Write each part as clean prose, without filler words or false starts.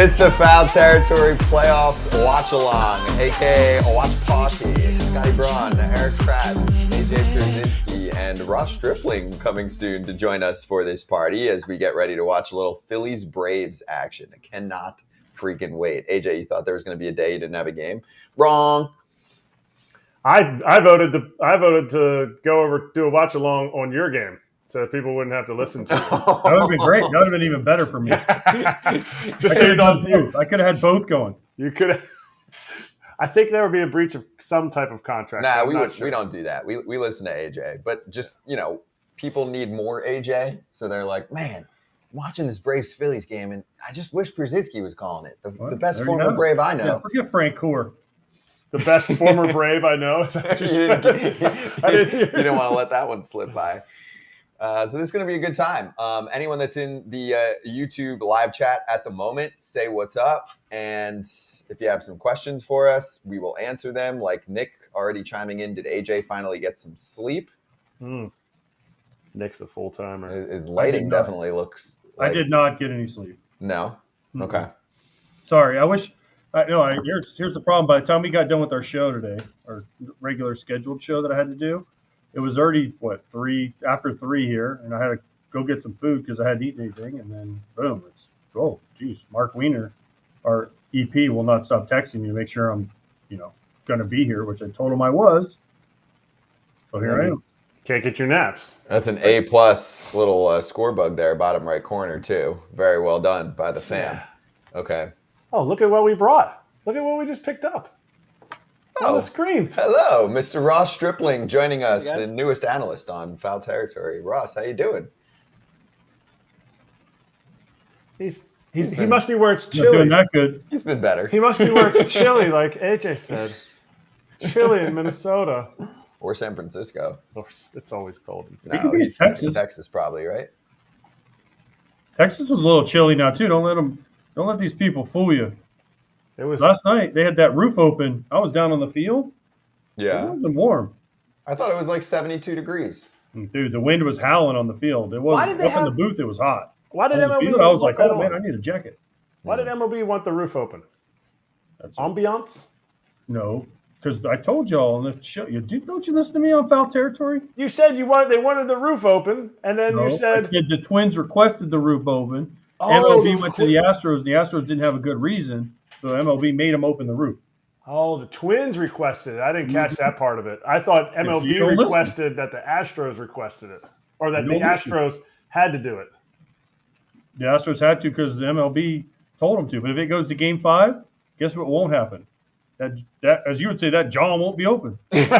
It's the Foul Territory Playoffs Watch Along, aka a Watch Party. Scott Braun, Erik Kratz, AJ Pierzynski, and Ross Stripling coming soon to join us for this party as we get ready to watch a little Phillies-Braves action. I cannot freaking wait. AJ, you thought there was going to be a day you didn't have a game? Wrong. I voted to go over do a watch along on your game, so people wouldn't have to listen to it. That would have been great. That would have been even better for me. Just so you don't. I could have had both going. You could have. I think there would be a breach of some type of contract. Nah, so we don't do that. We listen to AJ, but just people need more AJ, so they're like, man, watching this Braves Phillies game, and I just wish Pierzynski was calling it. The best former Brave I know. Yeah, forget Frank Core. The best former Brave I know. You didn't want to let that one slip by. So this is going to be a good time. Anyone that's in the YouTube live chat at the moment, say what's up. And if you have some questions for us, we will answer them. Like Nick already chiming in. Did AJ finally get some sleep? Nick's a full-timer. His lighting definitely looks like... I did not get any sleep. No? Okay. Sorry. I wish... here's the problem. By the time we got done with our show today, our regular scheduled show that I had to do, it was already, after 3 here, and I had to go get some food because I hadn't eaten anything, and then, boom, Mark Wiener, our EP, will not stop texting me to make sure I'm, going to be here, which I told him I was. So here I am. Can't get your naps. That's an A-plus little score bug there, bottom right corner, too. Very well done by the fan. Yeah. Okay. Oh, look at what we brought. Look at what we just picked up on the screen. Hello, Mr. Ross Stripling joining us, the newest analyst on Foul Territory. Ross, how you doing? He must be where it's chilly. Not doing that good. He's been better. He must be where it's chilly, like AJ said. Chilly in Minnesota. Or San Francisco. It's always cold. No, he's in Texas probably, right? Texas was a little chilly now, too. Don't let these people fool you. It was last night. They had that roof open. I was down on the field. Yeah, it wasn't warm. I thought it was like 72 degrees. Dude, the wind was howling on the field. It was in the booth. It was hot. Why did MLB? I was like, oh man, I need a jacket. Why did MLB want the roof open? That's ambiance? No, because I told y'all on the show. Don't you listen to me on Foul Territory? You said they wanted the roof open, and then you said the Twins requested the roof open. MLB went to the Astros, and the Astros didn't have a good reason, so MLB made them open the roof. Oh, the Twins requested it. I didn't catch that part of it. I thought MLB requested that the Astros requested it, or that the Astros had to do it. The Astros had to because the MLB told them to. But if it goes to Game 5, guess what won't happen? That as you would say, that John won't be open. That's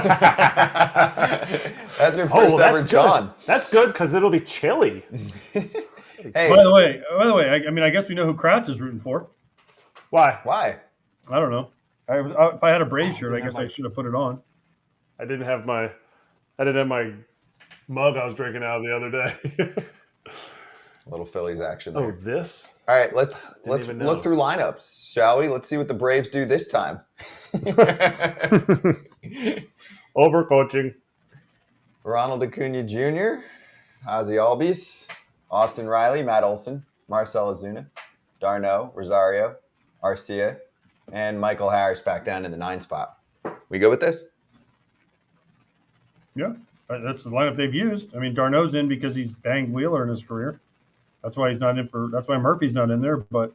your first ever John. That's good because it'll be chilly. Hey. By the way, I guess we know who Kratz is rooting for. Why? I don't know. If I had a Brave shirt, I guess I should have put it on. I didn't have my mug I was drinking out of the other day. A little Phillies action there. Oh, this? All right, let's look through lineups, shall we? Let's see what the Braves do this time. Overcoaching. Ronald Acuna Jr., Ozzie Albies, Austin Riley, Matt Olson, Marcell Ozuna, d'Arnaud, Rosario, Arcia, and Michael Harris back down in the 9 spot. We go with this? Yeah, that's the lineup they've used. I mean, d'Arnaud's in because he's banged Wheeler in his career. That's why he's not in that's why Murphy's not in there. But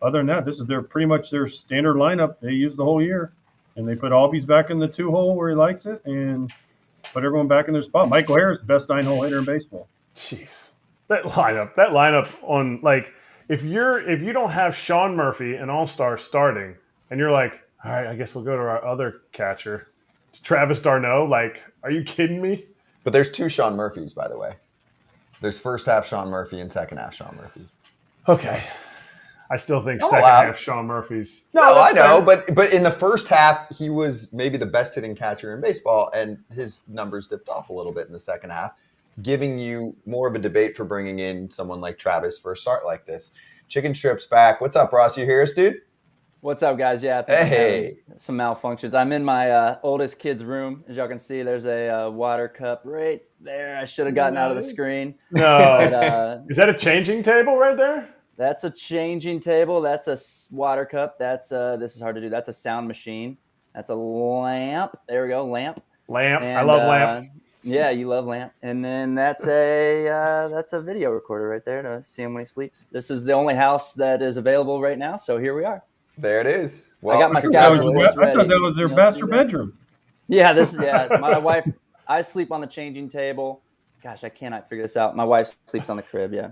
other than that, this is pretty much their standard lineup they use the whole year. And they put Albies back in the 2-hole where he likes it and put everyone back in their spot. Michael Harris, best 9-hole hitter in baseball. Jeez. That lineup on, like, if you don't have Sean Murphy, an all-star, starting, and you're like, all right, I guess we'll go to our other catcher. It's Travis d'Arnaud. Like, are you kidding me? But there's 2 Sean Murphys, by the way. There's first half Sean Murphy and second half Sean Murphy. Okay. I still think second half Sean Murphy's. No, I know, but in the first half, he was maybe the best hitting catcher in baseball, and his numbers dipped off a little bit in the second half, giving you more of a debate for bringing in someone like Travis for a start like this. Chicken Strip's back. What's up, Ross? You hear us, dude? What's up, guys? Yeah, I think some malfunctions. I'm in my oldest kid's room. As y'all can see, there's a water cup right there. I should have gotten out of the screen. No. But, is that a changing table right there? That's a changing table. That's a water cup. That's this is hard to do. That's a sound machine. That's a lamp. There we go, lamp. Lamp. And, I love lamp. Yeah, you love lamp. And then that's a video recorder right there to see him when he sleeps. This is the only house that is available right now, so here we are. There it is. Well, I got my I scout thought reports ready. that was their master bedroom. Yeah, my wife. I sleep on the changing table. Gosh, I cannot figure this out. My wife sleeps on the crib. Yeah.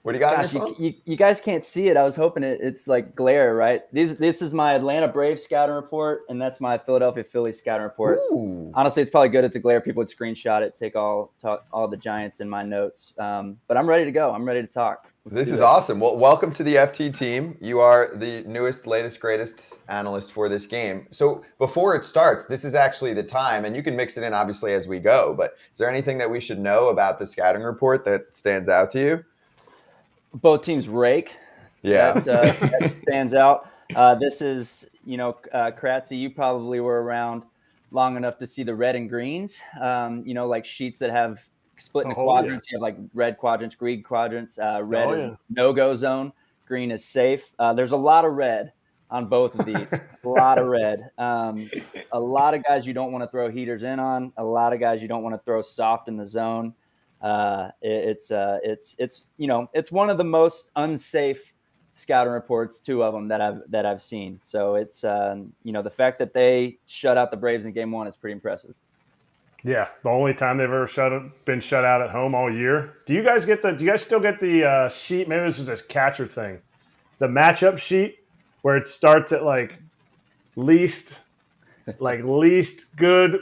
What do you got? Gosh, you guys can't see it. I was hoping it's like glare, right? This is my Atlanta Braves scouting report, and that's my Philadelphia Phillies scouting report. Ooh. Honestly, it's probably good. It's a glare. People would screenshot it, take all the Giants in my notes. But I'm ready to go. I'm ready to talk. This is awesome. Well, welcome to the FT team. You are the newest, latest, greatest analyst for this game. So before it starts, this is actually the time, and you can mix it in obviously as we go, but is there anything that we should know about the scouting report that stands out to you? Both teams rake. Yeah. That stands out. This is, Kratzy, you probably were around long enough to see the red and greens, like sheets that have split into quadrants. Yeah. You have like red quadrants, green quadrants. Red is no-go zone. Green is safe. There's a lot of red on both of these. A lot of red. A lot of guys you don't want to throw heaters in on. A lot of guys you don't want to throw soft in the zone. It's one of the most unsafe scouting reports, two of them that I've seen. So it's the fact that they shut out the Braves in Game 1 is pretty impressive. Yeah, the only time they've ever been shut out at home all year. Do you guys still get the sheet? Maybe this is a catcher thing. The matchup sheet where it starts at like least good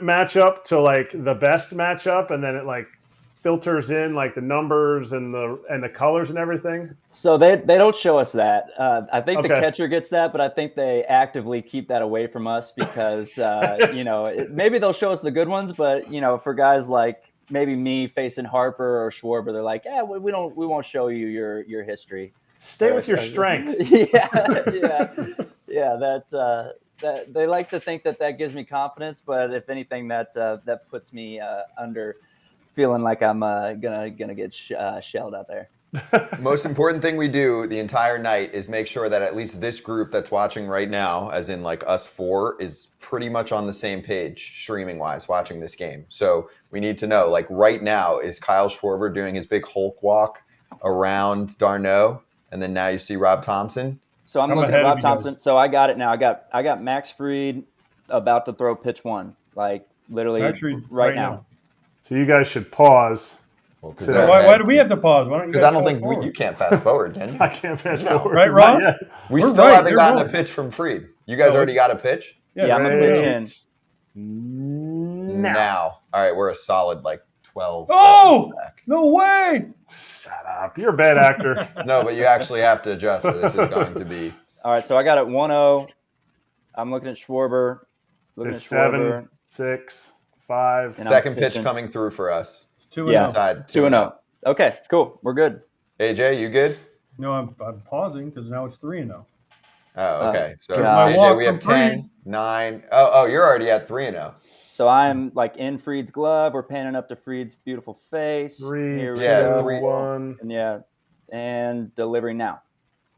matchup to like the best matchup, and then it like filters in like the numbers and the colors and everything. So they don't show us that. I think the catcher gets that, but I think they actively keep that away from us because maybe they'll show us the good ones, but for guys like maybe me facing Harper or Schwarber, they're like, we won't show you your history. Stay with your strengths. Yeah. That they like to think that gives me confidence, but if anything, that puts me under feeling like I'm gonna get shelled out there. Most important thing we do the entire night is make sure that at least this group that's watching right now, as in like us four, is pretty much on the same page streaming wise watching this game. So we need to know, like right now, is Kyle Schwarber doing his big Hulk walk around d'Arnaud, and then now you see Rob Thompson. So I'm looking at Rob Thompson. So I got it now. I got Max Fried about to throw pitch 1, like literally right now. So you guys should pause. Well, why do we have to pause? Because I don't think you can't fast forward, can you? I can't fast forward. Right, Rob? We still haven't gotten a pitch from Freed. You guys already got a pitch? Yeah, I'm going to pitch in. Now. All right, we're a solid 12. Oh, no way. Shut up. You're a bad actor. No, but you actually have to adjust. So this is going to be. All right, so I got it 1-0. I'm looking at Schwarber. Looking at 7, 6, 5. Second pitch coming through for us. 2-0. 2-0. Okay, cool. We're good. AJ, you good? No, I'm pausing because now it's 3-0. Oh, okay. So AJ, we have 10, 9. Oh, you're already at 3-0. So I'm like in Freed's glove. We're panning up to Freed's beautiful face. 3, 2, 1. And delivering now.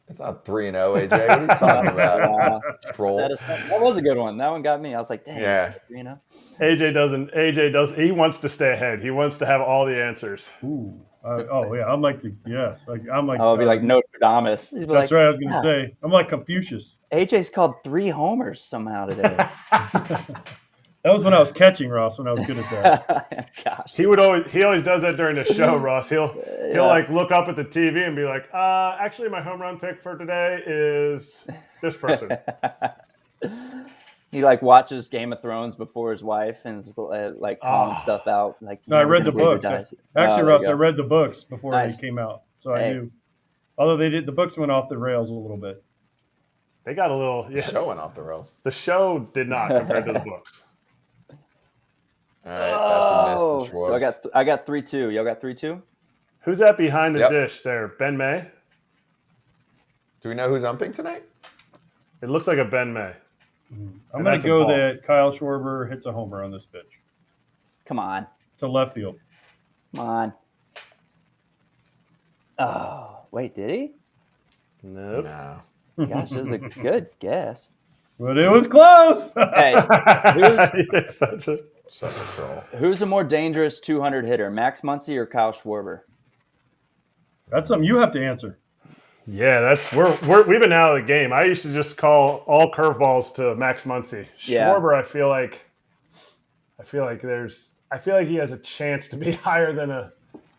It's not 3-0, AJ. What are you talking about? Troll. That was a good one. That one got me. I was like, dang, yeah. 3-0. AJ he wants to stay ahead. He wants to have all the answers. Ooh. Yeah. I'm like I'll be like Nostradamus. That's right. I was going to say. I'm like Confucius. AJ's called 3 homers somehow today. That was when I was catching, Ross, when I was good at that. Gosh. He always does that during the show, Ross. He'll like look up at the TV and be like, actually my home run pick for today is this person. He like watches Game of Thrones before his wife and is like calling stuff out. Like, no, I read the books. Actually, Ross, I read the books before they came out. So I knew. Although the books went off the rails a little bit. They got a little The show went off the rails. The show did not compared to the books. All right, that's a miss. So I got 3-2. Y'all got 3-2? Who's that behind the dish there? Ben May? Do we know who's umping tonight? It looks like a Ben May. I'm going to go that Kyle Schwarber hits a homer on this pitch. Come on. To left field. Come on. Oh, wait, did he? Nope. No. Gosh, that was a good guess. But it was close. Hey, You're such a troll. who's a more dangerous 200 hitter, Max Muncy or Kyle Schwarber? That's something you have to answer. Yeah, that's we've been out of the game. I used to just call all curveballs to Max Muncy. Yeah. Schwarber, I feel like he has a chance to be higher than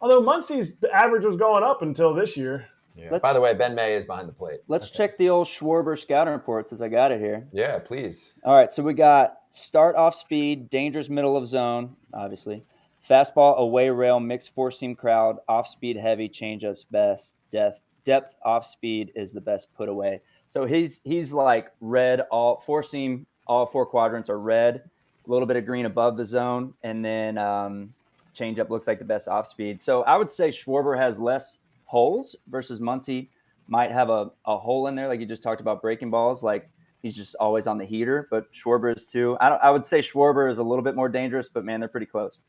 although Muncy's average was going up until this year. Yeah. By the way, Ben May is behind the plate. Let's check the old Schwarber scouting reports as I got it here. Yeah, please. All right, so we got start off speed, dangerous middle of zone, obviously. Fastball, away rail, mixed four-seam crowd, off-speed heavy, changeups best, depth off-speed is the best put away. So he's like red, all four-seam, all four quadrants are red, a little bit of green above the zone, and then changeup looks like the best off-speed. So I would say Schwarber has less holes versus Muncy might have a hole in there, like you just talked about breaking balls, like he's just always on the heater, but Schwarber is too. I would say Schwarber is a little bit more dangerous, but man, they're pretty close.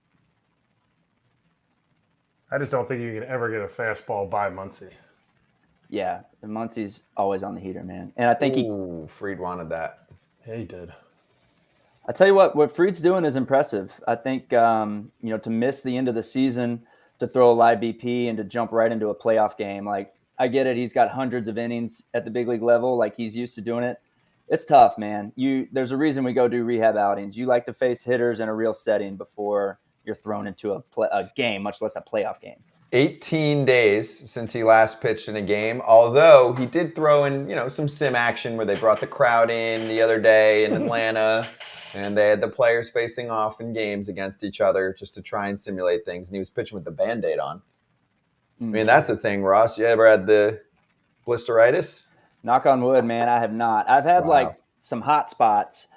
I just don't think you can ever get a fastball by Muncy. Yeah, and Muncy's always on the heater, man. And I think Fried wanted that. Yeah, he did. I tell you what Fried's doing is impressive. I think, to miss the end of the season, to throw a live BP and to jump right into a playoff game. Like, I get it. He's got hundreds of innings at the big league level. Like, he's used to doing it. It's tough, man. There's a reason we go do rehab outings. You like to face hitters in a real setting before you're thrown into a game, much less a playoff game. 18 days since he last pitched in a game, although he did throw in, some sim action where they brought the crowd in the other day in Atlanta, and they had the players facing off in games against each other just to try and simulate things, and he was pitching with the Band-Aid on. I mean, that's the thing, Ross. You ever had the blisteritis? Knock on wood, man, I have not. I've had like some hot spots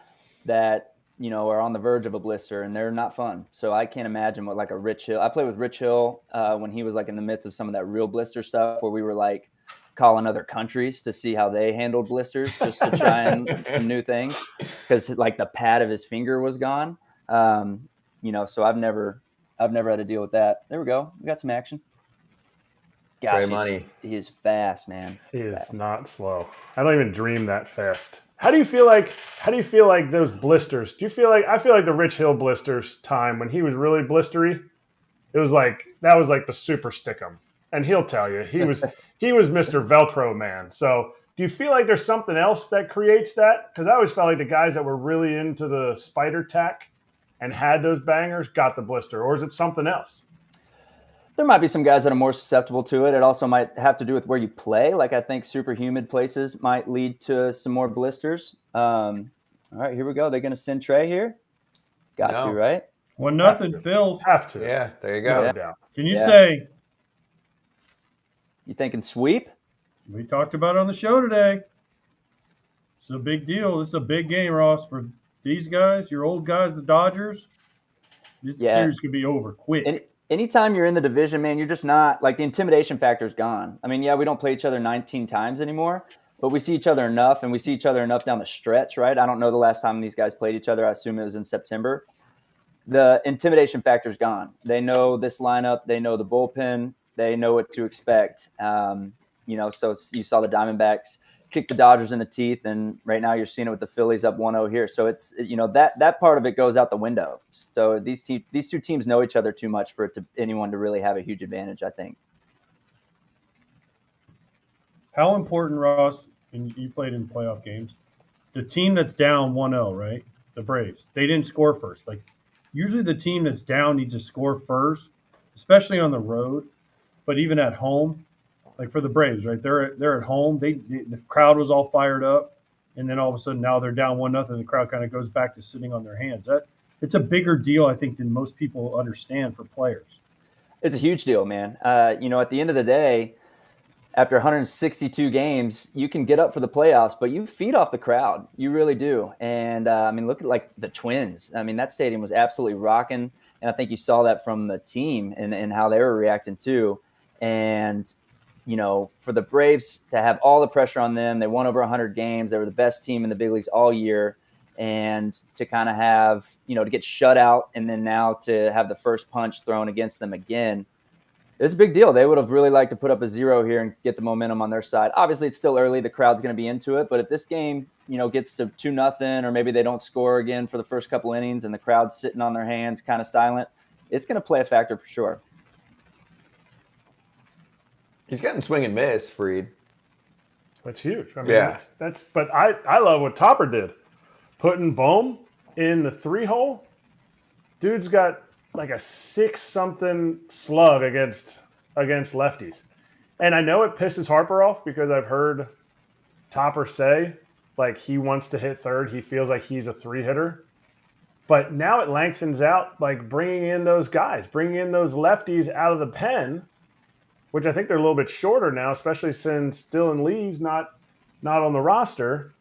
that are on the verge of a blister, and they're not fun. So I can't imagine what like a Rich Hill. I played with Rich Hill when he was like in the midst of some of that real blister stuff where we were like calling other countries to see how they handled blisters just to try and some new things because like the pad of his finger was gone. So I've never had to deal with that. There we go. We got some action. Gosh, he is fast, man. He is not slow. I don't even dream that fast. How do you feel like those blisters? I feel like the Rich Hill blisters time when he was really blistery, that was like the super stickum. And he'll tell you, he was Mr. Velcro man. So do you feel like there's something else that creates that? Because I always felt like the guys that were really into the spider tack and had those bangers got the blister, or is it something else? There might be some guys that are more susceptible to it. It also might have to do with where you play. Like I think super humid places might lead to some more blisters. All right, here we go. They're going to send Trey here. Got to, right? 1-0, Phils. Have to. Yeah, there you go. Yeah. Can you say? You thinking sweep? We talked about it on the show today. It's a big deal. It's a big game, Ross, for these guys, your old guys, the Dodgers. This series could be over quick. Anytime you're in the division, man, you're just not like the intimidation factor is gone. I mean, yeah, we don't play each other 19 times anymore, but we see each other enough, and we see each other enough down the stretch, right? I don't know the last time these guys played each other. I assume it was in September. The intimidation factor is gone. They know this lineup. They know the bullpen. They know what to expect. So you saw the Diamondbacks kick the Dodgers in the teeth, and right now you're seeing it with the Phillies up 1-0 here. So it's that part of it goes out the window. So these two teams know each other too much for anyone to really have a huge advantage, I think. How important, Ross, and you played in playoff games, the team that's down 1-0, right? The Braves. They didn't score first. Like usually the team that's down needs to score first, especially on the road, but even at home. Like for the Braves, right? They're at home. The crowd was all fired up, and then all of a sudden now they're down 1-0. The crowd kind of goes back to sitting on their hands. It's a bigger deal, I think, than most people understand for players. It's a huge deal, man. At the end of the day, after 162 games, you can get up for the playoffs, but you feed off the crowd. You really do. And look at like the Twins. I mean, that stadium was absolutely rocking, and I think you saw that from the team and how they were reacting too. And for the Braves to have all the pressure on them, they won over 100 games. They were the best team in the big leagues all year. And to kind of have, to get shut out and then now to have the first punch thrown against them again, It's a big deal. They would have really liked to put up a 0 here and get the momentum on their side. Obviously, it's still early. The crowd's going to be into it. But if this game, gets to 2-0, or maybe they don't score again for the first couple innings and the crowd's sitting on their hands, kind of silent, it's going to play a factor for sure. He's getting swing and miss, Fried. That's huge. I mean, but I love what Topper did. Putting Bohm in the 3-hole. Dude's got like a 6-something slug against lefties. And I know it pisses Harper off because I've heard Topper say like he wants to hit third. He feels like he's a 3-hitter. But now it lengthens out, like bringing in those guys, bringing in those lefties out of the pen, which I think they're a little bit shorter now, especially since Dylan Lee's not on the roster.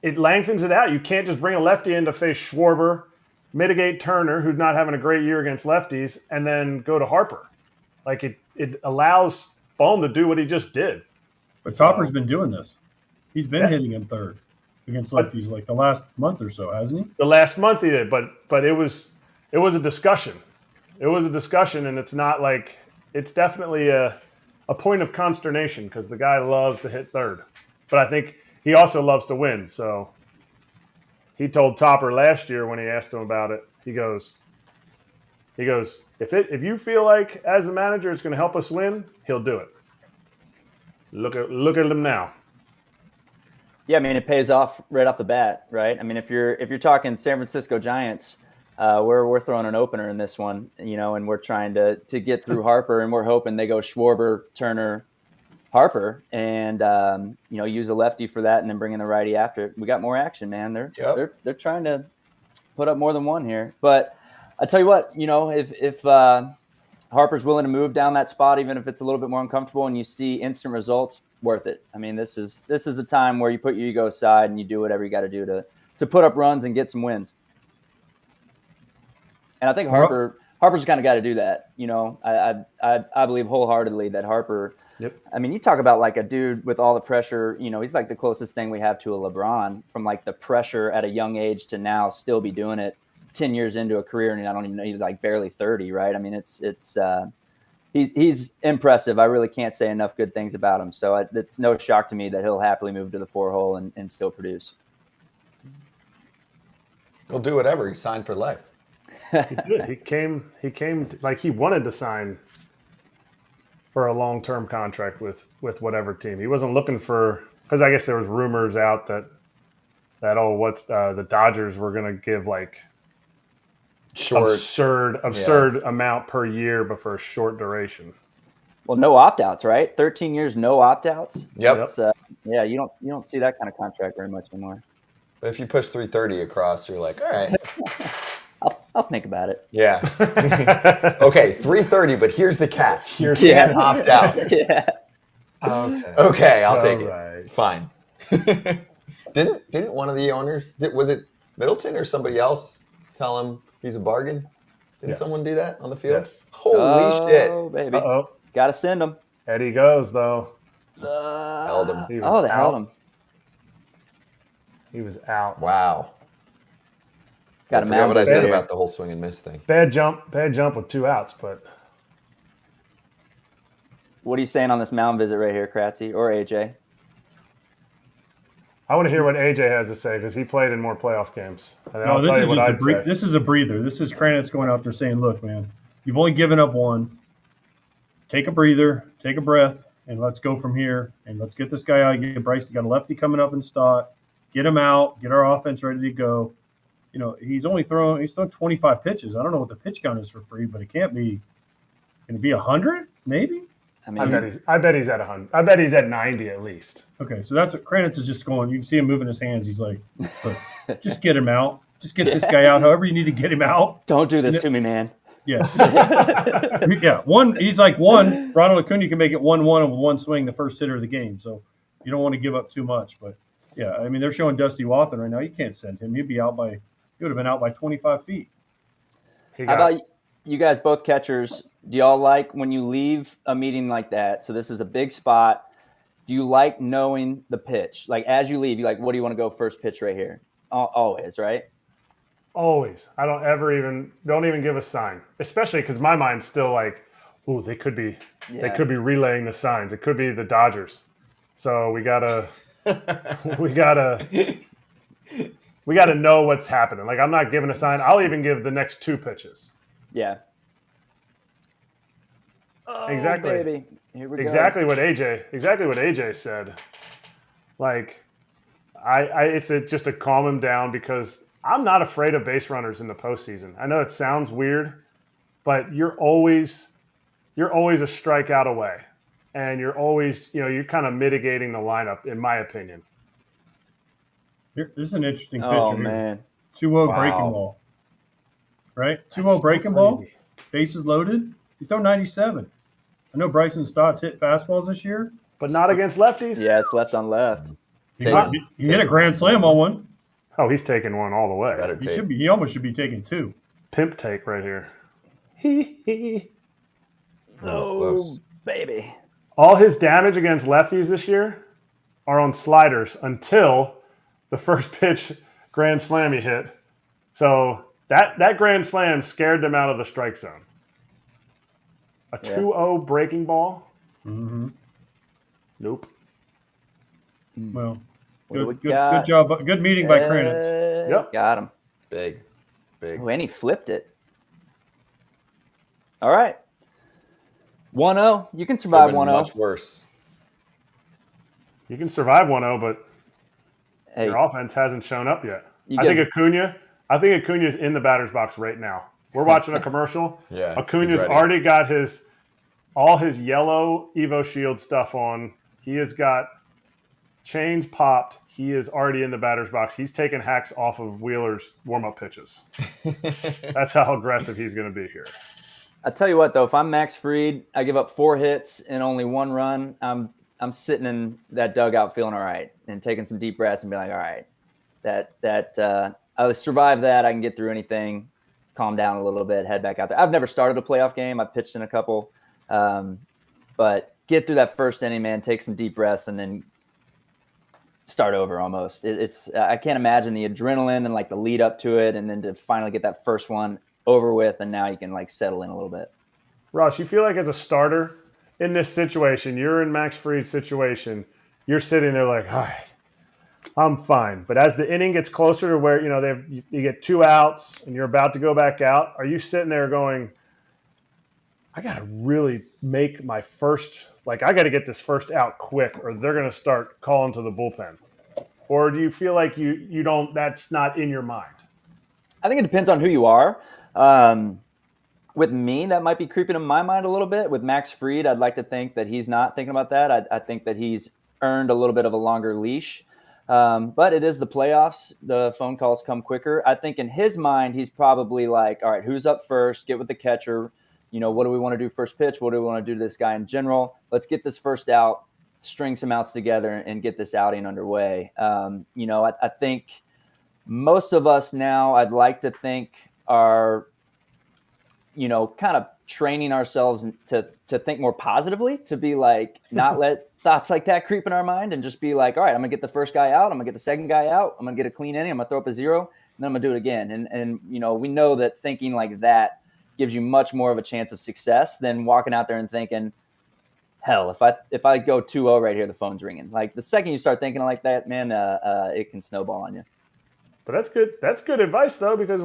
It lengthens it out. You can't just bring a lefty in to face Schwarber, mitigate Turner, who's not having a great year against lefties, and then go to Harper. Like it allows Bohm to do what he just did. But Topper's been doing this. He's been hitting in third against lefties like the last month or so, hasn't he? The last month he did, but it was a discussion. It was a discussion, and it's not like it's definitely a point of consternation because the guy loves to hit third. But I think he also loves to win. So he told Topper last year when he asked him about it, he goes, if you feel like as a manager it's going to help us win, he'll do it. Look at him now. Yeah, I mean, it pays off right off the bat, right? I mean, if you're talking San Francisco Giants, we're throwing an opener in this one, and we're trying to get through Harper, and we're hoping they go Schwarber, Turner, Harper, and use a lefty for that, and then bring in the righty after. We got more action, man. They're trying to put up more than one here. But I tell you what, if Harper's willing to move down that spot, even if it's a little bit more uncomfortable, and you see instant results, worth it. I mean, this is the time where you put your ego aside and you do whatever you got to do to put up runs and get some wins. And I think Harper's kind of got to do that. I believe wholeheartedly that Harper. Yep. I mean, you talk about like a dude with all the pressure. He's like the closest thing we have to a LeBron, from like the pressure at a young age to now still be doing it 10 years into a career, and I don't even know, he's like barely 30, right? I mean, he's impressive. I really can't say enough good things about him. So it's no shock to me that he'll happily move to the 4-hole and still produce. He'll do whatever. He signed for life. He did. He came like he wanted to sign for a long-term contract with whatever team. He wasn't looking for, because I guess there was rumors out that the Dodgers were going to give like absurd amount per year, but for a short duration. Well, no opt-outs, right? 13 years, no opt-outs. Yep. Yeah, you don't see that kind of contract very much anymore. But if you push 330 across, you're like, all right. I'll think about it. Yeah. Okay, 330, but here's the catch. You can't opt out. Yeah. Okay, I'll take right. it. Fine. Didn't one of the owners, was it Middleton or somebody else, tell him he's a bargain? Didn't someone do that on the field? Yes. Holy shit. Oh, baby. Uh-oh. Got to send him. Eddie goes, though. Held him. He was They held him. He was out. Wow. Got I a forgot what I mound said visit. about the whole swing and miss thing. Bad jump with 2 outs, but What are you saying on this mound visit right here, Kratzy or AJ? I want to hear what AJ has to say because he played in more playoff games. And No, I'll tell you what I'd say. this is a breather. This is Kranitz going out there saying, look, man, you've only given up one. Take a breather, take a breath, and let's go from here. And let's get this guy out. Get Bryce. You got a lefty coming up in Stott. Get him out. Get our offense ready to go. He's thrown 25 pitches. I don't know what the pitch count is for free, but it can't be. Can it be 100? Maybe. I mean, I bet he's at 100. I bet he's at 90 at least. Okay, so that's what Kranitz is just going. You can see him moving his hands. He's like, look, just get him out. Just get this guy out. However you need to get him out. don't do this to me, man. Yeah. Yeah. He's like Ronald Acuna can make it 1-1 with one swing, the first hitter of the game. So you don't want to give up too much. But yeah, I mean, they're showing Dusty Wathan right now. You can't send him. He would have been out by 25 feet. How about you guys, both catchers? Do y'all like when you leave a meeting like that? So this is a big spot. Do you like knowing the pitch? Like as you leave, you like, what do you want to go first pitch right here? Always, right? Always. I don't even give a sign, especially because my mind's still like, Ooh, they could be Yeah. relaying the signs. It could be the Dodgers. So we gotta know what's happening. Like, I'm not giving a sign. I'll even give the next 2 pitches. Yeah. Oh, Exactly. baby. Here we go. Exactly what AJ said. Like, it's just to calm him down, because I'm not afraid of base runners in the postseason. I know it sounds weird, but you're always a strikeout away, and you're always, you're kind of mitigating the lineup, in my opinion. Here's an interesting picture. Oh, here. man. 2-0 Wow. breaking ball. Right? 2-0 breaking ball. Crazy. Bases loaded. You throw 97. I know Bryson Stott's hit fastballs this year. But not against lefties. Yeah, it's left on left. He hit a grand slam on one. Oh, he's taking one all the way. Better take. He almost should be taking 2. Pimp take right here. Oh, close. baby. All his damage against lefties this year are on sliders until the first pitch grand slam he hit. So that grand slam scared them out of the strike zone. A 2-0 breaking ball? Mm-hmm. Nope. Well, What do we good got? job. Good meeting by Kranitz. Yep. Got him. Big. Oh, and he flipped it. All right. 1-0. You can survive Could've been 1-0. much worse. You can survive 1-0, but Hey, your offense hasn't shown up yet. you I give- think Acuna's in the batter's box right now. We're watching a commercial. Yeah. Acuna's he's ready. already got all his yellow Evo Shield stuff on. He has got chains popped. He is already in the batter's box. He's taking hacks off of Wheeler's warm-up pitches. That's how aggressive he's going to be here. I tell you what, though, if I'm Max Fried, I give up 4 hits and only 1 run. I'm sitting in that dugout feeling all right and taking some deep breaths and be like, all right, I'll survive that. I can get through anything, calm down a little bit, head back out there. I've never started a playoff game. I've pitched in a couple, but get through that first inning, man. Take some deep breaths and then start over. Almost. I can't imagine the adrenaline and like the lead up to it, and then to finally get that first one over with, and now you can like settle in a little bit. Ross, you feel like as a starter in this situation, you're in Max Fried's situation, you're sitting there like, all right, I'm fine. But as the inning gets closer to where, you get 2 outs and you're about to go back out, are you sitting there going, I got to really make my first, I got to get this first out quick, or they're going to start calling to the bullpen? Or do you feel like you don't, that's not in your mind? I think it depends on who you are. With me, that might be creeping in my mind a little bit. With Max Fried, I'd like to think that he's not thinking about that. I think that he's earned a little bit of a longer leash. But it is the playoffs. The phone calls come quicker. I think in his mind, he's probably like, all right, who's up first? Get with the catcher. What do we want to do first pitch? What do we want to do to this guy in general? Let's get this first out, string some outs together, and get this outing underway. I think most of us now, I'd like to think, are kind of training ourselves to think more positively, to be like, not let thoughts like that creep in our mind, and just be like, all right, I'm gonna get the first guy out, I'm gonna get the second guy out, I'm gonna get a clean inning, I'm gonna throw up a 0, and then I'm gonna do it again. And we know that thinking like that gives you much more of a chance of success than walking out there and thinking, hell, if I go 2-0 right here, the phone's ringing. Like, the second you start thinking like that, man, it can snowball on you. But that's good. That's good advice, though, because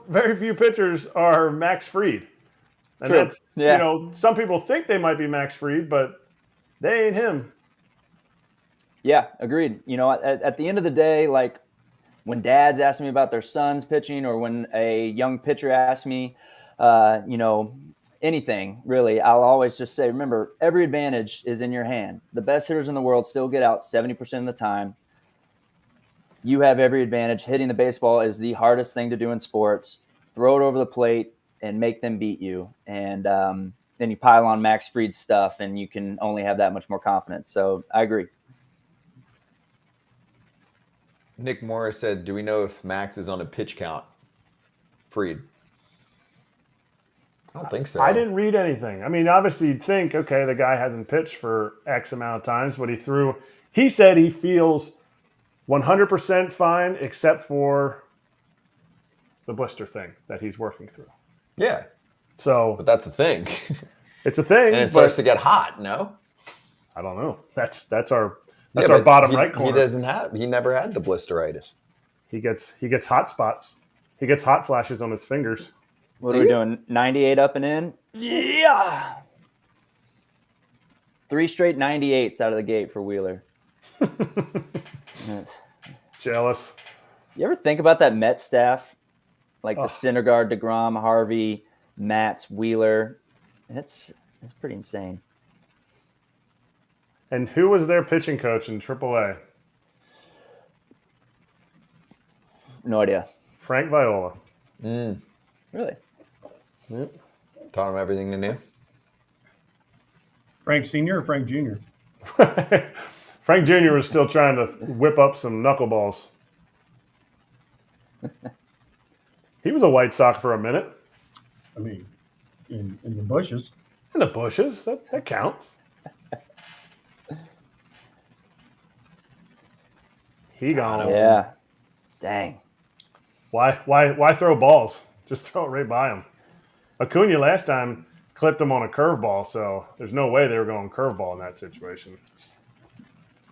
very few pitchers are Max Fried. And True. that's, Yeah. Some people think they might be Max Fried, but they ain't him. Yeah, agreed. At the end of the day, like when dads ask me about their sons pitching, or when a young pitcher asks me, anything really, I'll always just say, remember, every advantage is in your hand. The best hitters in the world still get out 70% of the time. You have every advantage. Hitting the baseball is the hardest thing to do in sports. Throw it over the plate and make them beat you. And then you pile on Max Fried stuff, and you can only have that much more confidence. So I agree. Nick Morris said, do we know if Max is on a pitch count? Fried. I don't think so. I didn't read anything. I mean, obviously you'd think, okay, the guy hasn't pitched for X amount of times, but he said he feels 100% fine except for the blister thing that he's working through. Yeah, So, but that's the thing. It's a thing. And it starts to get hot, no? I don't know. That's our bottom right corner. He never had the blisteritis. He gets hot spots. He gets hot flashes on his fingers. What are we doing? 98 up and in? Yeah. 3 straight 98s out of the gate for Wheeler. Yes. Jealous. You ever think about that Met staff? Like the Syndergaard, DeGrom, Harvey, Matz, Wheeler. It's pretty insane. And who was their pitching coach in AAA? No idea. Frank Viola. Really? Yep. Taught him everything they knew. Frank Sr. or Frank Jr.? Frank Jr. was still trying to whip up some knuckleballs. He was a White Sox for a minute. I mean, in the bushes. In the bushes. That counts. He gone. Yeah. Dang. Why throw balls? Just throw it right by him. Acuna last time clipped him on a curveball, so there's no way they were going curveball in that situation.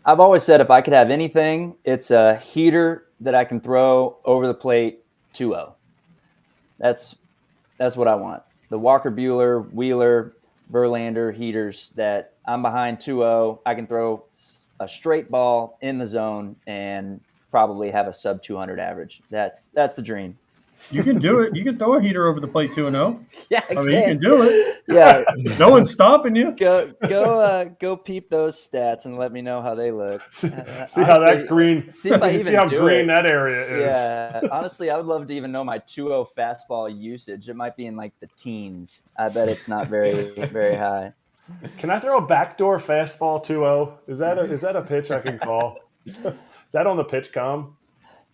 I've always said if I could have anything, it's a heater that I can throw over the plate 2-0. That's what I want. The Walker Buehler, Wheeler, Verlander heaters that I'm behind 2-0. I can throw a straight ball in the zone and probably have a sub 200 average. That's the dream. You can do it. You can throw a heater over the plate 2-0. Yeah, I mean, you can do it. Yeah. No one's stopping you. Go peep those stats and let me know how they look. See how that green. See if I even see how do green it. that area is. Yeah, honestly, I would love to even know my 2-0 fastball usage. It might be in like the teens. I bet it's not very very high. Can I throw a backdoor fastball 2-0? Is that a pitch I can call? Is that on the pitch com?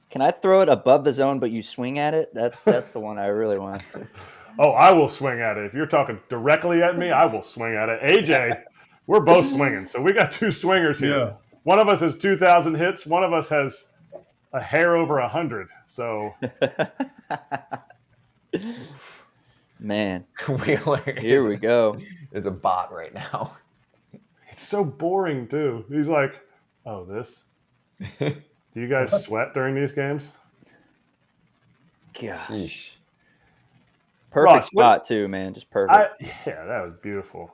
Can I throw it above the zone, but you swing at it? That's the one I really want. Oh, I will swing at it. If you're talking directly at me, I will swing at it. AJ, we're both swinging, so we got two swingers here. Yeah. One of us has 2,000 hits. One of us has a hair over 100. So, Man, Wheeler here we go. is a bot right now. it's so boring too. He's like, "Oh, this." Do you guys sweat during these games? Gosh. Sheesh. Perfect Ross, spot too, man. Just perfect. Yeah, that was beautiful.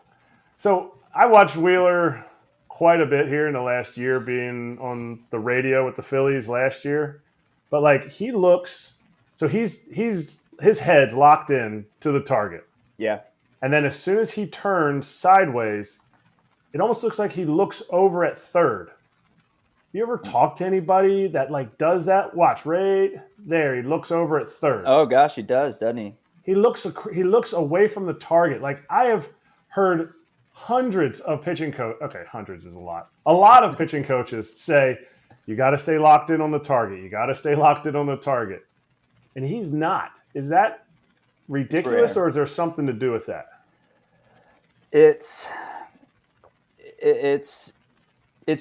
So I watched Wheeler quite a bit here in the last year, being on the radio with the Phillies last year. But like he looks, so his head's locked in to the target, Yeah. and then as soon as he turns sideways, it almost looks like he looks over at third. You ever talk to anybody that like does that? Watch right there. He looks over at third. Oh gosh, he does, doesn't he? He looks away from the target. Like I have heard hundreds of pitching coaches. Okay, hundreds is a lot. A lot of pitching coaches say you got to stay locked in on the target. You got to stay locked in on the target, and he's not. Is that ridiculous, or is there something to do with that? It's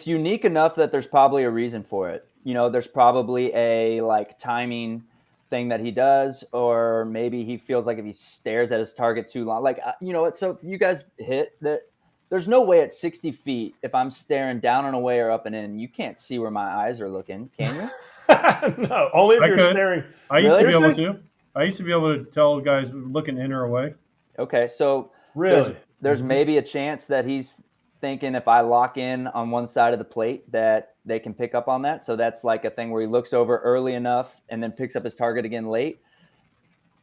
unique enough that there's probably a reason for it. You know, there's probably a like timing thing that he does, or maybe he feels like if he stares at his target too long, like, you know, so if you guys hit that, there's no way at 60 feet, if I'm staring down and away or up and in, you can't see where my eyes are looking. Can you? No, only if I you're could. staring. I used to be Really? able to. I used to be able to tell guys looking in or away. Okay. So Really? there's maybe a chance that he's thinking if I lock in on one side of the plate that they can pick up on that. So that's like a thing where he looks over early enough and then picks up his target again late.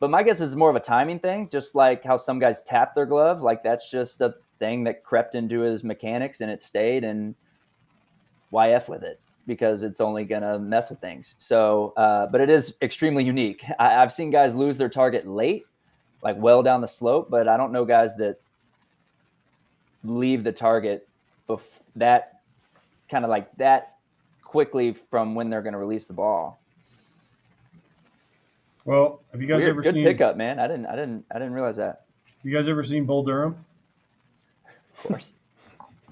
But my guess is more of a timing thing, just like how some guys tap their glove. Like that's just a thing that crept into his mechanics and it stayed, and why F with it? Because it's only going to mess with things. So, but it is extremely unique. I've seen guys lose their target late, like well down the slope, but I don't know guys that leave the target that kind of like that quickly from when they're going to release the ball. Well, have you guys Weird, ever good seen? pickup, man. I didn't realize that. You guys ever seen Bull Durham? Of course.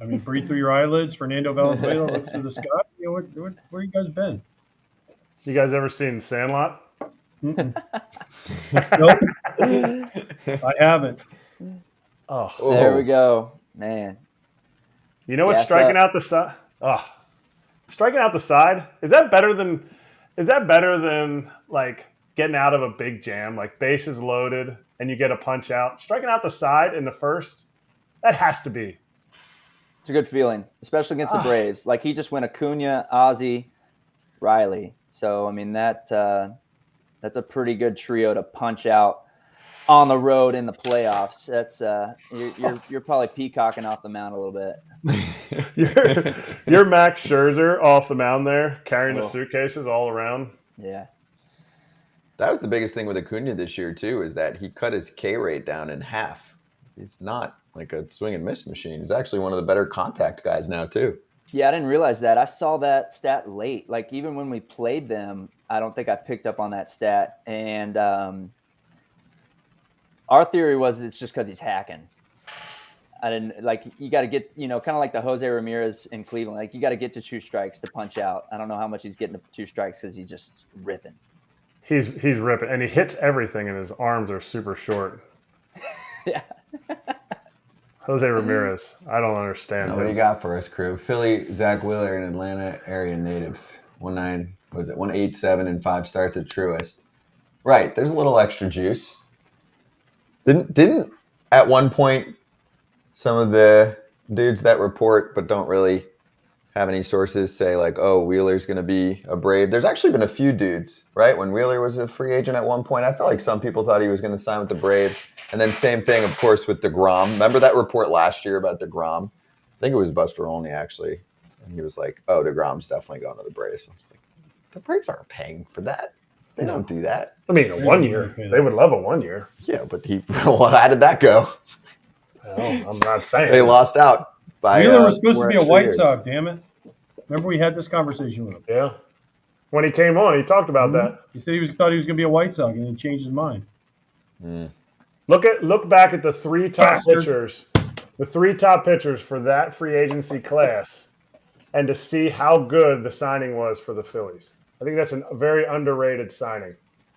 I mean, breathe through your eyelids. Fernando Valenzuela looks to the sky. You know, where you guys been? You guys ever seen Sandlot? Nope. I haven't. Oh, There we go, man. you know what's Yeah, striking out the side? Oh, striking out the side. Is that better than? Like getting out of a big jam, like bases loaded, and you get a punch out? Striking out the side in the first. That has to be. It's a good feeling, especially against the Braves. Like he just went Acuna, Ozzie, Riley. So I mean that's a pretty good trio to punch out on the road in the playoffs. That's you're probably peacocking off the mound a little bit. You're Max Scherzer off the mound there, carrying the suitcases all around. Yeah. That was the biggest thing with Acuna this year, too, is that he cut his K rate down in half. He's not like a swing and miss machine. He's actually one of the better contact guys now, too. Yeah, I didn't realize that. I saw that stat late. Like, even when we played them, I don't think I picked up on that stat. And our theory was it's just because he's hacking. I didn't like you got to get, kind of like the Jose Ramirez in Cleveland. Like, you got to get to 2 strikes to punch out. I don't know how much he's getting to 2 strikes because he's just ripping. He's ripping, and he hits everything, and his arms are super short. Yeah. Jose Ramirez, I don't understand. What do you got for us, crew? Philly, Zach Wheeler, an Atlanta area native. 187 and 5 starts at Truist. Right, there's a little extra juice. Didn't at one point some of the dudes that report but don't really have any sources say like, oh, Wheeler's going to be a Brave? There's actually been a few dudes, right? When Wheeler was a free agent at one point, I felt like some people thought he was going to sign with the Braves. And then same thing, of course, with DeGrom. Remember that report last year about DeGrom? I think it was Buster Olney, actually. And he was like, oh, DeGrom's definitely going to the Braves. I was like, the Braves aren't paying for that. They don't do that. I mean, a 1 year. They would love a 1 year. Yeah, but well, how did that go? Well, I'm not saying. They lost out by Wheeler was supposed to be a White years. Sox, damn it. Remember we had this conversation with him. Yeah. When he came on, he talked about that. He said thought he was going to be a White Sox, and he changed his mind. Look back at the 3 top pitchers. The 3 top pitchers for that free agency class, and to see how good the signing was for the Phillies. I think that's a very underrated signing.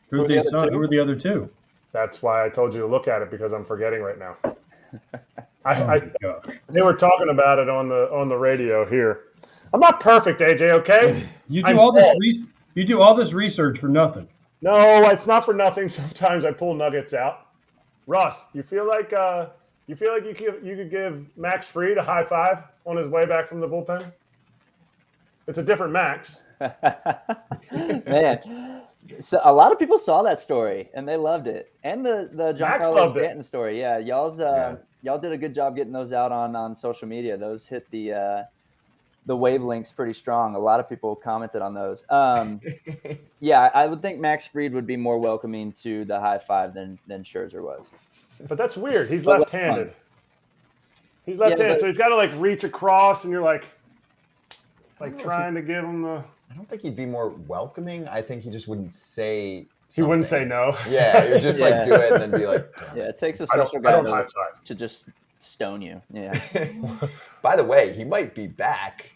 Who were the other 2? That's why I told you to look at it, because I'm forgetting right now. They were talking about it on the radio here. I'm not perfect, AJ. Okay. You do all this research for nothing. No, it's not for nothing. Sometimes I pull nuggets out. Russ, you feel like you could give Max Fried a high five on his way back from the bullpen? It's a different Max. Man, so a lot of people saw that story and they loved it, and the Giancarlo Stanton story. Yeah, y'all did a good job getting those out on social media. Those hit the wavelengths pretty strong. A lot of people commented on those. Yeah, I would think Max Fried would be more welcoming to the high five than Scherzer was. But that's weird. He's left-handed. So he's got to like reach across, and you're like trying to give him the. I don't think he'd be more welcoming. I think he just wouldn't say something. He wouldn't say no. Yeah, he would just like do it and then be like, yeah, it takes a special guy to just stone you. Yeah. By the way, he might be back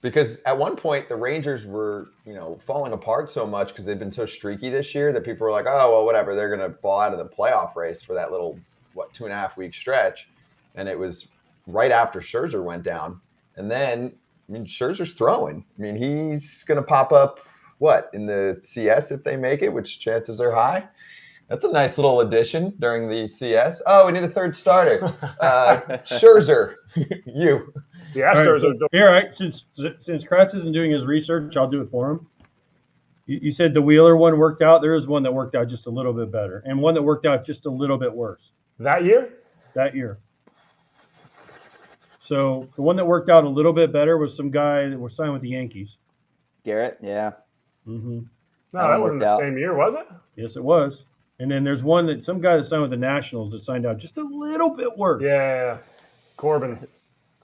because at one point the Rangers were, falling apart so much because they've been so streaky this year that people were like, oh, well, whatever. They're going to fall out of the playoff race for that little, 2.5 week stretch. And it was right after Scherzer went down. And then, Scherzer's throwing. He's going to pop up, in the CS if they make it, which chances are high. That's a nice little addition during the CS. Oh, we need a third starter. Scherzer, you. The Astros all right. Since Kratz isn't doing his research, I'll do it for him. You said the Wheeler one worked out. There is one that worked out just a little bit better, and one that worked out just a little bit worse. That year? That year. So the one that worked out a little bit better was some guy that was signed with the Yankees. Garrett, yeah. Mm-hmm. No, that wasn't the same year, was it? Yes, it was. And then there's some guy that signed with the Nationals that signed out just a little bit worse. Yeah, Corbin.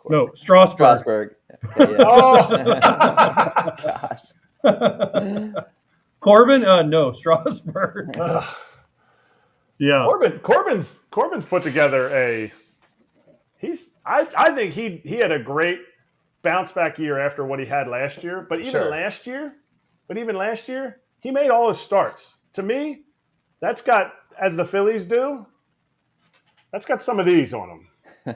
No, Strasburg. Yeah. Oh, gosh. Corbin? No, Strasburg. Yeah. Corbin's put together I think he had a great bounce back year after what he had last year. But even last year, he made all his starts. To me, that's got, as the Phillies do, That's got some of these on him.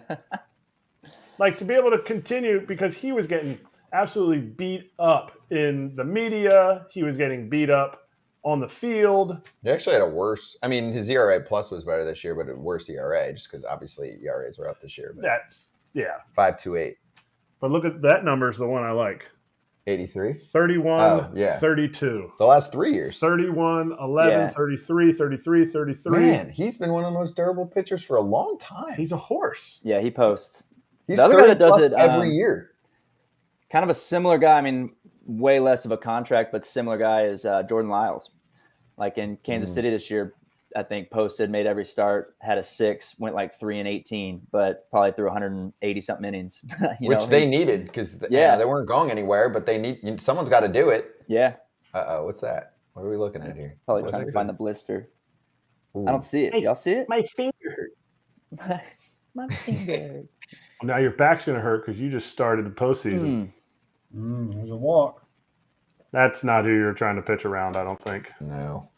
Like, to be able to continue, because he was getting absolutely beat up in the media. He was getting beat up on the field. They actually had a worse. I mean, his ERA plus was better this year, but a worse ERA just because obviously ERAs were up this year. But That's 5.28. But look at that number is the one I like. 83? 31, Oh, yeah. 32. The last 3 years. 31, 11, Yeah. 33, 33, 33. Man, he's been one of the most durable pitchers for a long time. He's a horse. Yeah, he posts. He's The other 30 guy that does plus it every year. kind of a similar guy. I mean, way less of a contract, but similar guy is Jordan Lyles. Like in Kansas City this year, I think posted, made every start, had a 6, went like 3 and 18, but probably threw 180 something innings. They needed because they weren't going anywhere, but someone's got to do it. Yeah. What's that? What are we looking at here? Probably trying to find the blister. Ooh. I don't see it. Y'all see it? My finger hurts. My finger. Well, now your back's going to hurt because you just started the postseason. There's a walk. That's not who you're trying to pitch around, I don't think. No.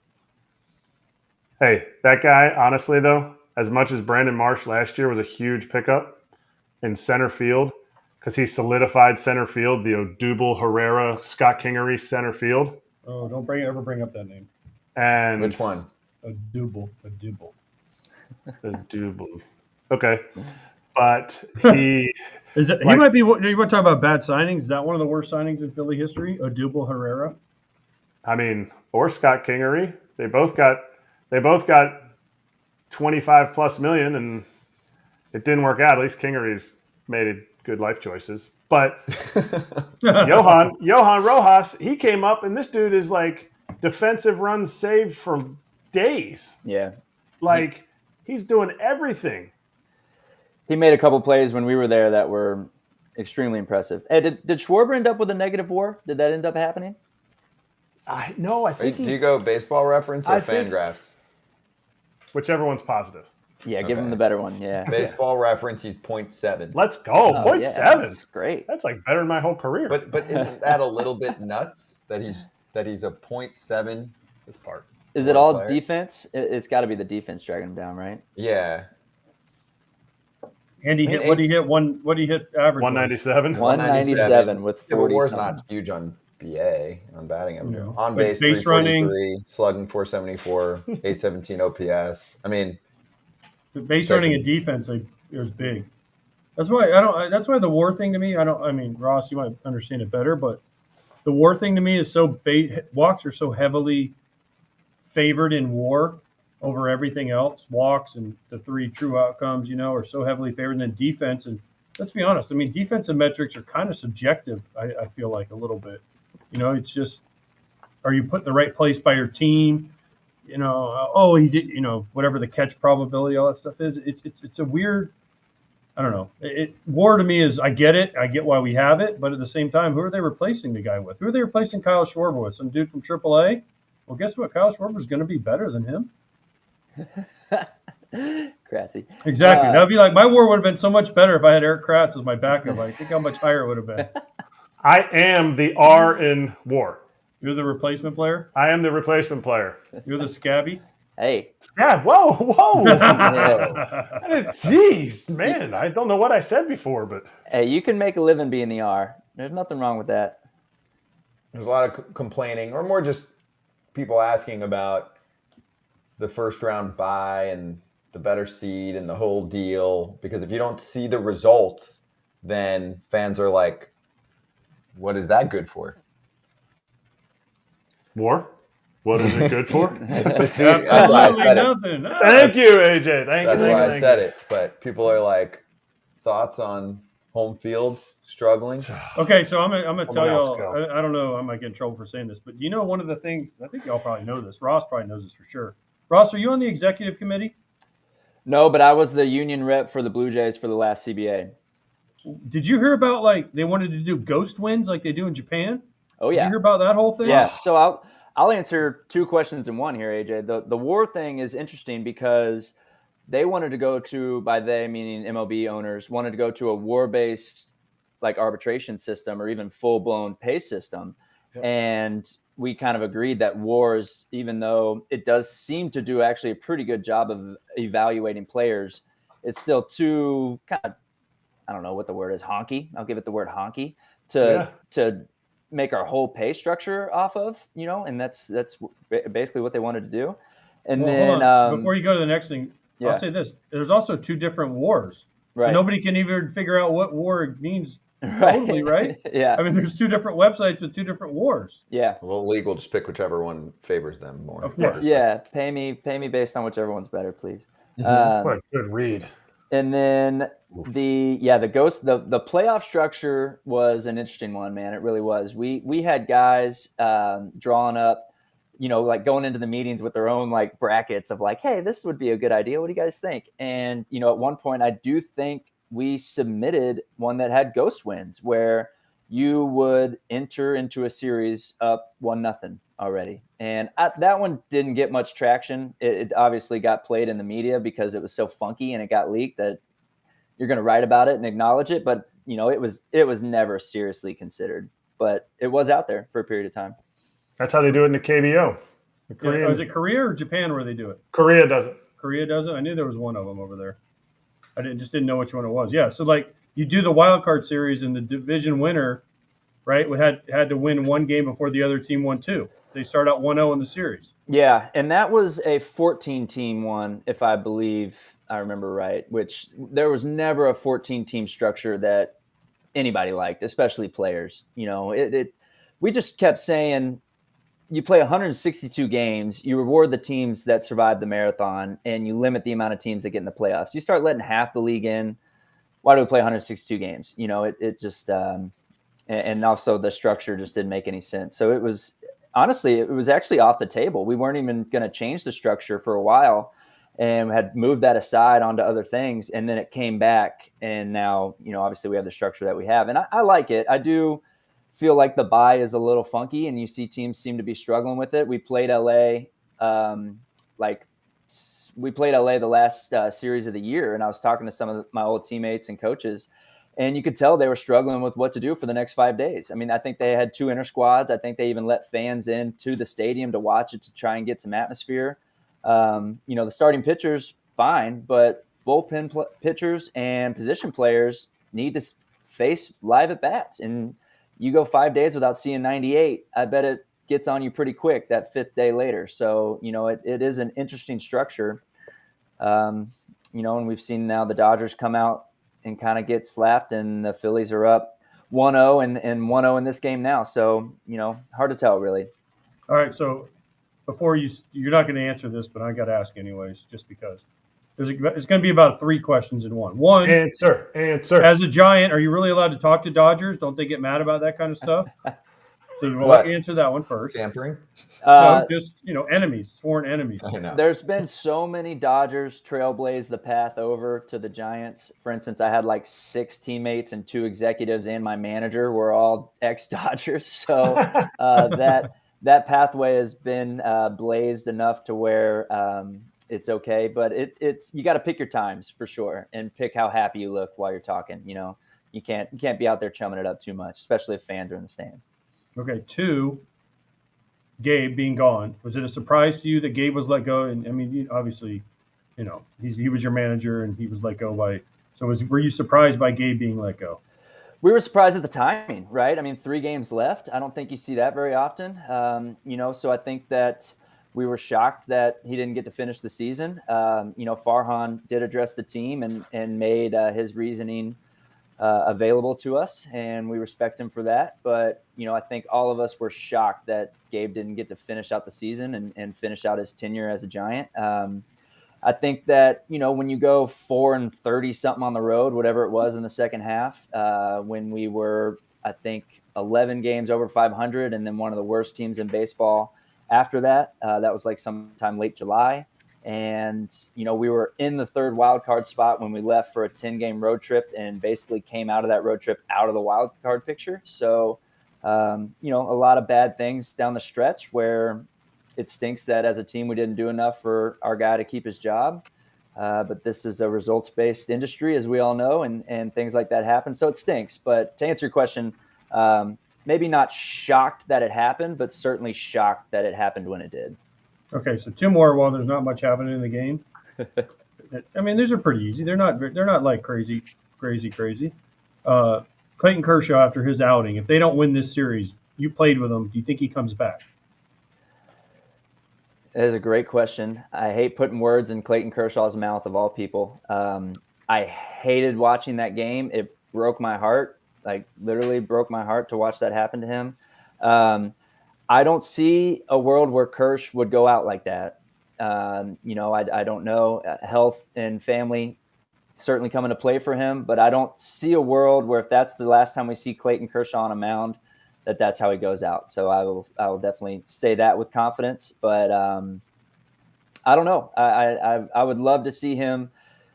Hey, that guy, honestly, though, as much as Brandon Marsh last year was a huge pickup in center field because he solidified center field, the Odubel Herrera, Scott Kingery center field. Oh, don't ever bring up that name. And Which one? A double. Odubel. Okay. But he Is it? He might be. You want to talk about bad signings? Is that one of the worst signings in Philly history? Odubel Herrera. I mean, or Scott Kingery. They both got 25 plus million, and it didn't work out. At least Kingery's made good life choices. But Johan Rojas, he came up, and this dude is like defensive runs saved for days. Yeah. Like, he's doing everything. He made a couple plays when we were there that were extremely impressive. Hey, did Schwarber end up with a negative WAR? Did that end up happening? No, I think Do you go baseball reference or I think- Fangraphs? whichever one's positive. Yeah, give him the better one. Yeah. Baseball reference, he's 0.7. Let's go. Oh, 0.7. yeah, that's great. That's like better than my whole career. But isn't that a little bit nuts that he's a 0.7? this part. Is it all player? defense? It's got to be the defense dragging him down, right? Yeah. And he hit. What he hit? What he hit? Average. 197. 197 with Yeah, 40 WAR's something. not huge on BA on batting average. No. On But base, base 343, slugging 474, 817 OPS. I mean, The base running and defense is big. That's why I don't. That's why the WAR thing to me. I mean, Ross, you might understand it better, but the WAR thing to me is so walks are so heavily favored in WAR over everything else. Walks and the 3 true outcomes, are so heavily favored. And then defense, and let's be honest. I mean, defensive metrics are kind of subjective. I feel like a little bit. It's just, are you put in the right place by your team? He did. Whatever the catch probability, all that stuff is. It's a weird. I don't know. WAR to me is, I get it. I get why we have it, but at the same time, who are they replacing the guy with? Who are they replacing Kyle Schwarber with? Some dude from AAA? Well, guess what? Kyle Schwarber is going to be better than him. Kratzy. Exactly. That would be like, my WAR would have been so much better if I had Erik Kratz as my backup. I think how much higher it would have been. I am the R in WAR. You're the replacement player. I am the replacement player. You're the scabby. Hey. Yeah. Whoa. Yeah. Jeez, man. I don't know what I said before, but Hey, you can make a living being the R. There's nothing wrong with that. there's a lot of complaining, or more just people asking about the first round bye and the better seed and the whole deal. Because if you don't see the results, then fans are like, what is that good for? WAR. What is it good for? That's why I said it. Nothing. Thank you, AJ. That's why I said it. But people are like, thoughts on home field struggling? Okay, so I'm gonna tell Someone else y'all. go. I don't know. I might get in trouble for saying this, but one of the things, I think y'all probably know this. Ross probably knows this for sure. Ross, are you on the executive committee? No, but I was the union rep for the Blue Jays for the last CBA. Did you hear about, like, they wanted to do ghost wins like they do in Japan? Oh Did yeah. you hear about that whole thing? Yeah. So I'll answer 2 questions in one here, AJ. The WAR thing is interesting because they wanted to go to, by they meaning MLB owners, wanted to go to a WAR-based like arbitration system or even full-blown pay system. Yep. And we kind of agreed that WARs, even though it does seem to do actually a pretty good job of evaluating players, it's still too kind of, I don't know what the word is, honky. I'll give it the word honky to make our whole pay structure off of, and that's basically what they wanted to do. And then before you go to the next thing, I'll say this: there's also 2 different wars. Right. So nobody can even figure out what war it means totally, right? Yeah. I mean, there's 2 different websites with 2 different wars. Yeah. Well, league will just pick whichever one favors them more. Of course. Yeah. Pay me based on whichever one's better, please. What a good read. And then the playoff structure was an interesting one, man. It really was. We had guys drawing up, like going into the meetings with their own like brackets of like, hey, this would be a good idea. What do you guys think? And at one point, I do think we submitted one that had ghost wins, where you would enter into a series up 1-0 already. And that one didn't get much traction. It obviously got played in the media because it was so funky and it got leaked that you're going to write about it and acknowledge it. But, it was never seriously considered. But it was out there for a period of time. That's how they do it in the KBO. Is it Korea or Japan where they do it? Korea does it. Korea does it? I knew there was one of them over there. I just didn't know which one it was. Yeah, so like you do the wild card series and the division winner, right, had to win 1 game before the other team won 2. They start out 1-0 in the series. Yeah, and that was a 14-team one, if I believe I remember right, which there was never a 14-team structure that anybody liked, especially players. We just kept saying you play 162 games, you reward the teams that survive the marathon, and you limit the amount of teams that get in the playoffs. You start letting half the league in. Why do we play 162 games? It just and also the structure just didn't make any sense. So it was actually off the table. We weren't even going to change the structure for a while and had moved that aside onto other things. And then it came back. And now, obviously we have the structure that we have. And I like it. I do feel like the bye is a little funky and you see teams seem to be struggling with it. We played LA, the last series of the year. And I was talking to some of my old teammates and coaches, and you could tell they were struggling with what to do for the next 5 days. I mean, I think they had 2 inter squads. I think they even let fans into the stadium to watch it to try and get some atmosphere. The starting pitchers, fine, but bullpen pitchers and position players need to face live at bats. And you go 5 days without seeing 98, I bet it gets on you pretty quick that 5th day later. So, it is an interesting structure. And we've seen now the Dodgers come out and kind of get slapped, and the Phillies are up 1-0 and 1-0 in this game now. So, hard to tell, really. All right. So before you're not going to answer this, but I got to ask anyways, just because it's going to be about 3 questions in one. One, answer. As a Giant, are you really allowed to talk to Dodgers? Don't they get mad about that kind of stuff? So we'll answer that one first. Tampering? No, just, enemies, sworn enemies. I know. There's been so many Dodgers trailblaze the path over to the Giants. For instance, I had like 6 teammates and 2 executives and my manager were all ex-Dodgers. So that pathway has been blazed enough to where it's okay. But it's you got to pick your times for sure and pick how happy you look while you're talking. You can't be out there chumming it up too much, especially if fans are in the stands. Okay, 2, Gabe being gone. Was it a surprise to you that Gabe was let go? And I mean, obviously, he was your manager and he was let go by. So were you surprised by Gabe being let go? We were surprised at the timing, right? I mean, 3 games left. I don't think you see that very often. So I think that we were shocked that he didn't get to finish the season. Farhan did address the team and made his reasoning available to us, and we respect him for that. But, I think all of us were shocked that Gabe didn't get to finish out the season and finish out his tenure as a Giant. I think that, when you go 4-30 something on the road, whatever it was in the second half, when we were, I think, 11 games over 500 and then one of the worst teams in baseball after that, that was like sometime late July. And, we were in the 3rd wild card spot when we left for a 10-game road trip and basically came out of that road trip out of the wild card picture. So, a lot of bad things down the stretch where it stinks that as a team we didn't do enough for our guy to keep his job. But this is a results-based industry, as we all know, and things like that happen. So it stinks. But to answer your question, maybe not shocked that it happened, but certainly shocked that it happened when it did. Okay, so 2 more while there's not much happening in the game. I mean, these are pretty easy. They're not like crazy. Clayton Kershaw, after his outing, if they don't win this series, you played with him. Do you think he comes back? That is a great question. I hate putting words in Clayton Kershaw's mouth, of all people. I hated watching that game. It broke my heart, like literally broke my heart to watch that happen to him. I don't see a world where Kersh would go out like that. I don't know. Health and family certainly come into play for him, but I don't see a world where if that's the last time we see Clayton Kershaw on a mound, that's how he goes out. So I will definitely say that with confidence, but I don't know. I would love to see him.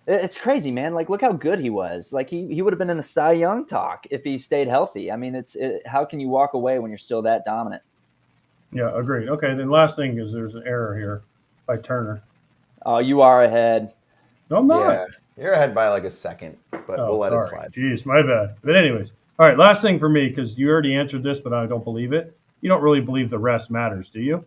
It's crazy, man. Like, look how good he was. Like he would have been in the Cy Young talk if he stayed healthy. I mean, how can you walk away when you're still that dominant? Yeah, agreed. Okay, then last thing is there's an error here by Turner. Oh, you are ahead. No, I'm not. Yeah, you're ahead by like a second, but we'll let it slide. Jeez, my bad. But anyways, all right, last thing for me, because you already answered this, but I don't believe it. You don't really believe the rest matters, do you?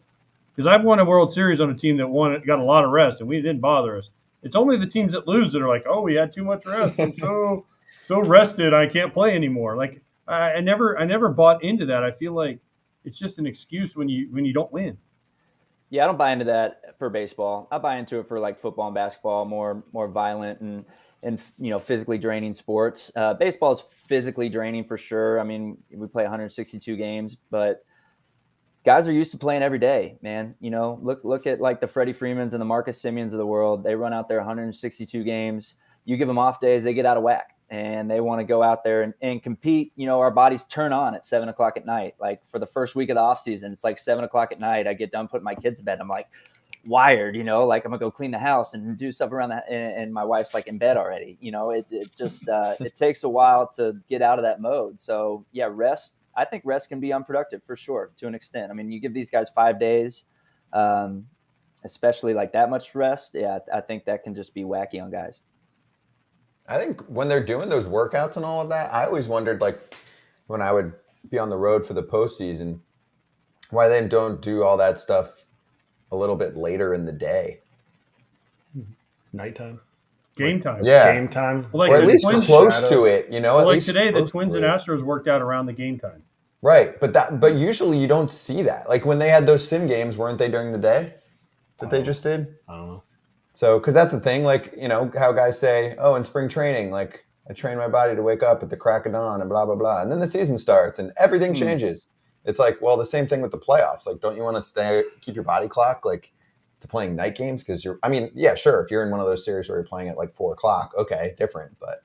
Because I've won a World Series on a team that got a lot of rest, and we didn't bother us. It's only the teams that lose that are like, oh, we had too much rest. I'm so rested, I can't play anymore. Like I never bought into that. I feel like it's just an excuse when you don't win. Yeah, I don't buy into that for baseball. I buy into it for like football and basketball, more violent and physically draining sports. Baseball is physically draining for sure. I mean, we play 162 games, but guys are used to playing every day, man. Look at like the Freddie Freemans and the Marcus Simeons of the world. They run out there 162 games. You give them off days, they get out of whack. And they want to go out there and compete. Our bodies turn on at 7:00 at night. Like for the first week of the off season, it's like 7:00 at night. I get done putting my kids to bed. I'm like wired, like I'm gonna go clean the house and do stuff around that. And my wife's like in bed already. It just it takes a while to get out of that mode. So yeah, rest. I think rest can be unproductive for sure to an extent. I mean, you give these guys 5 days, especially like that much rest. Yeah, I think that can just be wacky on guys. I think when they're doing those workouts and all of that, I always wondered, like, when I would be on the road for the postseason, why they don't do all that stuff a little bit later in the day. Nighttime. Game time. Yeah. Game time. Well, like or at least close to it, Well, at like least today, the Twins and Astros worked out around the game time. Right, but usually you don't see that. Like when they had those sim games, weren't they during the day that they just did? I don't know. So, because that's the thing, like, how guys say, oh, in spring training, like, I train my body to wake up at the crack of dawn and blah, blah, blah. And then the season starts and everything changes. It's like, well, the same thing with the playoffs. Like, don't you want to keep your body clock, like, to playing night games? Because yeah, sure, if you're in one of those series where you're playing at, like, 4 o'clock, okay, different. But,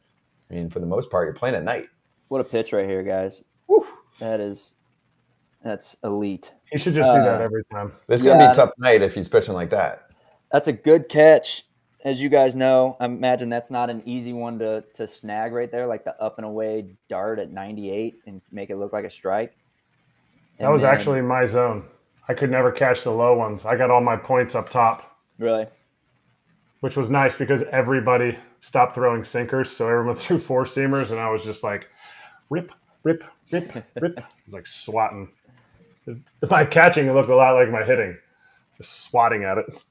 I mean, for the most part, you're playing at night. What a pitch right here, guys. Whew. That's elite. He should just do that every time. This is going to be a tough night if he's pitching like that. That's a good catch. As you guys know, I imagine that's not an easy one to snag right there, like the up and away dart at 98 and make it look like a strike. That was actually my zone. I could never catch the low ones. I got all my points up top. Really? Which was nice because everybody stopped throwing sinkers, so everyone threw 4-seamers, and I was just like, rip, rip, rip, rip. It was like swatting. My catching looked a lot like my hitting, just swatting at it.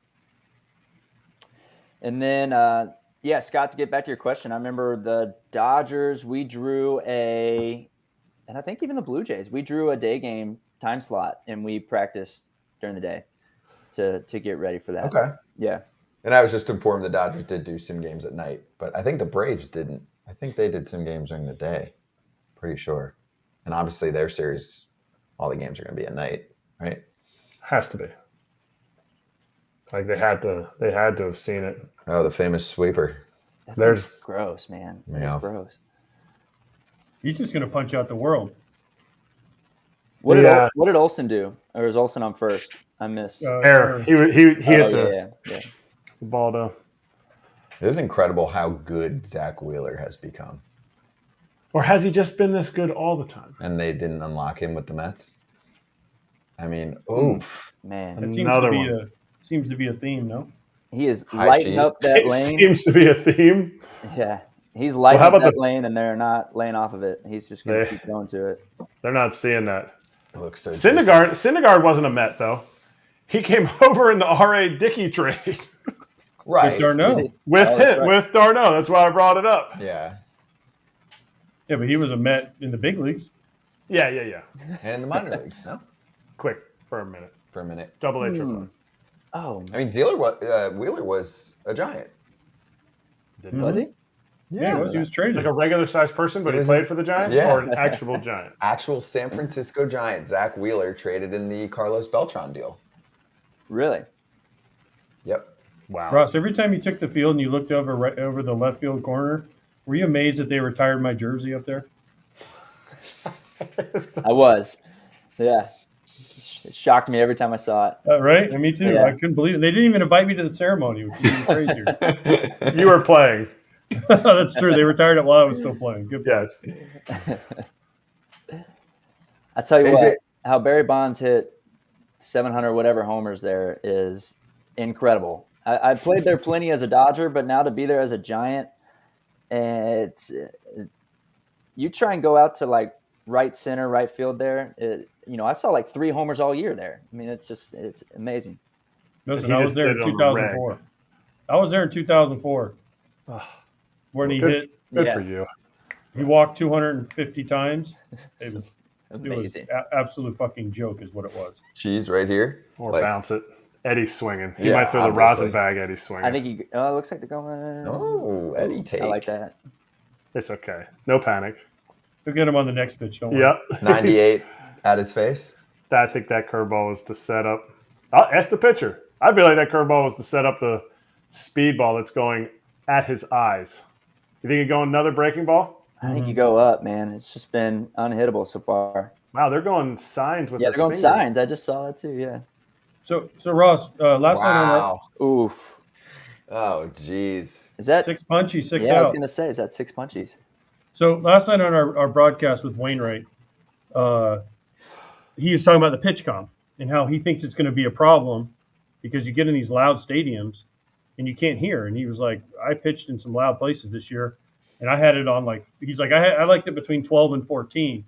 And then, Scott, to get back to your question, I remember the Dodgers, we drew and I think even the Blue Jays, we drew a day game time slot, and we practiced during the day to get ready for that. Okay. Yeah. And I was just informed the Dodgers did do sim games at night, but I think the Braves didn't. I think they did sim games during the day. Pretty sure. And obviously their series, all the games are going to be at night, right? Has to be. Like they had to have seen it. Oh, the famous sweeper. There's gross, man. Yeah. That's gross. He's just going to punch out the world. What did Olsen do? Or is Olsen on first? I missed. Error. He hit the yeah. ball down. It is incredible how good Zach Wheeler has become. Or has he just been this good all the time? And they didn't unlock him with the Mets? I mean, oof. Man. That seems to be a theme, no? He is lighting up that lane. Seems to be a theme. Yeah. He's lighting up that lane, and they're not laying off of it. He's just going to keep going to it. They're not seeing that. It looks so Syndergaard wasn't a Met, though. He came over in the R.A. Dickey trade. Right. With Darno. With Darno. That's why I brought it up. Yeah. Yeah, but he was a Met in the big leagues. Yeah. And in the minor leagues, no? Quick for a minute. Double A, triple A. Oh, I mean, Wheeler was a Giant. was he? Yeah, he was traded. Like a regular sized person, but he played for the Giants, or an actual Giant? Actual San Francisco Giant. Zach Wheeler traded in the Carlos Beltran deal. Really? Yep. Wow. Ross, every time you took the field and you looked over the left field corner, were you amazed that they retired my jersey up there? I was. Yeah. It shocked me every time I saw it. Right? And me too. Yeah. I couldn't believe it. They didn't even invite me to the ceremony, which is even crazier. You were playing. That's true. They retired it while I was still playing. Good. Yes. I tell you AJ. what, how Barry Bonds hit 700 whatever homers there is incredible. I played there plenty as a Dodger, but now to be there as a Giant, it's you try and go out to like right center, right field there. I saw like 3 homers all year there. I mean, it's amazing. Listen, I was there in 2004. I was there in 2004 when he hit. Good for you. He walked 250 times. It was Amazing. Absolute fucking joke is what it was. Cheese right here. Or bounce it. Eddie's swinging. He Yeah, might throw the obviously. rosin bag. Eddie's swinging. I think it looks like they're going. Oh, Eddie take. I like that. It's okay. No panic. We'll get him on the next pitch. Don't worry. Yep. 98 at his face. I think that curveball was to set up. I'll ask the pitcher. I feel like that curveball was to set up the speed ball that's going at his eyes. You think you're going another breaking ball? I think you go up, man. It's just been unhittable so far. Wow, they're going signs with Yeah, their they're going fingers. signs. I just saw that too. Yeah. So Ross, last night on Wow. Oof. Oh, jeez. Is that 6 punchy, 6 Yeah, I was out. gonna say, is that 6 punchies? So last night on our broadcast with Wainwright, he was talking about the pitch comp and how he thinks it's going to be a problem because you get in these loud stadiums and you can't hear. And he was like, I pitched in some loud places this year, and I had it on he's like, I liked it between 12 and 14.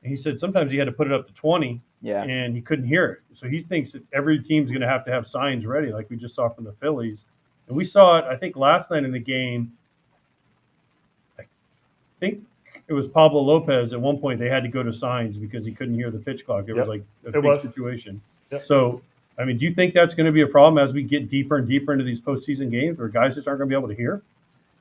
And he said sometimes he had to put it up to 20. Yeah. And he couldn't hear it. So he thinks that every team's going to have signs ready, like we just saw from the Phillies. And we saw it, I think, last night in the game. I think it was Pablo Lopez. At one point, they had to go to signs because he couldn't hear the pitch clock. It was like a big situation. Yep. So, I mean, do you think that's going to be a problem as we get deeper and deeper into these postseason games where guys just aren't going to be able to hear?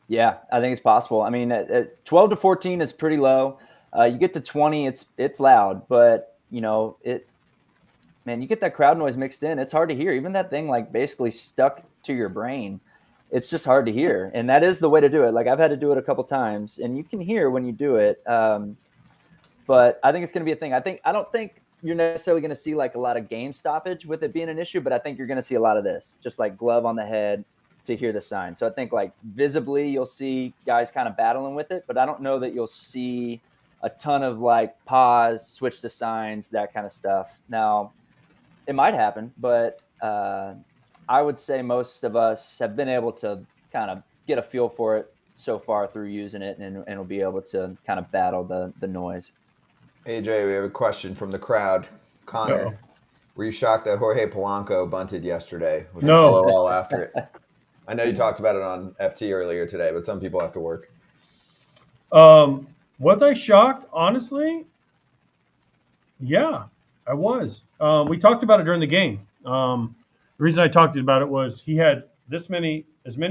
Yeah, I think it's possible. I mean, at 12 to 14 is pretty low. You get to 20, it's loud, but you get that crowd noise mixed in. It's hard to hear. Even that thing like basically stuck to your brain. It's just hard to hear. And that is the way to do it. Like I've had to do it a couple times and you can hear when you do it. But I think it's going to be a thing. I don't think you're necessarily going to see like a lot of game stoppage with it being an issue, but I think you're going to see a lot of this, just like glove on the head to hear the sign. So I think like visibly you'll see guys kind of battling with it, but I don't know that you'll see a ton of like pause, switch to signs, that kind of stuff. Now, it might happen, but I would say most of us have been able to kind of get a feel for it so far through using it, and will be able to kind of battle the noise. AJ, we have a question from the crowd. Connor, Uh-oh. were you shocked that Jorge Polanco bunted yesterday? With No. an LOL after it. I know you talked about it on FT earlier today, but some people have to work. Was I shocked? Honestly, yeah, I was. We talked about it during the game. The reason I talked about it was he had as many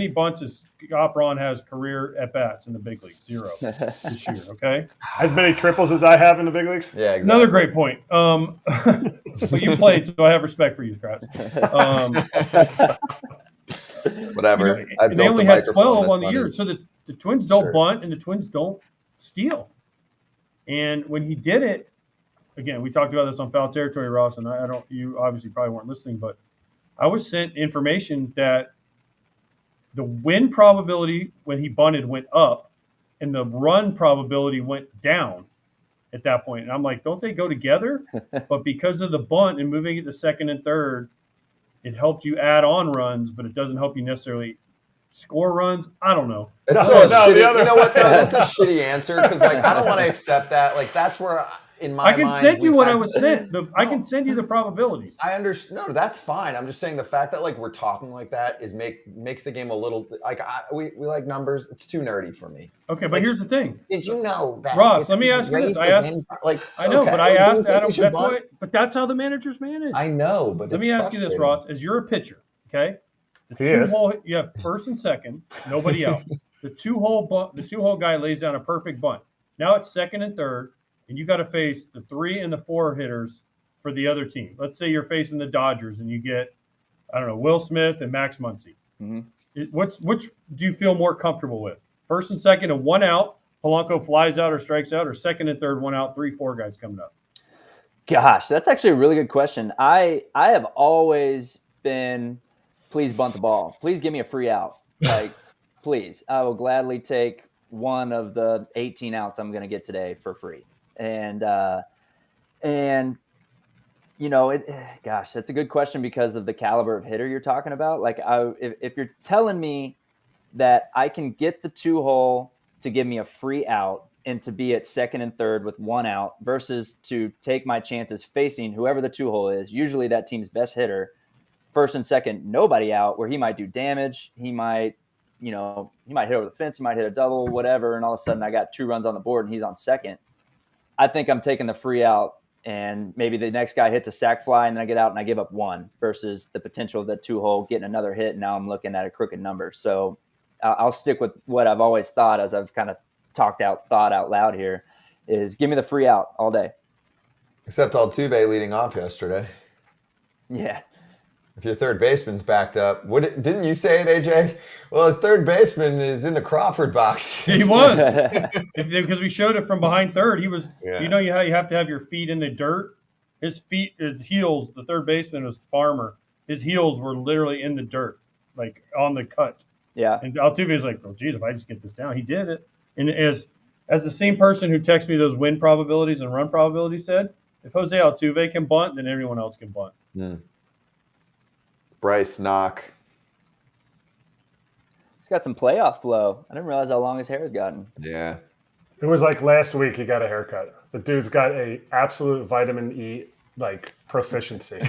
bunts as Scott Braun has career at bats in the big league, 0 this year. Okay, As many triples as I have in the big leagues? Yeah, exactly. another great point. But you played, so I have respect for you, Kratz. Whatever. I And they built only the had microphone 12 that on the year, bunnies- so the Twins don't Sure. bunt and the Twins don't steal. And when he did it, again, we talked about this on Foul Territory, Ross, and you obviously probably weren't listening, but I was sent information that the win probability when he bunted went up and the run probability went down at that point. And I'm like, don't they go together? But because of the bunt and moving it to second and third, it helped you add on runs, but it doesn't help you necessarily score runs. I don't know. It's No, still a no, shitty, the other- you know what? Though? That's a shitty answer because, like, I don't want to accept that. Like, that's where in my I can mind, send you we've what had- I was sent. I can send you the probabilities. I understand. No, that's fine. I'm just saying the fact that like we're talking like that is makes the game a little like we like numbers. It's too nerdy for me. Okay, but Like, here's the thing. Did you know that? Ross, it's let me ask you race this. to I asked- win? Like I know, okay, but I do you asked think Adam. we should That's bunt? why, but that's how the managers manage. I know, but Let me ask you this, Ross. As you're a pitcher, okay? He is. You have first and second, nobody out. The two hole guy lays down a perfect bunt. Now it's second and third, and you got to face the 3 and the 4 hitters for the other team. Let's say you're facing the Dodgers, and you get, I don't know, Will Smith and Max Muncy. Mm-hmm. Which do you feel more comfortable with? First and second, and 1 out, Polanco flies out or strikes out, or second and third, 1 out, 3, 4 guys coming up? Gosh, that's actually a really good question. I have always been, please bunt the ball. Please give me a free out. Like, please. I will gladly take one of the 18 outs I'm going to get today for free. And you know, gosh, that's a good question because of the caliber of hitter you're talking about. Like, if you're telling me that I can get the 2-hole to give me a free out and to be at second and third with 1 out versus to take my chances facing whoever the 2-hole is, usually that team's best hitter, first and second, nobody out, where he might do damage. He might hit over the fence. He might hit a double, whatever. And all of a sudden I got 2 runs on the board and he's on second. I think I'm taking the free out, and maybe the next guy hits a sac fly and then I get out and I give up 1 versus the potential of the 2-hole getting another hit. And now I'm looking at a crooked number. So I'll stick with what I've always thought, as I've kind of thought out loud here, is give me the free out all day. Except Altuve leading off yesterday. Yeah. If your third baseman's backed up, didn't you say it, AJ? Well, his third baseman is in the Crawford box. He was. Because we showed it from behind third. He was. Yeah. You know how you have to have your feet in the dirt? His heels, the third baseman was Farmer. His heels were literally in the dirt, like on the cut. Yeah. And Altuve is like, oh, geez, if I just get this down. He did it. And as the same person who texted me those win probabilities and run probabilities said, if Jose Altuve can bunt, then everyone else can bunt. Bryce knock. He's got some playoff flow. I didn't realize how long his hair had gotten. Yeah. It was like last week he got a haircut. The dude's got a absolute vitamin E like proficiency.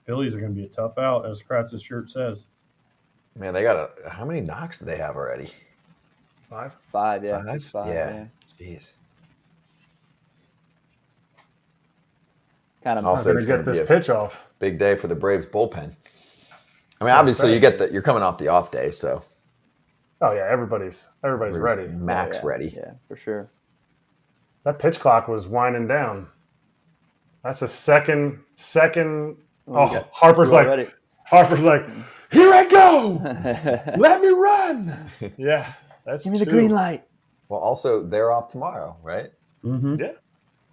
Phillies are going to be a tough out, as Kratz's shirt says. Man, they got how many knocks do they have already? 5. 5, yeah. 5? 6-5, Yeah. Jeez. Kind of Also, Gonna it's get gonna be this a pitch off. big day for the Braves bullpen. I mean, obviously, you're coming off the off day, so Oh yeah, everybody's ready. Max ready. Yeah, for sure. That pitch clock was winding down. That's a second. got Harper's 2 like, Mm. here I go. Let me run. Yeah, that's Give me the 2. green light. Well, also, they're off tomorrow, right? Mm-hmm. Yeah.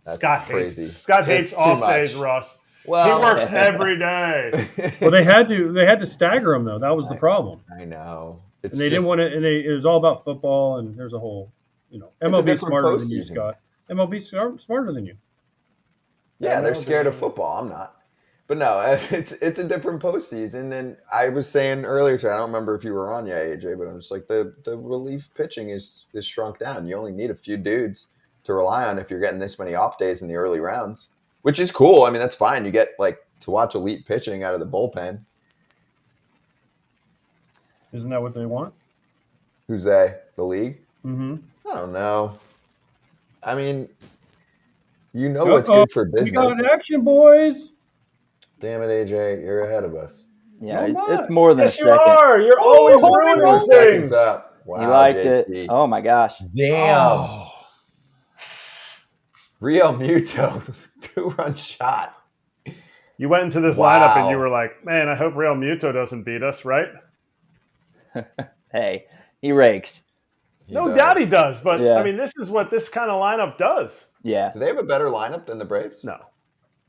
That's Scott crazy. hates. Scott hates That's too off much. days, Russ. Well, He works every day. Well, they had to stagger them though. That was the problem. I know. It's And they didn't want to. And it was all about football. And there's a whole, a MLB different smarter than you, postseason. Scott. MLB smarter than you. Yeah, they're scared of football. I'm not. But no, it's a different postseason. And I was saying earlier today, I don't remember if you were on yet, AJ, but I'm just like the relief pitching is shrunk down. You only need a few dudes to rely on if you're getting this many off days in the early rounds, which is cool. I mean, that's fine. You get to watch elite pitching out of the bullpen. Isn't that what they want? Who's they? The league? Mm-hmm. I don't know. I mean, what's good for We business. got action, boys. Damn it, AJ, you're ahead of us. Yeah, No, I'm it's not. more than Yes, a you second. are. You're always hold ruining on. those Seconds things. up. Wow, He liked JT. it. Oh my gosh. Damn. Oh. Real Muto, 2-run shot. You went into this Wow. lineup and you were like, man, I hope Real Muto doesn't beat us, right? Hey, he rakes. No doubt he does. But, Yeah. I mean, this is what this kind of lineup does. Yeah. Do they have a better lineup than the Braves? No.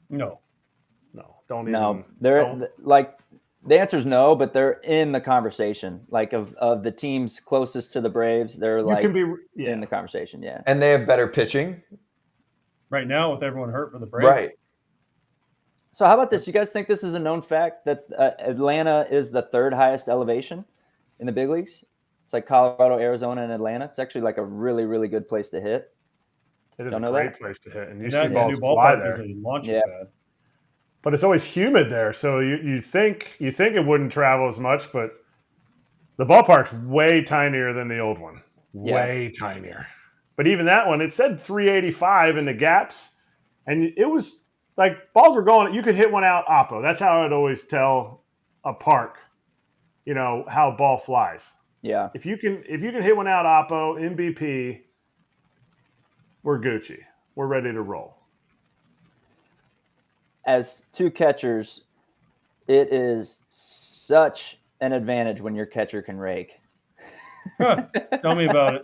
No. Don't even. No, they're like, the answer is no, but they're in the conversation. Like of the teams closest to the Braves, they're You like can be. in the conversation. Yeah. And they have better pitching. Right now, with everyone hurt for the break. Right. So how about this? You guys think this is a known fact that Atlanta is the 3rd highest elevation in the big leagues? It's like Colorado, Arizona, and Atlanta. It's actually like a really, really good place to hit. It is Don't a know great that? place to hit, and you And see that balls new fly ballpark there. is a launching Yeah. pad. But it's always humid there, so you think it wouldn't travel as much, but the ballpark's way tinier than the old one. Way tinier. But even that one, it said 385 in the gaps, and it was like balls were going. You could hit one out oppo. That's how I'd always tell a park, how a ball flies. Yeah. If you can hit one out oppo in BP, we're Gucci. We're ready to roll. As two catchers, it is such an advantage when your catcher can rake. Huh. Tell me about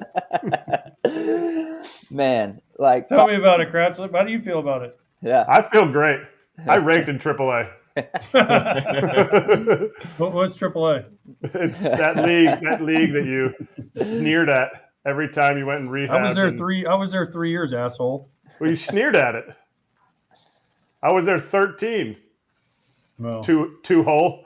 it. Man, like Tell me about it, Kratz. How do you feel about it? yeah. I feel great. I raked in AAA. What's AAA? It's that league that you sneered at every time you went and rehabbed. I was there 3 years, asshole. Well, you sneered at it. I was there 13. No. Two hole.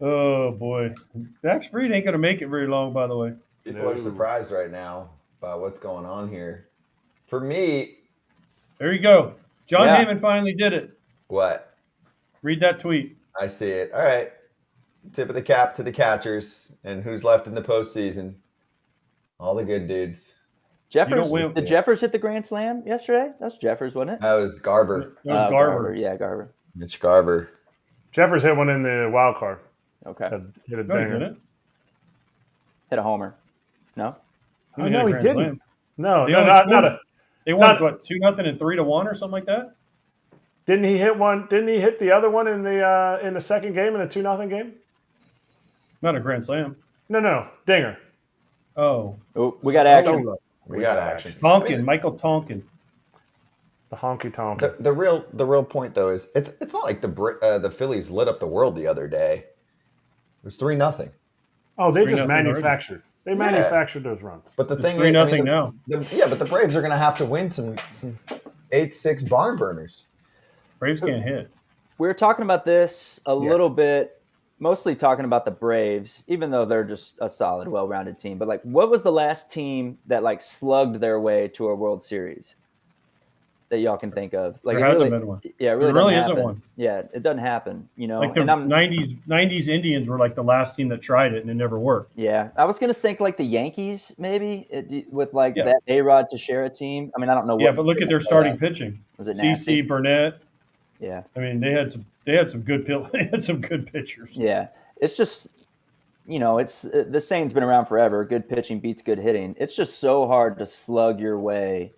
Oh boy, Max Fried ain't gonna make it very long. By the way, People are surprised right now by what's going on here. For me, there you go. John Yeah. Heyman finally did it. what? Read that tweet. I see it. All right. Tip of the cap to the catchers and who's left in the postseason. All the good dudes. Jeffers, win. did Jeffers hit the grand slam yesterday? That's Jeffers, wasn't it? That was Garver. That was Garver. Yeah, Garver. Mitch Garver. Jeffers hit one in the wild card. Okay. Hit a No, he dinger. didn't. Hit a homer. No? Oh, no, he Grand didn't. Slam. No, They no, only not scored- a. They won not- what 2-0 and 3-1 or something like that. Didn't he hit one? Didn't he hit the other one in the second game in the 2-0 game? Not a Grand Slam. No, dinger. Oh, Oh, we got action. Solo. We got action. Tonkin, Michael Tonkin. The honky tonk. The real point though is it's not like the Phillies lit up the world the other day. It was 3-0. Oh, they 3-0 just already. manufactured. They manufactured those runs. But the It's thing 3-0 is, now. but the Braves are going to have to win some 8-6 barn burners. Braves can't hit. We were talking about this a little bit, mostly talking about the Braves, even though they're just a solid, well-rounded team. But like, what was the last team that like slugged their way to a World Series that y'all can think of? Like, There it hasn't really, been one. Yeah, it really, There really doesn't isn't happen. one. Yeah, it doesn't happen. Like the and I'm 90s Indians were like the last team that tried it and it never worked. Yeah, I was gonna think like the Yankees maybe with like Yeah. that A-Rod Teixeira team. I mean, I don't know. Yeah, but look at their starting pitching. Was it CC nasty? Burnett. Yeah, I mean, they had some good they had some good pitchers. yeah. It's just it's the saying's been around forever. Good pitching beats good hitting. It's just so hard to slug your way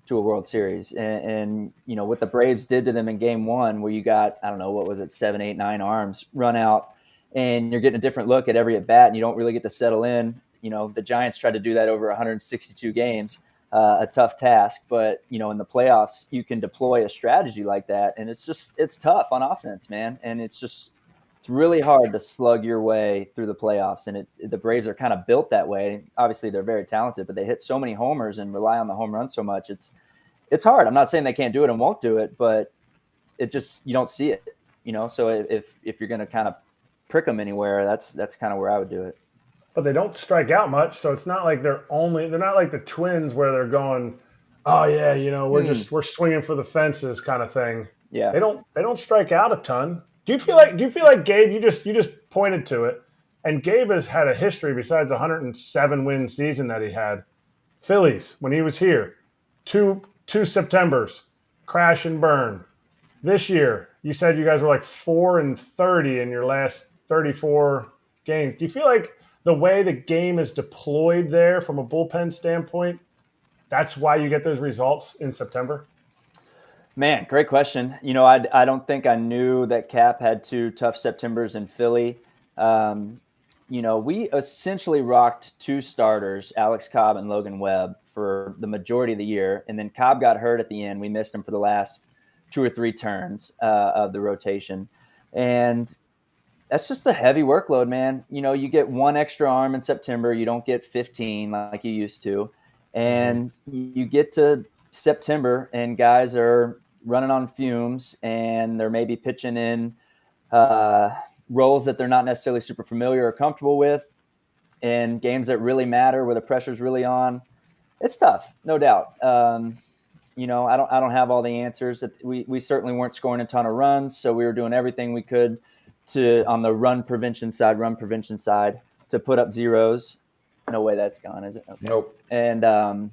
to a World Series, and what the Braves did to them in Game 1, where you got, I don't know, what was it, 7, 8, 9 arms run out, and you're getting a different look at every at bat, and you don't really get to settle in. The Giants tried to do that over 162 games, a tough task, but in the playoffs you can deploy a strategy like that, and it's tough on offense, man, and it's really hard to slug your way through the playoffs, and the Braves are kind of built that way. Obviously, they're very talented, but they hit so many homers and rely on the home run so much. It's hard. I'm not saying they can't do it and won't do it, but it just, you don't see it. So if you're going to kind of prick them anywhere, that's kind of where I would do it. But they don't strike out much, so it's not like they're not like the Twins where they're going, oh yeah, we're swinging for the fences kind of thing. Yeah, they don't strike out a ton. Do you feel like Gabe? You just pointed to it, and Gabe has had a history besides 107 win season that he had. Phillies when he was here, two Septembers, crash and burn. This year, you said you guys were like 4-30 in your last 34 games. Do you feel like the way the game is deployed there from a bullpen standpoint, that's why you get those results in September? Man, great question. I don't think I knew that Cap had 2 tough Septembers in Philly. We essentially rocked 2 starters, Alex Cobb and Logan Webb, for the majority of the year. And then Cobb got hurt at the end. We missed him for the last 2 or 3 turns of the rotation. And that's just a heavy workload, man. You get 1 extra arm in September. You don't get 15 like you used to. And you get to September and guys are running on fumes and they're maybe pitching in roles that they're not necessarily super familiar or comfortable with, and games that really matter where the pressure's really on. It's tough, no doubt. You know, I don't have all the answers. We certainly weren't scoring a ton of runs, so we were doing everything we could on the run prevention side, to put up zeros. No way that's gone, is it? Okay. Nope. And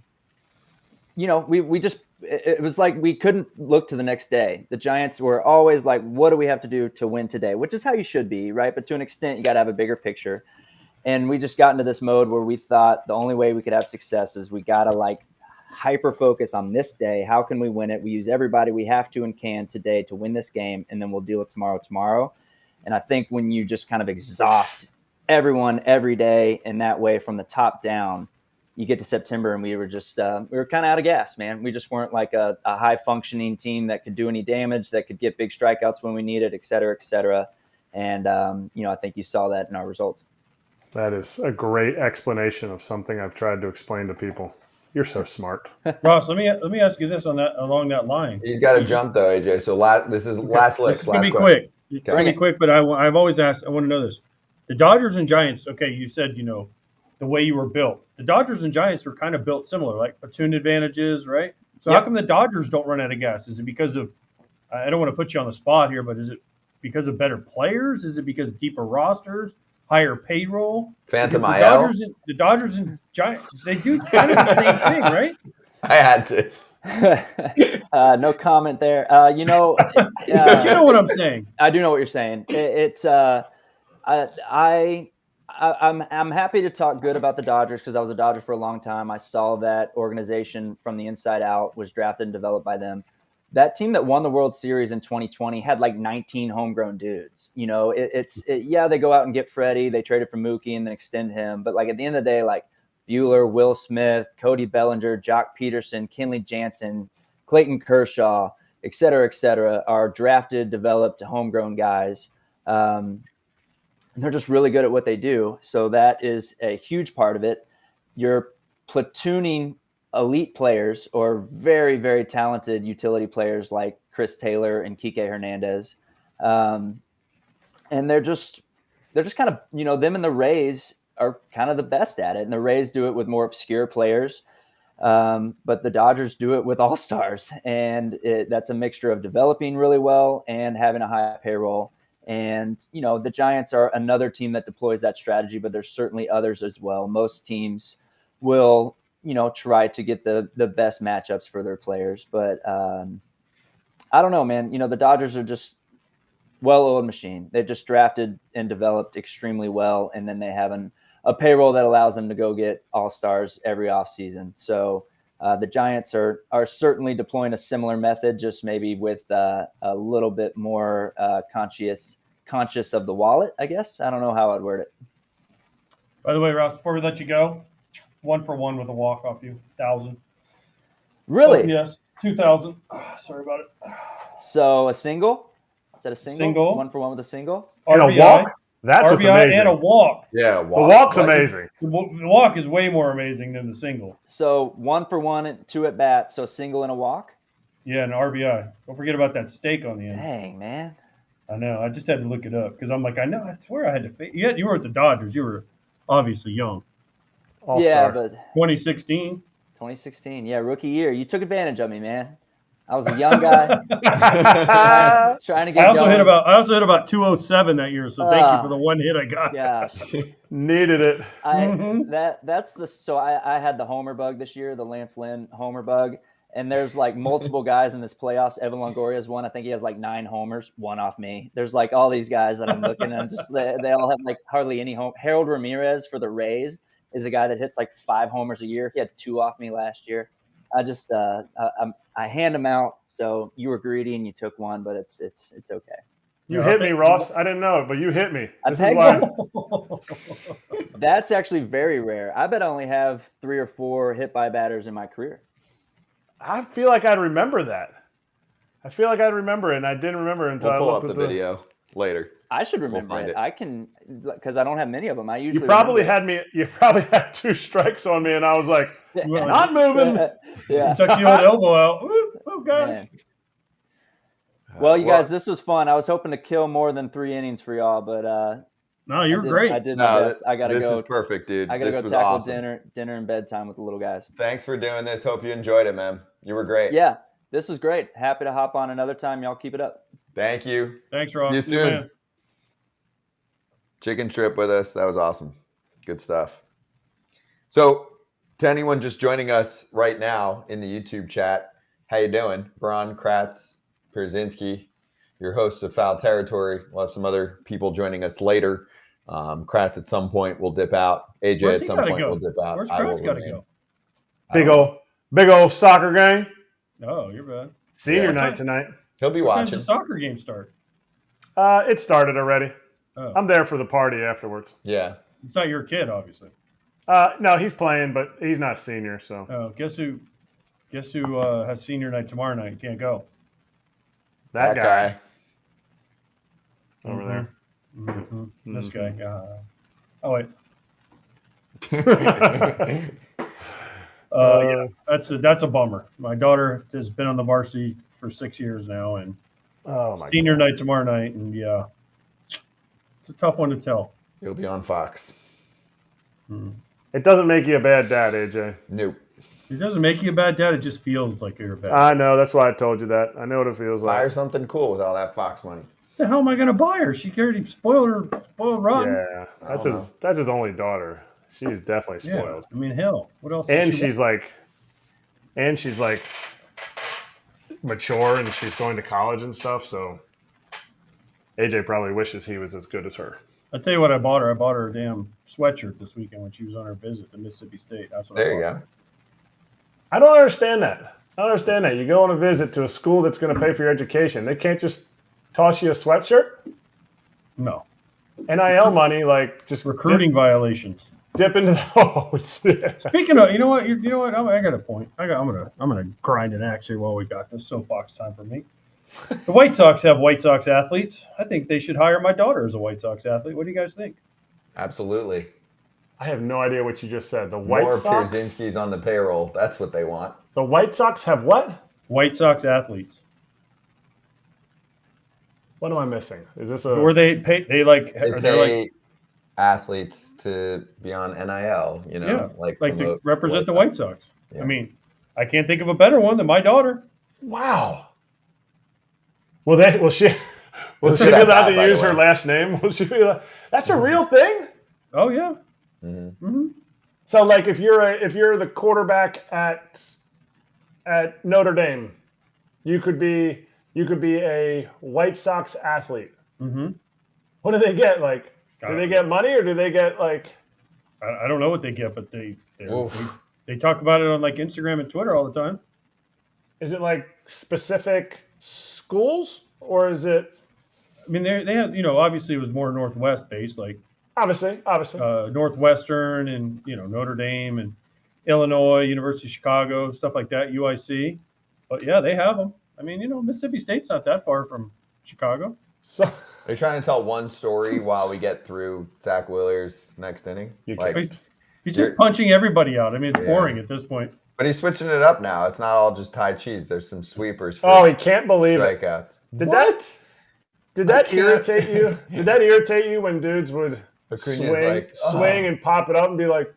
you know, we just it was like we couldn't look to the next day. The Giants were always like, what do we have to do to win today? Which is how you should be, right? But to an extent, you got to have a bigger picture. And we just got into this mode where we thought the only way we could have success is we got to like hyper focus on this day. How can we win it? We use everybody we have to and can today to win this game, and then we'll deal with tomorrow. And I think when you just kind of exhaust everyone every day in that way from the top down, you get to September and we were just we were kind of out of gas, man. We just weren't like a high functioning team that could do any damage, that could get big strikeouts when we needed, et cetera, et cetera. And you know, I think you saw that in our results. That is a great explanation of something I've tried to explain to people. You're so smart. Ross, let me ask you this along that line. He's got to jump though, AJ. So this is last licks. It's gonna Last be question. quick. It's gonna be quick, but I've always asked. I want to know this: the Dodgers and Giants. Okay, you said the way you were built. The Dodgers and Giants were kind of built similar, like platoon advantages, right? So How come the Dodgers don't run out of gas? Is it because of? I don't want to put you on the spot here, but is it because of better players? Is it because of deeper rosters? Higher payroll. Phantom IL. The Dodgers and Giants, they do kind of the same thing, right? I had to. No comment there. You know, but you know what I'm saying. I do know what you're saying. I'm happy to talk good about the Dodgers because I was a Dodger for a long time. I saw that organization from the inside out, was drafted and developed by them. That team that won the World Series in 2020 had like 19 homegrown dudes. You know, they go out and get Freddie. They traded for Mookie and then extend him. But like at the end of the day, like Buehler, Will Smith, Cody Bellinger, Jock Peterson, Kenley Jansen, Clayton Kershaw, et cetera, are drafted, developed, homegrown guys. And they're just really good at what they do. So that is a huge part of it. You're platooning elite players or very, very talented utility players like Chris Taylor and Kike Hernandez. And they're just kind of, you know, them and the Rays are kind of the best at it. And the Rays do it with more obscure players. But the Dodgers do it with all-stars. And that's a mixture of developing really well and having a high payroll. And, you know, the Giants are another team that deploys that strategy, but there's certainly others as well. Most teams will, you know, try to get the best matchups for their players. But I don't know, man. You know, the Dodgers are just well-oiled machine. They've just drafted and developed extremely well, and then they have a payroll that allows them to go get all-stars every offseason. So the Giants are certainly deploying a similar method, just maybe with a little bit more conscious of the wallet, I guess. I don't know how I'd word it. By the way, Ross, before we let you go, 1-for-1 with a walk off you, 1,000. Really? Oh, yes, 2,000. Sorry about it. So a single? Is that a single? Single. 1-for-1 with a single? And RBI, a walk? That's what's RBI amazing. and a walk. Yeah, The walk's amazing. The walk is way more amazing than the single. So 1-for-1, 2 at bats, so single and a walk? Yeah, and RBI. Don't forget about that steak on the end. Dang, man. I know. I just had to look it up because I'm like, I know. I swear I had to. You were at the Dodgers. You were obviously young. All-star. Yeah, but 2016. 2016, yeah, rookie year. You took advantage of me, man. I was a young guy trying to get I also going. hit about 207 that year. So thank you for the one hit I got. Gosh. Needed it. So I had the homer bug this year, the Lance Lynn homer bug. And there's like multiple guys in this playoffs. Evan Longoria's one. I think he has like 9 homers, one off me. There's like all these guys that I'm looking at. They all have like hardly any home. Harold Ramirez for the Rays is a guy that hits like 5 homers a year. He had 2 off me last year. I hand them out. So you were greedy and you took one, but it's okay. You hit me, Ross. I didn't know it, but you hit me. That's actually very rare. I bet I only have 3 or 4 hit by batters in my career. I feel like I'd remember that. I feel like I'd remember it, and I didn't remember it until We'll I pull looked up at the video later. I should remember it. I can, because I don't have many of them. You probably had 2 strikes on me, and I was like, not moving. Yeah. Took the old elbow out. Oh, God. Well, you guys, this was fun. I was hoping to kill more than 3 innings for y'all, but no, you were great. I did my best. I gotta go. This is perfect, dude. I gotta this go was tackle awesome. dinner and bedtime with the little guys. Thanks for doing this. Hope you enjoyed it, man. You were great. Yeah, this was great. Happy to hop on another time. Y'all keep it up. Thank you. Thanks, Rob. See you soon. Man. Chicken strip with us. That was awesome. Good stuff. So, to anyone just joining us right now in the YouTube chat, how you doing? Braun, Kratz, Pierzynski, your hosts of Foul Territory. We'll have some other people joining us later. Kratz at some point will dip out. AJ at some point will dip out. Where's I will Kratz got to remain. go? Big old soccer game. Oh, you're bad. Senior night tonight. He'll be When watching. does the soccer game start? It started already. Oh. I'm there for the party afterwards. Yeah. It's not your kid, obviously. No, he's playing, but he's not senior. So guess who has senior night tomorrow night? Can't go. that guy over Mhm. there. Mm-hmm. This guy. Oh wait. Yeah, that's a bummer. My daughter has been on the varsity for 6 years now, and senior night tomorrow night, and yeah, it's a tough one to tell. He'll be on Fox. It doesn't make you a bad dad, AJ. Nope. It doesn't make you a bad dad. It just feels like you're a bad dad. I know. That's why I told you that. I know what it feels like. Buy her something cool with all that Fox money. What the hell am I going to buy her? She already spoiled rotten. Yeah, that's his only daughter. She's definitely spoiled. Yeah, I mean, hell, what else? And she's like mature, and she's going to college and stuff. So AJ probably wishes he was as good as her. I tell you what, I bought her. I bought her a damn sweatshirt this weekend when she was on her visit to Mississippi State. That's what There you go. I don't understand that. You go on a visit to a school that's going to pay for your education. They can't just toss you a sweatshirt? No. NIL money, like just recruiting violations. Dip into the Speaking of, you know what? I got a point. I'm gonna grind an axe here while we got this soapbox time for me. The White Sox have White Sox athletes. I think they should hire my daughter as a White Sox athlete. What do you guys think? Absolutely. I have no idea what you just said. The White Sox? More Pierzynski's on the payroll. That's what they want. The White Sox have what? White Sox athletes. What am I missing? Is this a... Where they pay... They pay athletes to be on NIL, you know? Yeah, like to represent the White Sox. Yeah. I mean, I can't think of a better one than my daughter. Wow. Will she be allowed to use her last name? Will she be allowed? That's a real thing? Oh, yeah. Mm-hmm. Mm-hmm. So, like, if you're the quarterback at Notre Dame, you could be a White Sox athlete. Mm-hmm. What do they get? Like, do they get money, or do they get like? I don't know what they get, but they talk about it on like Instagram and Twitter all the time. Is it like specific schools, or is it? I mean, they have, obviously it was more Northwest based, like obviously Northwestern and Notre Dame and Illinois, University of Chicago, stuff like that, UIC. But yeah, they have them. I mean, Mississippi State's not that far from Chicago. So, are you trying to tell one story while we get through Zach Wheeler's next inning? He's just punching everybody out. I mean, it's boring at this point. But he's switching it up now. It's not all just high cheese. There's some sweepers. He can't believe strikeouts. Did that irritate you? Did that irritate you when dudes would swing and pop it up and be like,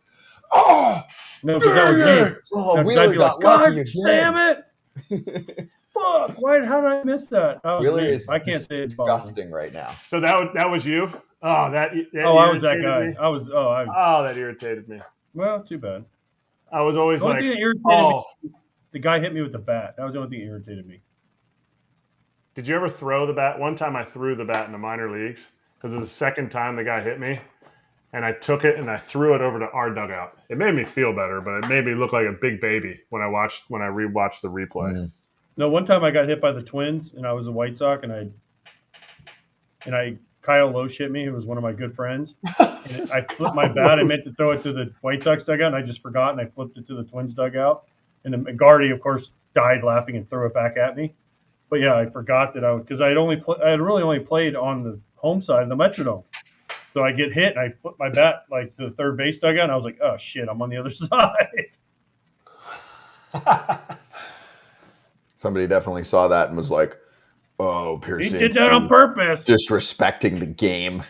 "Oh, no, because that was me." Oh, Wheeler got lucky again. Damn it! Fuck! How did I miss that? Wheeler is I can't say it's disgusting right now. So that was you? Oh, that I was that guy. Me. That irritated me. Well, too bad. I was always the only thing that irritated me, the guy hit me with the bat. That was the only thing that irritated me. Did you ever throw the bat? One time I threw the bat in the minor leagues because it was the second time the guy hit me, and I took it and I threw it over to our dugout. It made me feel better, but it made me look like a big baby when I rewatched the replay. Mm-hmm. No, one time I got hit by the Twins, and I was a White Sox, and Kyle Loesch hit me, who was one of my good friends. And I flipped my bat. I meant to throw it to the White Sox dugout, and I just forgot, and I flipped it to the Twins dugout. And then McGarty, of course, died laughing and threw it back at me. But yeah, I forgot that because I had really only played on the home side of the Metrodome. So I get hit, and I flip my bat like to the third base dugout, and I was like, "Oh shit, I'm on the other side." Somebody definitely saw that and was like, Oh, He Pierzynski. did that on purpose. Disrespecting the game.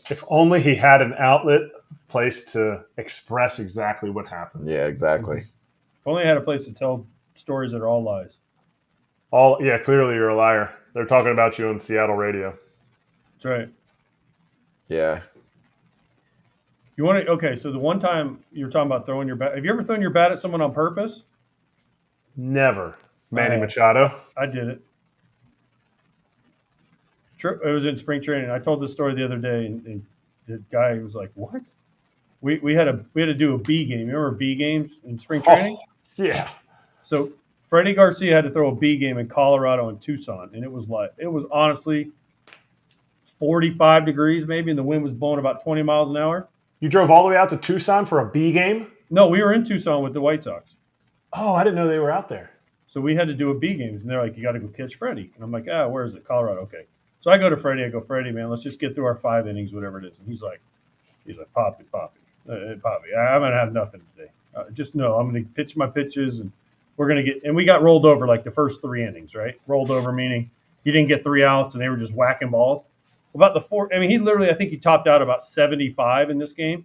If only he had an outlet place to express exactly what happened. Yeah, exactly. If only I had a place to tell stories that are all lies. Clearly you're a liar. They're talking about you on Seattle radio. That's right. Yeah. You want to? Okay, so the one time you were talking about throwing your bat. Have you ever thrown your bat at someone on purpose? Never. Manny I have. Machado. I did it. It was in spring training. I told this story the other day, and the guy was like, "What?" We had to do a B game. You remember B games in spring training? Oh, yeah. So Freddie Garcia had to throw a B game in Colorado and Tucson, and it was honestly 45 degrees maybe, and the wind was blowing about 20 miles an hour. You drove all the way out to Tucson for a B game? No, we were in Tucson with the White Sox. Oh, I didn't know they were out there. So we had to do a B games, and they're like, "You got to go catch Freddie." And I'm like, where is it? Colorado. Okay. So I go to Freddie. I go, "Freddie, man, let's just get through our 5 innings, whatever it is." And he's like, Poppy, I'm gonna have nothing today. Just know I'm gonna pitch my pitches, and we're gonna get. And we got rolled over like the first 3 innings, right? Rolled over meaning he didn't get 3 outs, and they were just whacking balls. About the 4th, I mean, I think he topped out about 75 in this game.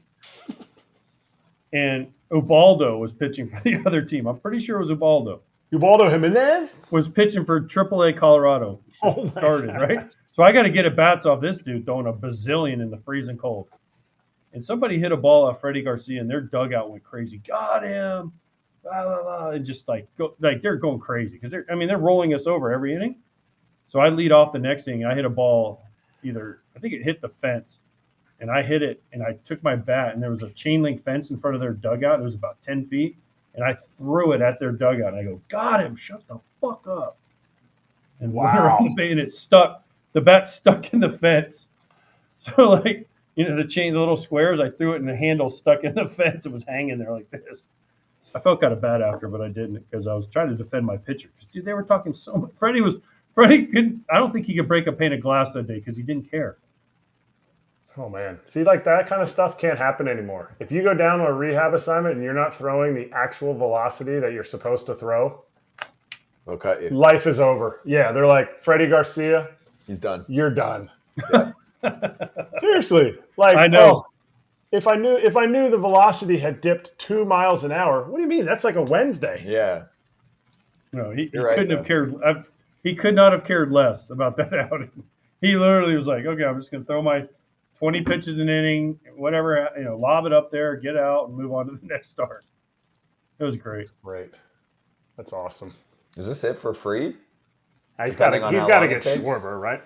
And Ubaldo was pitching for the other team. I'm pretty sure it was Ubaldo. Ubaldo Jimenez Was pitching for AAA Colorado. Oh, Started, right? So I got to get at bats off this dude throwing a bazillion in the freezing cold. And somebody hit a ball at Freddie Garcia, and their dugout went crazy. Got him, blah, blah, blah, and just they're going crazy because they're rolling us over every inning. So I lead off the next inning. I hit a ball, I think it hit the fence, and I hit it, and I took my bat, and there was a chain link fence in front of their dugout. It was about 10 feet, and I threw it at their dugout. And I go, "Got him! Shut the fuck up!" And Wow. and it stuck. The bat stuck in the fence. So the little squares, I threw it and the handle stuck in the fence. It was hanging there like this. I felt kind of bad after, but I didn't because I was trying to defend my pitcher. Dude, they were talking so much. Freddie I don't think he could break a pane of glass that day because he didn't care. Oh, man. See, that kind of stuff can't happen anymore. If you go down on a rehab assignment and you're not throwing the actual velocity that you're supposed to throw, They'll cut you. life is over. Yeah, they're like, Freddie Garcia, He's done. you're done. Yeah. Seriously. I know. If I knew the velocity had dipped 2 miles an hour, what do you mean? That's like a Wednesday. Yeah. No, he You're right, couldn't have cared. He could not have cared less about that outing. He literally was like, "Okay, I'm just going to throw my 20 pitches an inning, whatever, lob it up there, get out, and move on to the next start." It was great. Great. That's awesome. Is this it for Freed? He's got to Depending on how get long it takes? Schwarber, right?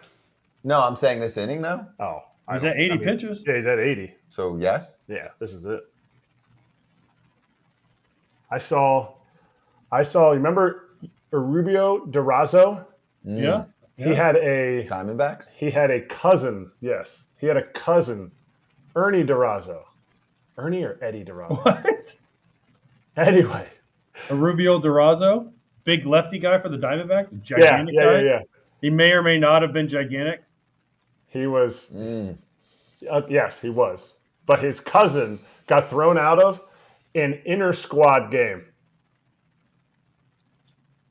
No, I'm saying this inning though. Oh. He's at 80 pitches. Yeah, he's at 80. So yes. Yeah, this is it. I saw. You remember Rubio Durazo? Yeah. He had a Diamondbacks. He had a cousin. Yes, he had a cousin, Ernie Durazo. Ernie or Eddie Durazo? What? Anyway, A Rubio Durazo, big lefty guy for the Diamondbacks, gigantic guy. Yeah. He may or may not have been gigantic. He was. Yes, he was. But his cousin got thrown out of an inter squad game.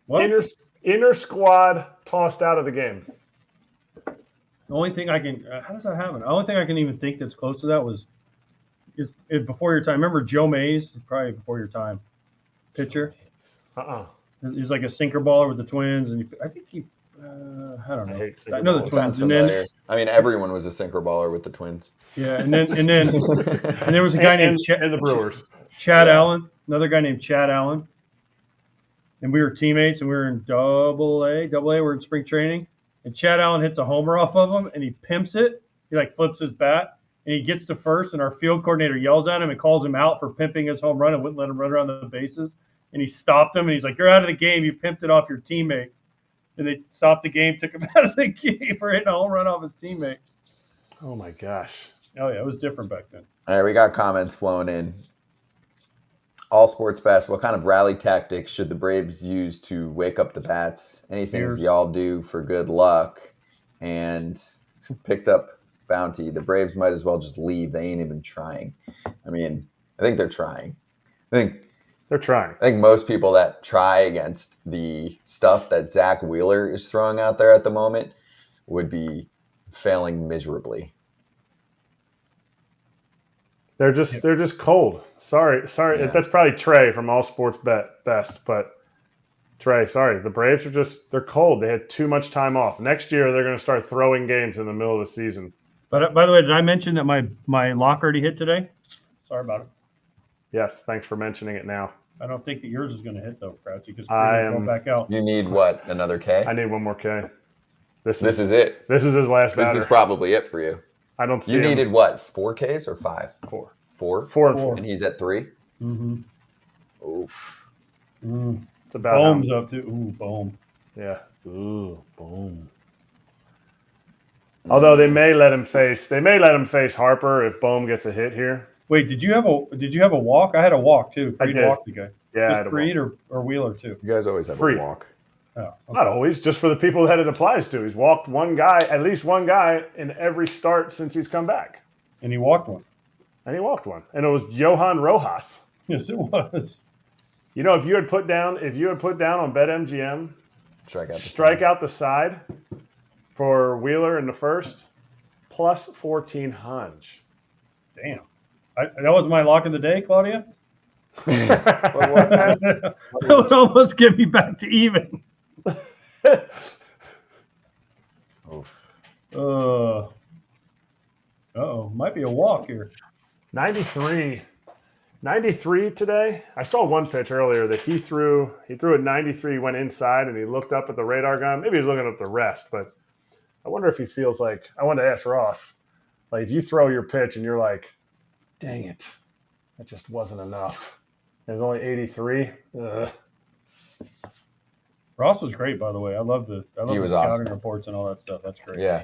What? Inter squad tossed out of the game. The only thing I can how does that happen? The only thing I can even think that's close to that was is before your time. Remember Joe Mays? Probably before your time. Pitcher. He was like a sinker baller with the Twins, and I think he. I don't know. I know the It Twins. sounds And familiar. I mean, everyone was a sinker baller with the Twins. yeah, and then there was a guy named and the Brewers. Chad Yeah. Allen, another guy named Chad Allen. And we were teammates, and we were in double A. We're in spring training. And Chad Allen hits a homer off of him, and he pimps it. He flips his bat, and he gets to first, and our field coordinator yells at him and calls him out for pimping his home run and wouldn't let him run around the bases. And he stopped him, and he's like, "You're out of the game. You pimped it off your teammate." And they stopped the game, took him out of the game for hitting a home run off his teammate. Oh my gosh. Oh, yeah, it was different back then. All right, we got comments flowing in. All sports best. What kind of rally tactics should the Braves use to wake up the bats? Anything y'all do for good luck? And picked up Bounty. The Braves might as well just leave. They ain't even trying. I mean, I think they're trying. I think They're trying. I think most people that try against the stuff that Zach Wheeler is throwing out there at the moment would be failing miserably. They're just cold. Sorry. Yeah. That's probably Trey from All Sports Best, but Trey, sorry. The Braves they're cold. They had too much time off. Next year they're going to start throwing games in the middle of the season. But by the way, did I mention that my lock already hit today? Sorry about it. Yes, thanks for mentioning it now. I don't think that yours is going to hit though, Kratz, because I going am back out. You need what? Another K? I need one more K. This is it. This is his last This batter. is probably it for you. I don't see You him. needed what? 4 Ks or 5? 4. 4? 4 and 4. And he's at 3? Mm-hmm. Oof. It's about Boom's up too. Ooh, boom. Yeah. Ooh, boom. Although they may let him face Harper if Bohm gets a hit here. Wait, did you have a walk? I had a walk too. I Freed did. walked the guy. Yeah, I had Just a Freed or Wheeler too. You guys always have Free. a walk. Oh, okay. Not always, just for the people that it applies to. He's walked at least one guy in every start since he's come back. And he walked one. And he walked one. And it was Johan Rojas. Yes, it was. You know, if you had put down on BetMGM, Strike out the side for Wheeler in the first, plus 1400. Damn. That was my lock of the day, Claudia. What? That would almost get me back to even. Might be a walk here. 93 today. I saw one pitch earlier that he threw at 93, went inside, and he looked up at the radar gun. Maybe he's looking up the rest, but I wonder if he feels like, I wanted to ask Ross, like if you throw your pitch and you're like, dang it, that just wasn't enough. There's only 83. Ugh. Ross was great, by the way. I love the scouting awesome. reports and all that stuff. That's great. Yeah.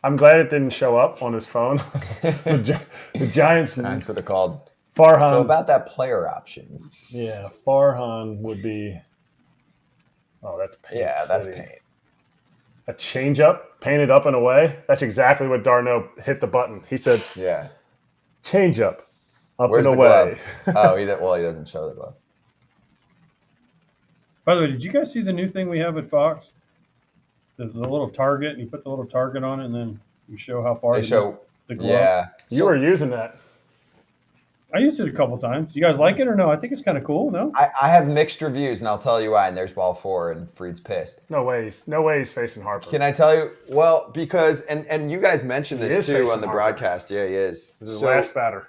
I'm glad it didn't show up on his phone. the Giants. That's what they're called. Farhan. So about that player option. Yeah, Farhan would be. Oh, that's paint. Yeah, that's City. paint. A changeup painted up and away. That's exactly what Darno hit the button. He said, Yeah. Changeup up Where's and the away. glove? Oh, he doesn't show the glove. By the way, did you guys see the new thing we have at Fox? The little target, and you put the little target on it, and then you show how far They show. the glove. Yeah. You were using that. I used it a couple times. You guys like it or no? I think it's kind of cool. No. I have mixed reviews, and I'll tell you why. And there's ball 4, and Freed's pissed. No way he's facing Harper. Can I tell you? Well, because and you guys mentioned He this is too facing on the Harper. broadcast. Yeah, he is. This is his last batter.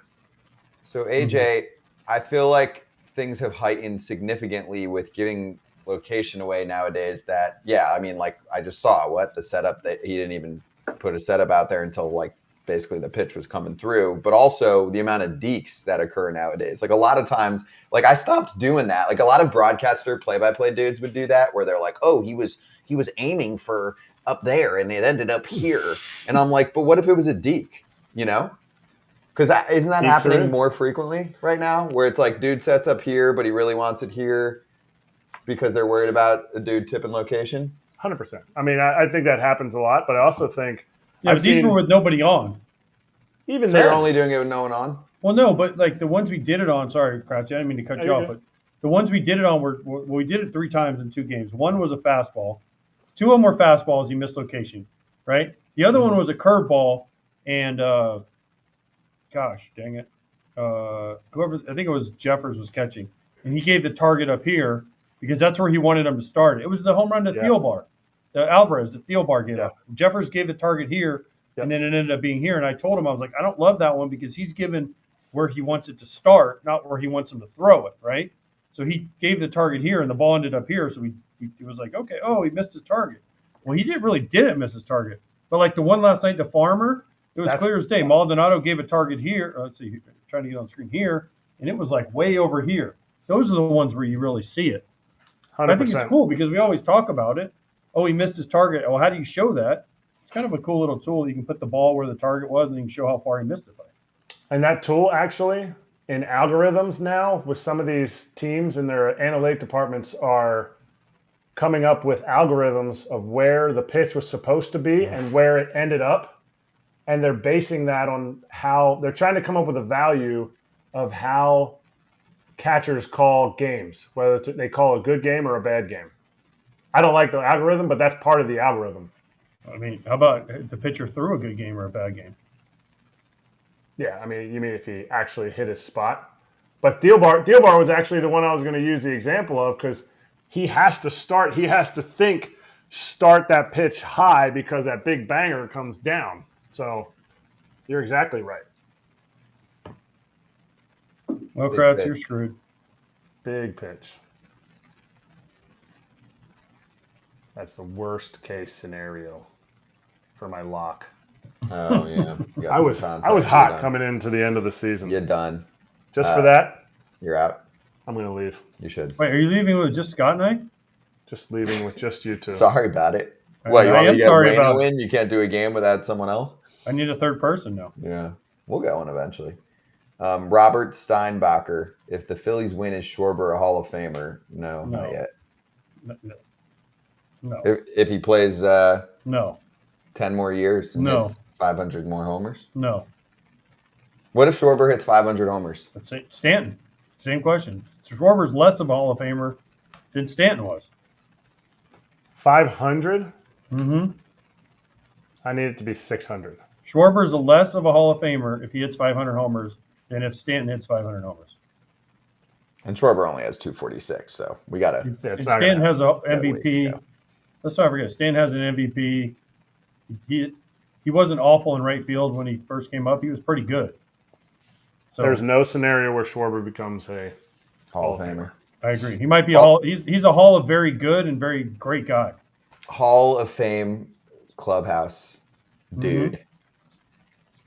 So AJ, I feel like things have heightened significantly with giving location away nowadays. That I mean, like I just saw the setup that he didn't even put a setup out there until like basically the pitch was coming through, but also the amount of dekes that occur nowadays. Like a lot of times, like I stopped doing that. Like a lot of broadcaster play-by-play dudes would do that where they're like, oh, he was aiming for up there and it ended up here. And I'm like, but what if it was a deke, you know? Because isn't that happening more frequently right now where it's like dude sets up here, but he really wants it here because they're worried about a dude tipping location? 100%. I mean, I think that happens a lot, but I also think Yeah, but these were with nobody on. Even so they're only doing it with no one on? Well, no, but like the ones we did it on, sorry, Kratz, I didn't mean to cut you off, but the ones we did it on we did it 3 times in 2 games. One was a fastball. 2 of them were fastballs, he missed location, right? The other one was a curveball, and gosh, dang it. Whoever, I think it was Jeffers was catching, and he gave the target up here because that's where he wanted him to start. It was the home run to Thielbar. Alvarez, the Thielbar gave up. Jeffers gave the target here, and then it ended up being here. And I told him, I was like, I don't love that one because he's given where he wants it to start, not where he wants him to throw it, right? So he gave the target here, and the ball ended up here. So it was like, okay, he missed his target. Well, he didn't miss his target. But like the one last night, the Farmer, it was clear as day. Maldonado gave a target here. Let's see, trying to get on screen here, and it was like way over here. Those are the ones where you really see it. 100%. I think it's cool because we always talk about it. Oh, he missed his target. Well, how do you show that? It's kind of a cool little tool. You can put the ball where the target was, and you can show how far he missed it by. And that tool actually in algorithms now with some of these teams in their analytic departments are coming up with algorithms of where the pitch was supposed to be and where it ended up. And they're basing that on how they're trying to come up with a value of how catchers call games, whether they call a good game or a bad game. I don't like the algorithm, but that's part of the algorithm. I mean, how about the pitcher threw a good game or a bad game? Yeah, I mean, you mean if he actually hit his spot? But Dealbar was actually the one I was going to use the example of because he has to start. He has to start that pitch high because that big banger comes down. So you're exactly right. Well, Big Kratz, pitch. you're screwed. Big pitch. That's the worst case scenario for my lock. Oh yeah. You got I was some I was contact. hot You're done. coming into the end of the season. You're done. Just for that, You're out. I'm going to leave. You should. Wait, are you leaving with just Scott and I? Just leaving with just you two. Sorry about it. I What, you am want me to get sorry Reno about- in? You can't do a game without someone else? I need a third person now. Yeah. We'll get one eventually. Robert Steinbacher. If the Phillies win, is Schwarber a Hall of Famer? No, No. not yet. No. If he plays No. 10 more years and No. hits 500 more homers? No. What if Schwarber hits 500 homers? Let's say Stanton. Same question. Schwarber's less of a Hall of Famer than Stanton was. 500? Mm-hmm. I need it to be 600. Schwarber's less of a Hall of Famer if he hits 500 homers than if Stanton hits 500 homers. And Schwarber only has 246, so we got to. Yeah, it's And not Stanton gonna- has a ways to MVP. go. Let's not forget, Stanton has an MVP. He wasn't awful in right field when he first came up. He was pretty good. So There's no scenario where Schwarber becomes a Hall of Famer. I agree. He might be a Hall. He's a Hall of very good and very great guy. Hall of Fame clubhouse dude.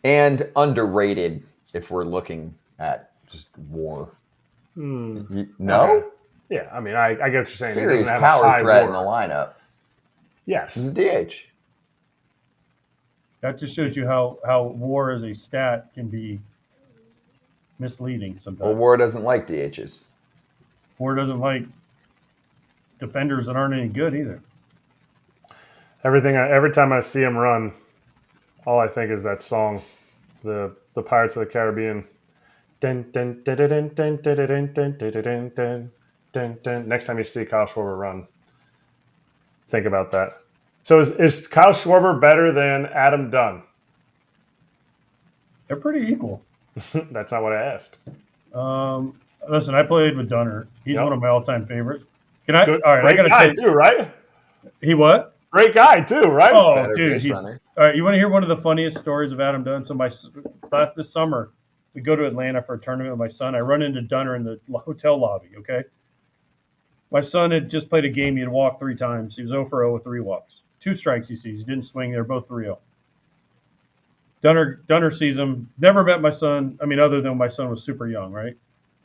And underrated if we're looking at just WAR. No? Okay. Yeah, I mean, I get what you're saying. He Serious doesn't have a power high threat WAR. in the lineup. Yes. He's a DH. That just shows you how WAR as a stat can be misleading sometimes. Well, WAR doesn't like DHs. WAR doesn't like defenders that aren't any good either. Every time I see him run, all I think is that song, the Pirates of the Caribbean. Dun, dun, dun, dun, dun, dun, dun, dun, dun, dun, dun, dun, dun, dun. Next time you see Kyle Schwarber run, think about that. So is Kyle Schwarber better than Adam Dunn? They're pretty equal. That's not what I asked. Listen, I played with Dunner. He's Yep. one of my all-time favorites. Can I? Good. All right, Great I got to guy say, too, right? he what? Great guy too, right? Oh, Better dude, base he's runner. all right. You want to hear one of the funniest stories of Adam Dunn? So this summer, we go to Atlanta for a tournament with my son. I run into Dunner in the hotel lobby. Okay, my son had just played a game. He had walked 3 times. He was 0 for 0 with 3 walks, 2 strikes. He sees. He didn't swing. They're both 3-0. Dunner sees him. Never met my son. I mean, other than my son was super young, right?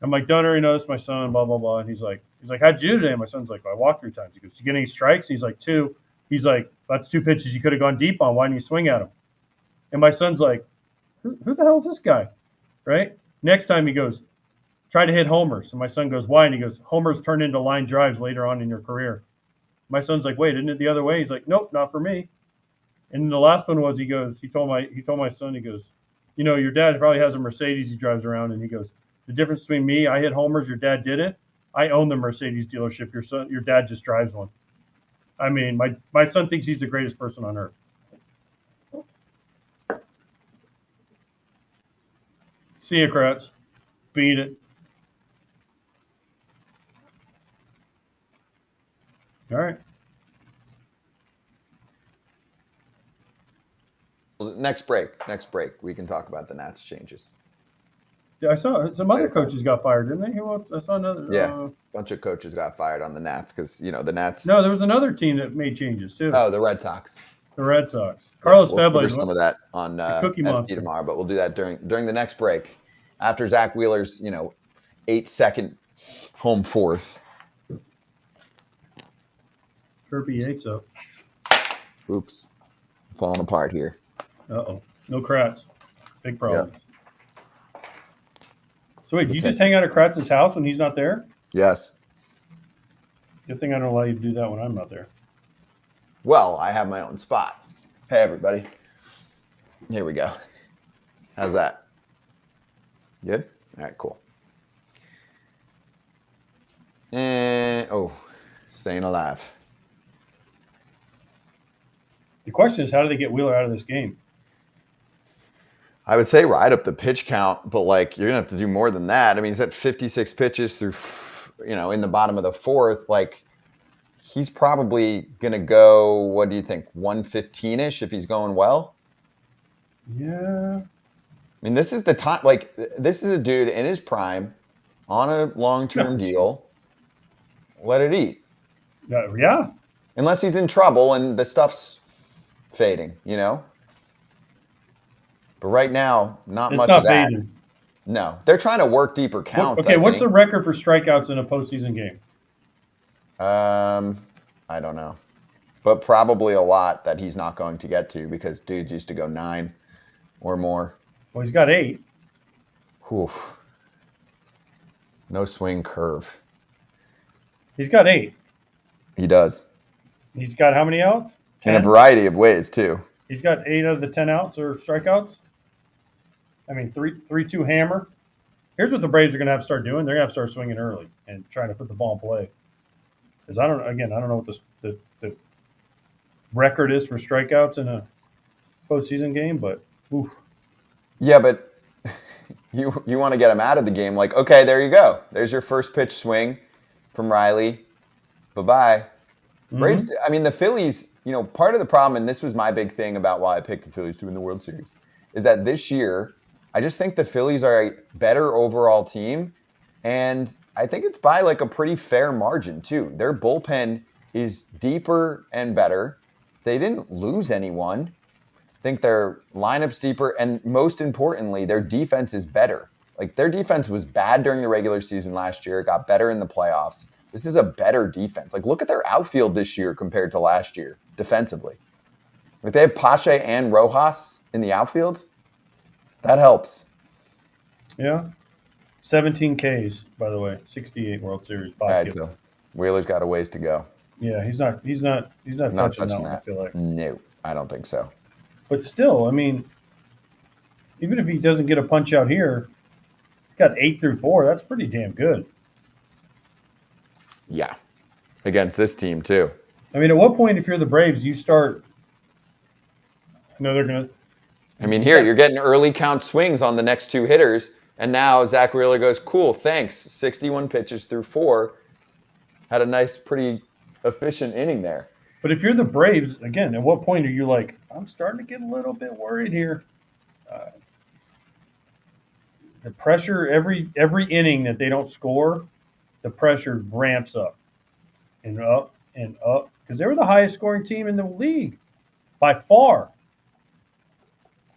I'm like, Dunner, you know, it's my son, blah, blah, blah. And he's like, how'd you do today? And my son's like, I walked 3 times. He goes, did you get any strikes? And he's like, 2. He's like, that's 2 pitches you could have gone deep on. Why didn't you swing at him? And my son's like, who the hell is this guy? Right? Next time he goes, try to hit homers. And my son goes, why? And he goes, homers turn into line drives later on in your career. My son's like, wait, isn't it the other way? He's like, nope, not for me. And then the last one was, he told my son, he goes, you know, your dad probably has a Mercedes he drives around. And he goes, the difference between me, I hit homers, your dad didn't. I own the Mercedes dealership. Your dad just drives one. I mean, my son thinks he's the greatest person on earth. See you, Kratz. Beat it. All right. Next break. We can talk about the Nats changes. Yeah, I saw some other coaches got fired, didn't they? I saw another. Yeah. A bunch of coaches got fired on the Nats because, you know, the Nats. No, there was another team that made changes too. Oh, the Red Sox. The Red Sox. Carlos We'll cover Febley. some of that on Cookie FT Monster. tomorrow, but we'll do that during the next break. After Zach Wheeler's, 8-second home fourth. Kirby Yates up. Oops. Falling apart here. Uh-oh. No Kratz. Big problem. So wait, do you just hang out at Kratz's house when he's not there? Yes. Good thing I don't allow you to do that when I'm not there. Well, I have my own spot. Hey, everybody. Here we go. How's that? Good? All right, cool. Staying alive. The question is, how do they get Wheeler out of this game? I would say ride up the pitch count, but like you're gonna have to do more than that. I mean, he's at 56 pitches through, in the bottom of the fourth. Like he's probably gonna go. What do you think? 115-ish if he's going well. Yeah. I mean, this is the time. Like this is a dude in his prime, on a long-term deal. Let it eat. Yeah. Unless he's in trouble and the stuff's fading, But right now, not It's much not of that. fading. No, they're trying to work deeper counts. Okay, what's the record for strikeouts in a postseason game? I don't know, but probably a lot that he's not going to get to because dudes used to go 9 or more. Well, he's got 8. Oof. No swing curve. He's got 8. He does. He's got how many outs? 10? In a variety of ways too. He's got 8 out of the 10 outs or strikeouts. I mean, 3-2 hammer. Here's what the Braves are going to have to start doing. They're going to have to start swinging early and trying to put the ball in play. Because I don't know what the record is for strikeouts in a postseason game, but oof. Yeah, but you want to get him out of the game. Like, okay, there you go. There's your first pitch swing from Riley. Bye-bye. Braves, I mean, the Phillies, part of the problem, and this was my big thing about why I picked the Phillies to win the World Series, is that this year, I just think the Phillies are a better overall team, and I think it's by like a pretty fair margin, too. Their bullpen is deeper and better. They didn't lose anyone. I think their lineup's deeper, and most importantly, their defense is better. Like, their defense was bad during the regular season last year. It got better in the playoffs. This is a better defense. Like, look at their outfield this year compared to last year, defensively. Like, they have Pache and Rojas in the outfield. That helps. Yeah. 17 Ks, by the way. 68 World Series. All right, so Wheeler's got a ways to go. Yeah, he's not touching that. I feel like. No, I don't think so. But still, I mean, even if he doesn't get a punch out here, he's got 8 through 4. That's pretty damn good. Yeah, against this team too. I mean, at what point, if you're the Braves, you start? I know they're gonna. I mean, here you're getting early count swings on the next 2 hitters, and now Zach Wheeler goes, "Cool, thanks." 61 pitches through 4, had a nice, pretty efficient inning there. But if you're the Braves, again, at what point are you like, I'm starting to get a little bit worried here? The pressure every inning that they don't score, the pressure ramps up and up and up because they were the highest scoring team in the league by far,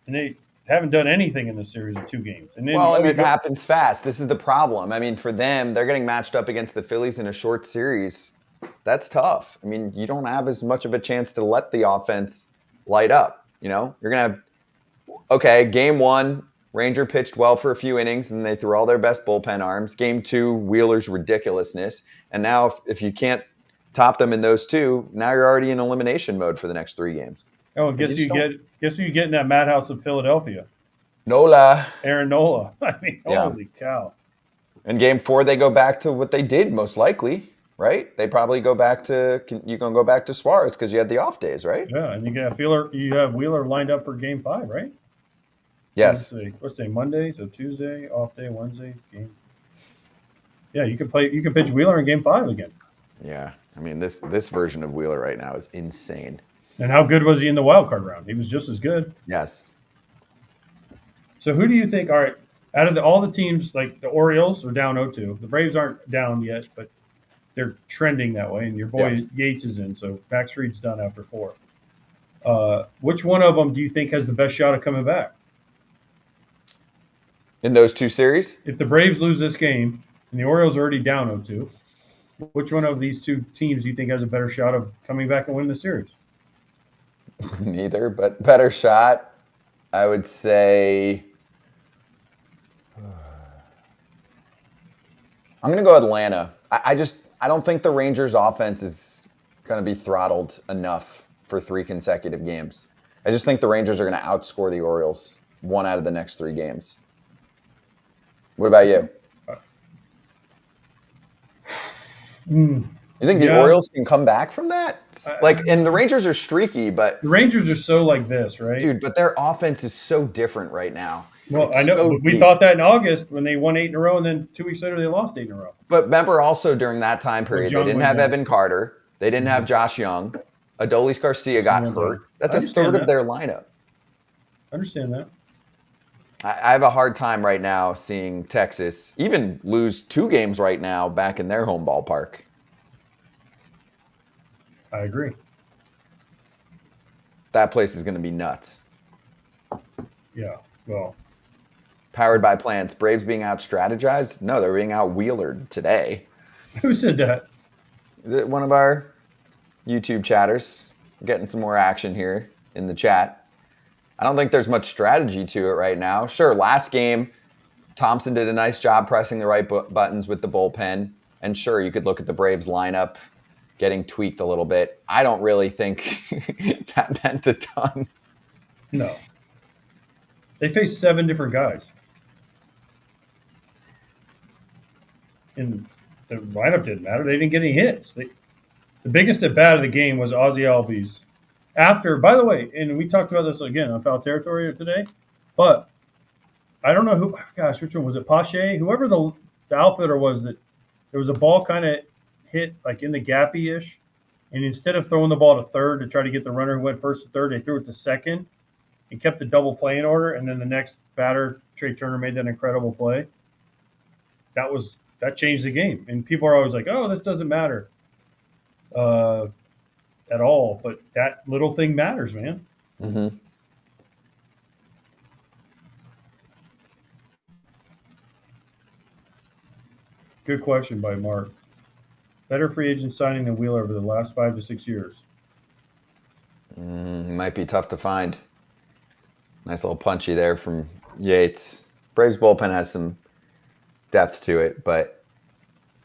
and they haven't done anything in the series of 2 games. And then, it happens fast. This is the problem. I mean, for them, they're getting matched up against the Phillies in a short series. That's tough. I mean, you don't have as much of a chance to let the offense light up. You're going to have, game 1, Ranger pitched well for a few innings, and they threw all their best bullpen arms. Game 2, Wheeler's ridiculousness. And now if you can't top them in those 2, now you're already in elimination mode for the next 3 games. Oh, and guess who you get in that madhouse of Philadelphia? Nola. Aaron Nola. I mean, Yeah. Holy cow. In game 4, they go back to what they did most likely, right? They probably go back to Suarez because you had the off days, right? Yeah, and you have Wheeler lined up for game 5, right? Yes. What's day? Monday, so Tuesday, off day, Wednesday, game. Yeah, you can pitch Wheeler in game 5 again. Yeah. I mean, this version of Wheeler right now is insane. And how good was he in the wild card round? He was just as good. Yes. So who do you think? All right, out of all the teams, like the Orioles are down 0-2. The Braves aren't down yet, but they're trending that way. And your boy Yates is in, so Max Fried's done after 4. Which one of them do you think has the best shot of coming back? In those 2 series? If the Braves lose this game and the Orioles are already down 0-2, which one of these 2 teams do you think has a better shot of coming back and winning the series? Neither, but better shot. I would say I'm going to go Atlanta. I don't think the Rangers' offense is going to be throttled enough for 3 consecutive games. I just think the Rangers are going to outscore the Orioles 1 out of the next 3 games. What about you? Mm, You think the yeah. Orioles can come back from that? Like, and the Rangers are streaky, but The Rangers are so like this, right? dude, but their offense is so different right now. Well, It's I know, so but we deep. thought that in August when they won 8 in a row, and then 2 weeks later they lost 8 in a row. But remember, also during that time period, they Young didn't went have down. Evan Carter. They didn't have Josh Young. Adolis Garcia got went hurt. down. That's I a understand third of that. their lineup. I understand that. I have a hard time right now seeing Texas even lose 2 games right now back in their home ballpark. I agree. That place is going to be nuts. Yeah. Well, Powered by plants. Braves being out strategized? No, they're being out wheelered today. who said that? One of our YouTube chatters getting some more action here in the chat. I don't think there's much strategy to it right now. Sure, last game, Thompson did a nice job pressing the right buttons with the bullpen. And sure, you could look at the Braves lineup getting tweaked a little bit. I don't really think that meant a ton. No. They faced 7 different guys. And the lineup didn't matter. They didn't get any hits. The biggest at bat of the game was Ozzie Albies. After, by the way, and we talked about this again on Foul Territory today, but I don't know who, gosh, which one was it? Pache? Whoever the outfitter was, that there was a ball kind of hit like in the gappy ish. And instead of throwing the ball to third to try to get the runner who went first to third, they threw it to second and kept the double play in order. And then the next batter, Trey Turner, made that incredible play. That changed the game. And people are always like, oh, this doesn't matter at all. But that little thing matters, man. Mm-hmm. Good question by Mark. Better free agent signing than Wheeler over the last 5 to 6 years. Might be tough to find. Nice little punchy there from Yates. Braves bullpen has some depth to it, but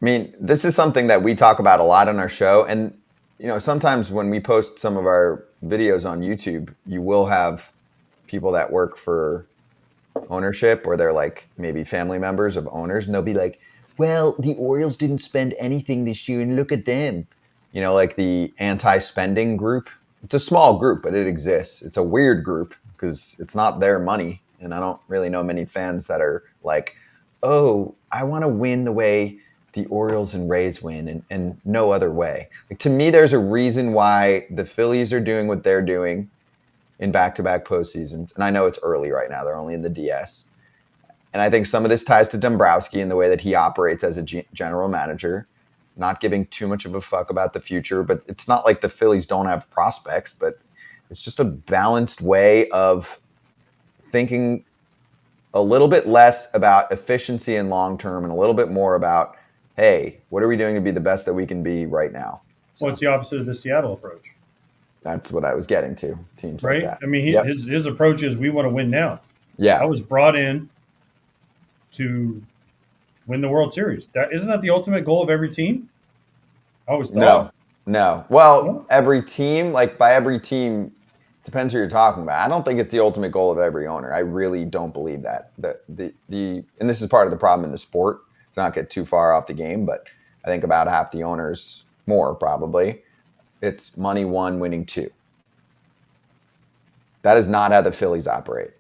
I mean, this is something that we talk about a lot on our show. And, you know, sometimes when we post some of our videos on YouTube, you will have people that work for ownership or they're like maybe family members of owners, and they'll be like, well, the Orioles didn't spend anything this year and look at them. You know, like the anti-spending group. It's a small group, but it exists. It's a weird group because it's not their money. And I don't really know many fans that are like, oh, I want to win the way the Orioles and Rays win and no other way. Like, to me, there's a reason why the Phillies are doing what they're doing in back-to-back postseasons. And I know it's early right now. They're only in the DS. And I think some of this ties to Dombrowski and the way that he operates as a general manager, not giving too much of a fuck about the future. But it's not like the Phillies don't have prospects, but it's just a balanced way of thinking a little bit less about efficiency and long-term and a little bit more about, hey, what are we doing to be the best that we can be right now? So Well, it's the opposite of the Seattle approach, that's what I was getting to. Teams right? like that. I mean, Yep. his approach is we want to win now. Yeah. I was brought in to win the World Series. Isn't that the ultimate goal of every team? I always thought. No. Well, No? every team, like by every team, depends who you're talking about. I don't think it's the ultimate goal of every owner. I really don't believe that. And this is part of the problem in the sport, to not get too far off the game, but I think about half the owners, more probably, it's money one, winning two. That is not how the Phillies operate.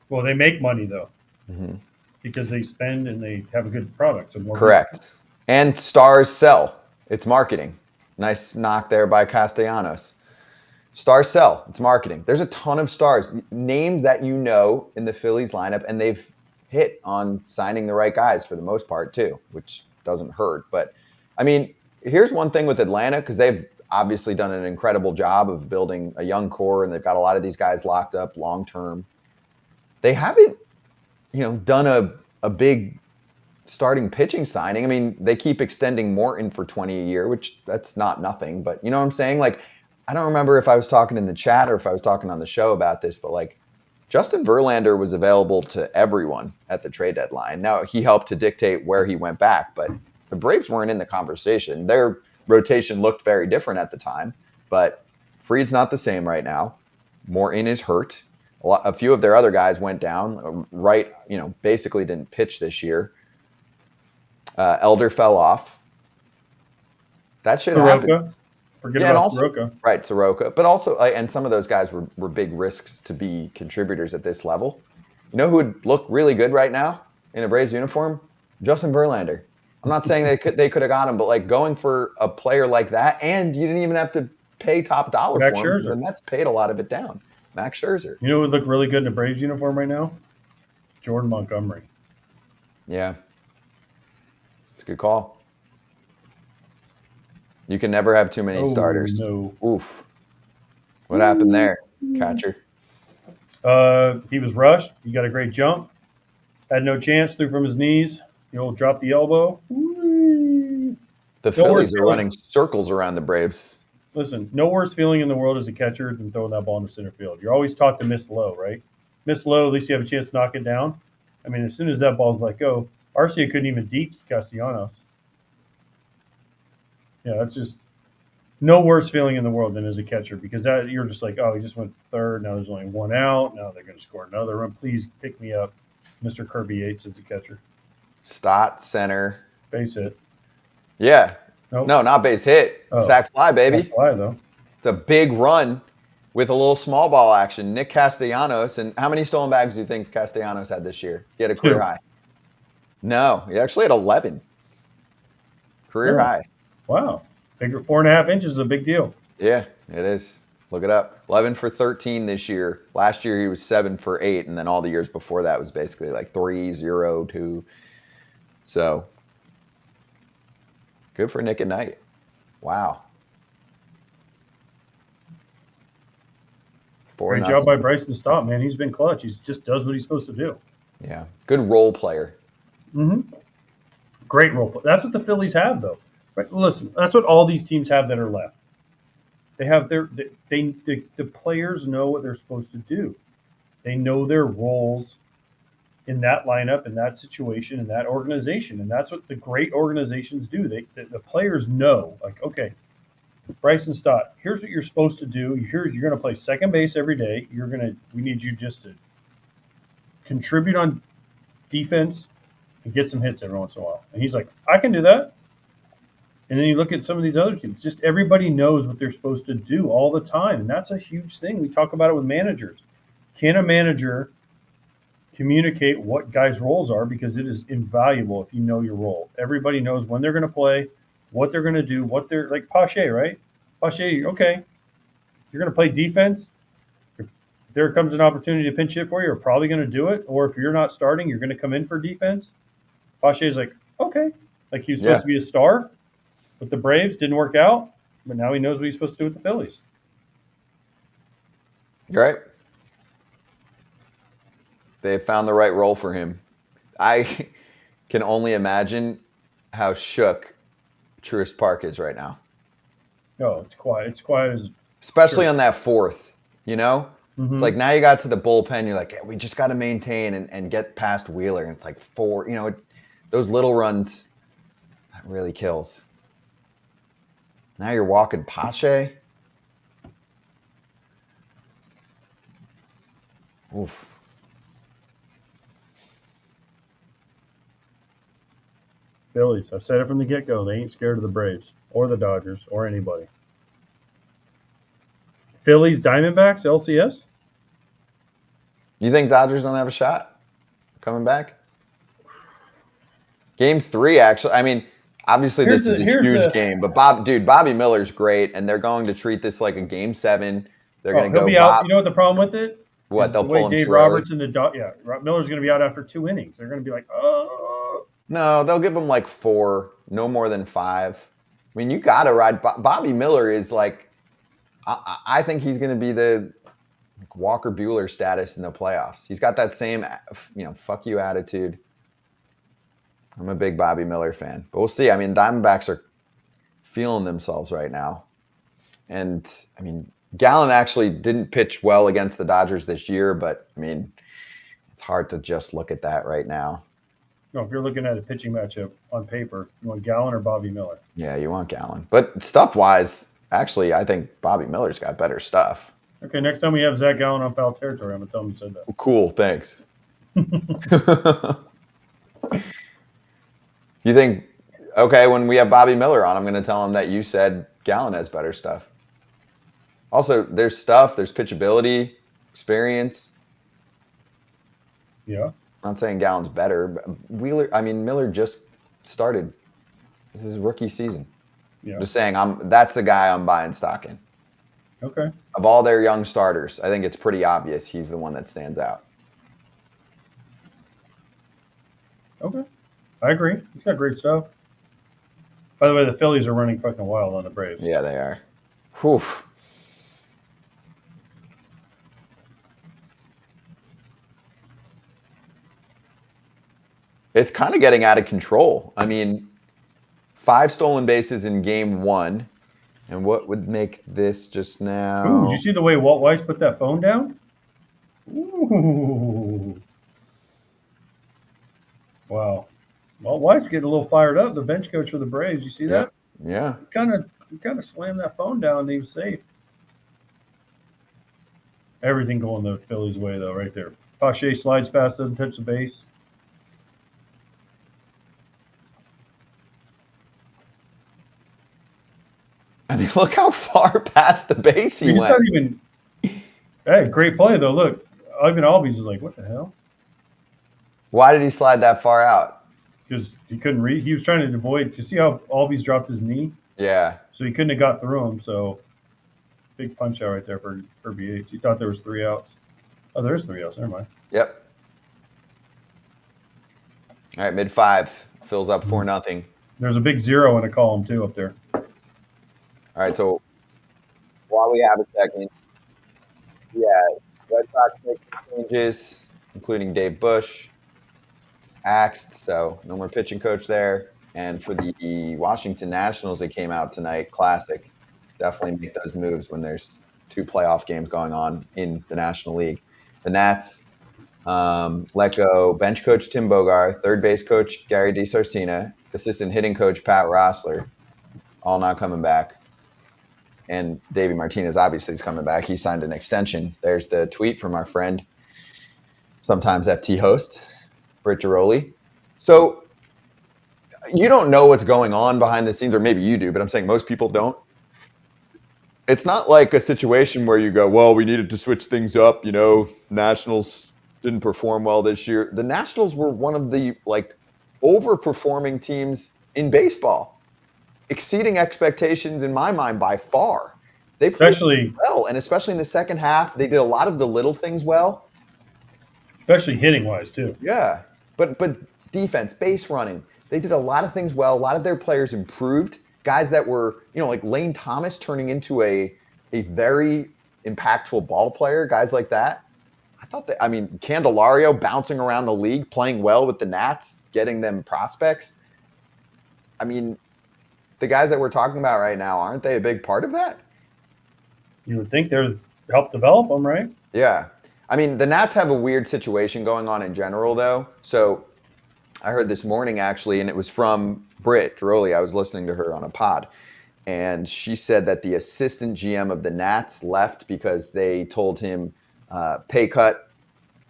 Well, they make money though, Mm-hmm. because they spend and they have a good product. So more Correct. And stars sell. It's marketing. Nice knock there by Castellanos. Stars sell. It's marketing. There's a ton of stars. Names that you know in the Phillies lineup, and they've hit on signing the right guys for the most part too, which doesn't hurt. But, I mean, here's one thing with Atlanta, because they've obviously done an incredible job of building a young core, and they've got a lot of these guys locked up long term. They haven't, done a big starting pitching signing. I mean, they keep extending Morton for 20 a year, which that's not nothing, but you know what I'm saying? Like, I don't remember if I was talking in the chat or if I was talking on the show about this, but like Justin Verlander was available to everyone at the trade deadline. Now, he helped to dictate where he went back, but the Braves weren't in the conversation. Their rotation looked very different at the time, but Fried's not the same right now. Morton is hurt. A few of their other guys went down. Wright, basically didn't pitch this year. Elder fell off. That should happen. Soroka. Forget Yeah, and about also, Soroka. right, Soroka. But also, and some of those guys were big risks to be contributors at this level. You know who would look really good right now in a Braves uniform? Justin Verlander. I'm not saying they could have got him, but like going for a player like that, and you didn't even have to pay top dollar Max for him because Scherzer. the Mets paid a lot of it down. Max Scherzer. You know who would look really good in a Braves uniform right now? Jordan Montgomery. Yeah. It's a good call. You can never have too many starters. No. Oof. What happened there, catcher? He was rushed. He got a great jump. Had no chance. Threw from his knees. The old drop the elbow. The Phillies are running circles around the Braves. Listen, no worse feeling in the world as a catcher than throwing that ball in the center field. You're always taught to miss low, right? Miss low, at least you have a chance to knock it down. I mean, as soon as that ball's let go, Arcia couldn't even deke Castellanos. Yeah, that's just no worse feeling in the world than as a catcher because that you're just like, oh, he just went third. Now there's only one out. Now they're going to score another run. Please pick me up, Mr. Kirby Yates as a catcher. Stott, center. Base hit. Yeah. Nope. No, not base hit. Oh. Sack fly, baby. Sack fly, though. It's a big run with a little small ball action. Nick Castellanos. And how many stolen bags do you think Castellanos had this year? He had a career high. No, he actually had 11. Career high. Wow. Bigger 4.5 inches is a big deal. Yeah, it is. Look it up. 11 for 13 this year. Last year he was 7 for 8, and then all the years before that was basically like 3, 0, 2. So good for Nick at Night. Wow. Great job by Bryson Stott, man. He's been clutch. He just does what he's supposed to do. Yeah. Good role player. Mm-hmm. Great role player. That's what the Phillies have, though. Right? Listen, that's what all these teams have that are left. They have the players know what they're supposed to do. They know their roles in that lineup, in that situation, in that organization, and that's what the great organizations do. The players know, like, okay, Bryson Stott, here's what you're supposed to do. You're going to play second base every day. We need you just to contribute on defense and get some hits every once in a while. And he's like, I can do that. And then you look at some of these other teams, just everybody knows what they're supposed to do all the time. And that's a huge thing. We talk about it with managers. Can a manager communicate what guys' roles are? Because it is invaluable if you know your role. Everybody knows when they're going to play, what they're going to do, what they're like Pache, right? Pache, okay, you're going to play defense. If there comes an opportunity to pinch hit for you, you're probably going to do it. Or if you're not starting, you're going to come in for defense. Pache is like, okay, like he was supposed to be a star with the Braves, didn't work out, but now he knows what he's supposed to do with the Phillies. You're right. They found the right role for him. I can only imagine how shook Truist Park is right now. No, it's quiet. It's quiet as especially on that fourth, you know? Mm-hmm. It's like now you got to the bullpen, you're like, yeah, we just got to maintain and get past Wheeler. And it's like 4, you know, those little runs, that really kills. Now you're walking Pache. Oof. Phillies. I've said it from the get-go. They ain't scared of the Braves or the Dodgers or anybody. Phillies, Diamondbacks, LCS? You think Dodgers don't have a shot coming back? Game 3, actually. I mean, obviously this is a huge game, but Bobby Miller's great, and they're going to treat this like a Game 7. They're going to go. Be out. You know what the problem with it? What, they'll pull him Dave too Roberts early? and Miller's going to be out after 2 innings. They're going to be like, oh. No, they'll give him like 4, no more than 5. I mean, you got to ride. Bobby Miller is like, I think he's going to be the Walker Buehler status in the playoffs. He's got that same, fuck you attitude. I'm a big Bobby Miller fan, but we'll see. I mean, Diamondbacks are feeling themselves right now. And I mean, Gallen actually didn't pitch well against the Dodgers this year, but I mean, it's hard to just look at that right now. No, if you're looking at a pitching matchup on paper, you want Gallen or Bobby Miller? Yeah, you want Gallen. But stuff-wise, actually, I think Bobby Miller's got better stuff. Okay, next time we have Zach Gallen on foul territory, I'm going to tell him you said that. Cool, thanks. You think Okay, when we have Bobby Miller on, I'm going to tell him that you said Gallen has better stuff. Also, there's stuff, there's pitchability, experience. Yeah. I'm not saying Gallen's better, but Miller just started. This is his rookie season. Yeah. I'm just saying, that's the guy I'm buying stock in. Okay. Of all their young starters, I think it's pretty obvious he's the one that stands out. Okay. I agree. He's got great stuff. By the way, the Phillies are running fucking wild on the Braves. Yeah, they are. Whew. It's kind of getting out of control. I mean, 5 stolen bases in game 1. And what would make this just now? Ooh, did you see the way Walt Weiss put that phone down? Ooh. Wow. Walt Weiss getting a little fired up, the bench coach for the Braves. You see that? Yeah. He kind of slammed that phone down and he was safe. Everything going the Phillies' way, though, right there. Pache slides past, doesn't touch the base. I mean, look how far past the base he He's went. not even. Hey, great play though. Look, Ivan Albies is like, what the hell? Why did he slide that far out? Because he couldn't read. He was trying to avoid. You see how Albies dropped his knee, Yeah. so he couldn't have got through him. So big punch out right there for BH. He thought there was 3 outs. Oh, there's 3 outs. Never mind. Yep. All right, mid-5 fills up 4-0. There's a big 0 in a column too up there. All right, so while we have a second, Red Sox make some changes, including Dave Bush, axed, so no more pitching coach there. And for the Washington Nationals that came out tonight, classic. Definitely make those moves when there's 2 playoff games going on in the National League. The Nats let go bench coach Tim Bogar, third base coach Gary DeSarcina, assistant hitting coach Pat Rossler, all not coming back. And Davey Martinez obviously is coming back. He signed an extension. There's the tweet from our friend, sometimes FT host, Britt Giroli. So you don't know what's going on behind the scenes, or maybe you do, but I'm saying most people don't. It's not like a situation where you go, well, we needed to switch things up. You know, Nationals didn't perform well this year. The Nationals were one of the overperforming teams in baseball, exceeding expectations in my mind by far. They played well, and especially in the second half, they did a lot of the little things well. Especially hitting wise too. Yeah, but defense, base running, they did a lot of things well. A lot of their players improved. Guys that were, like Lane Thomas turning into a very impactful ball player, guys like that. Candelario bouncing around the league, playing well with the Nats, getting them prospects. I mean, the guys that we're talking about right now, aren't they a big part of that? You would think they're help develop them, right? Yeah. I mean, the Nats have a weird situation going on in general, though. So I heard this morning, actually, and it was from Britt Giroli. I was listening to her on a pod. And she said that the assistant GM of the Nats left because they told him pay cut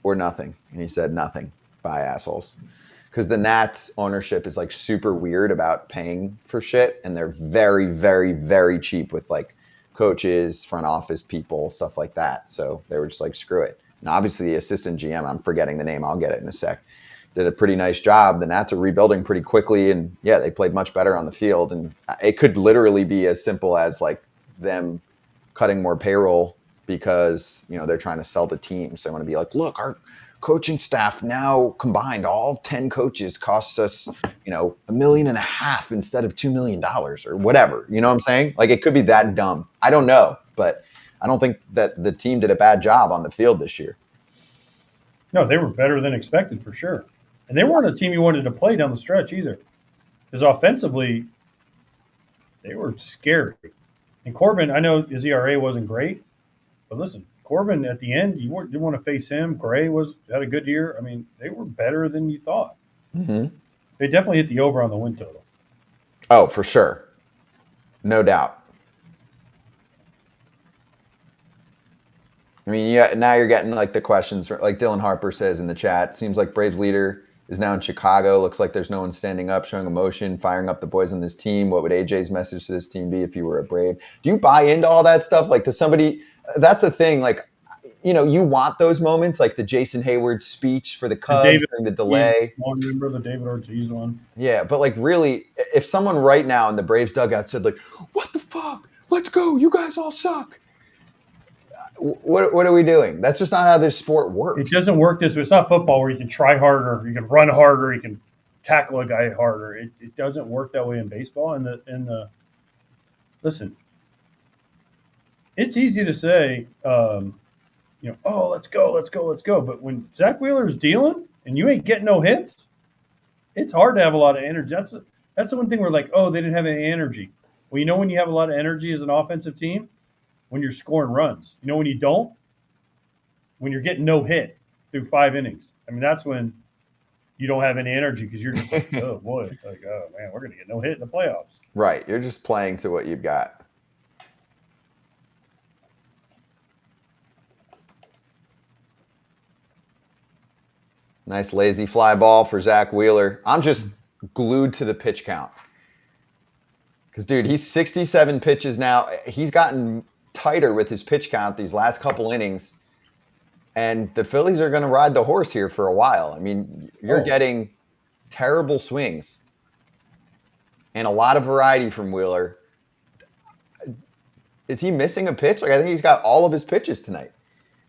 or nothing. And he said nothing. Bye, assholes. Because the Nats ownership is super weird about paying for shit. And they're very, very, very cheap with coaches, front office people, stuff like that. So they were just screw it. And obviously the assistant GM, I'm forgetting the name, I'll get it in a sec, did a pretty nice job. The Nats are rebuilding pretty quickly, and they played much better on the field. And it could literally be as simple as them cutting more payroll because they're trying to sell the team. So they want to be look, our coaching staff now combined, all 10 coaches costs us $1.5 million instead of $2 million or whatever. You know what I'm saying? It could be that dumb. I don't know, but I don't think that the team did a bad job on the field this year. No, they were better than expected for sure. And they weren't a team you wanted to play down the stretch either. Because offensively, they were scary. And Corbin, I know his ERA wasn't great, but listen, Corbin at the end, you didn't want to face him. Gray had a good year. I mean, they were better than you thought. Mm-hmm. They definitely hit the over on the win total. Oh, for sure. No doubt. I mean, now you're getting the questions, like Dylan Harper says in the chat. Seems like Braves leader is now in Chicago. Looks like there's no one standing up, showing emotion, firing up the boys on this team. What would AJ's message to this team be if you were a Brave? Do you buy into all that stuff? Like, to somebody, that's the thing. Like, you want those moments, like the Jason Hayward speech for the Cubs during the delay. Remember the David Ortiz one? Yeah, but like, really, if someone right now in the Braves dugout said like, "What the fuck? Let's go! You guys all suck." What are we doing? That's just not how this sport works. It doesn't work this way. It's not football where you can try harder, you can run harder, you can tackle a guy harder. It doesn't work that way in baseball. Listen, it's easy to say, oh, let's go. But when Zach Wheeler's dealing and you ain't getting no hits, it's hard to have a lot of energy. That's the one thing we're like, oh, they didn't have any energy. Well, when you have a lot of energy as an offensive team, when you're scoring runs. When you don't? When you're getting no hit through 5 innings. I mean, that's when you don't have any energy because you're just like, oh, boy. It's like, oh, man, we're going to get no hit in the playoffs. Right. You're just playing to what you've got. Nice lazy fly ball for Zach Wheeler. I'm just glued to the pitch count. Because, dude, he's 67 pitches now. He's gotten tighter with his pitch count these last couple innings, and the Phillies are going to ride the horse here for a while. I mean, you're getting terrible swings and a lot of variety from Wheeler. Is he missing a pitch? Like, I think he's got all of his pitches tonight.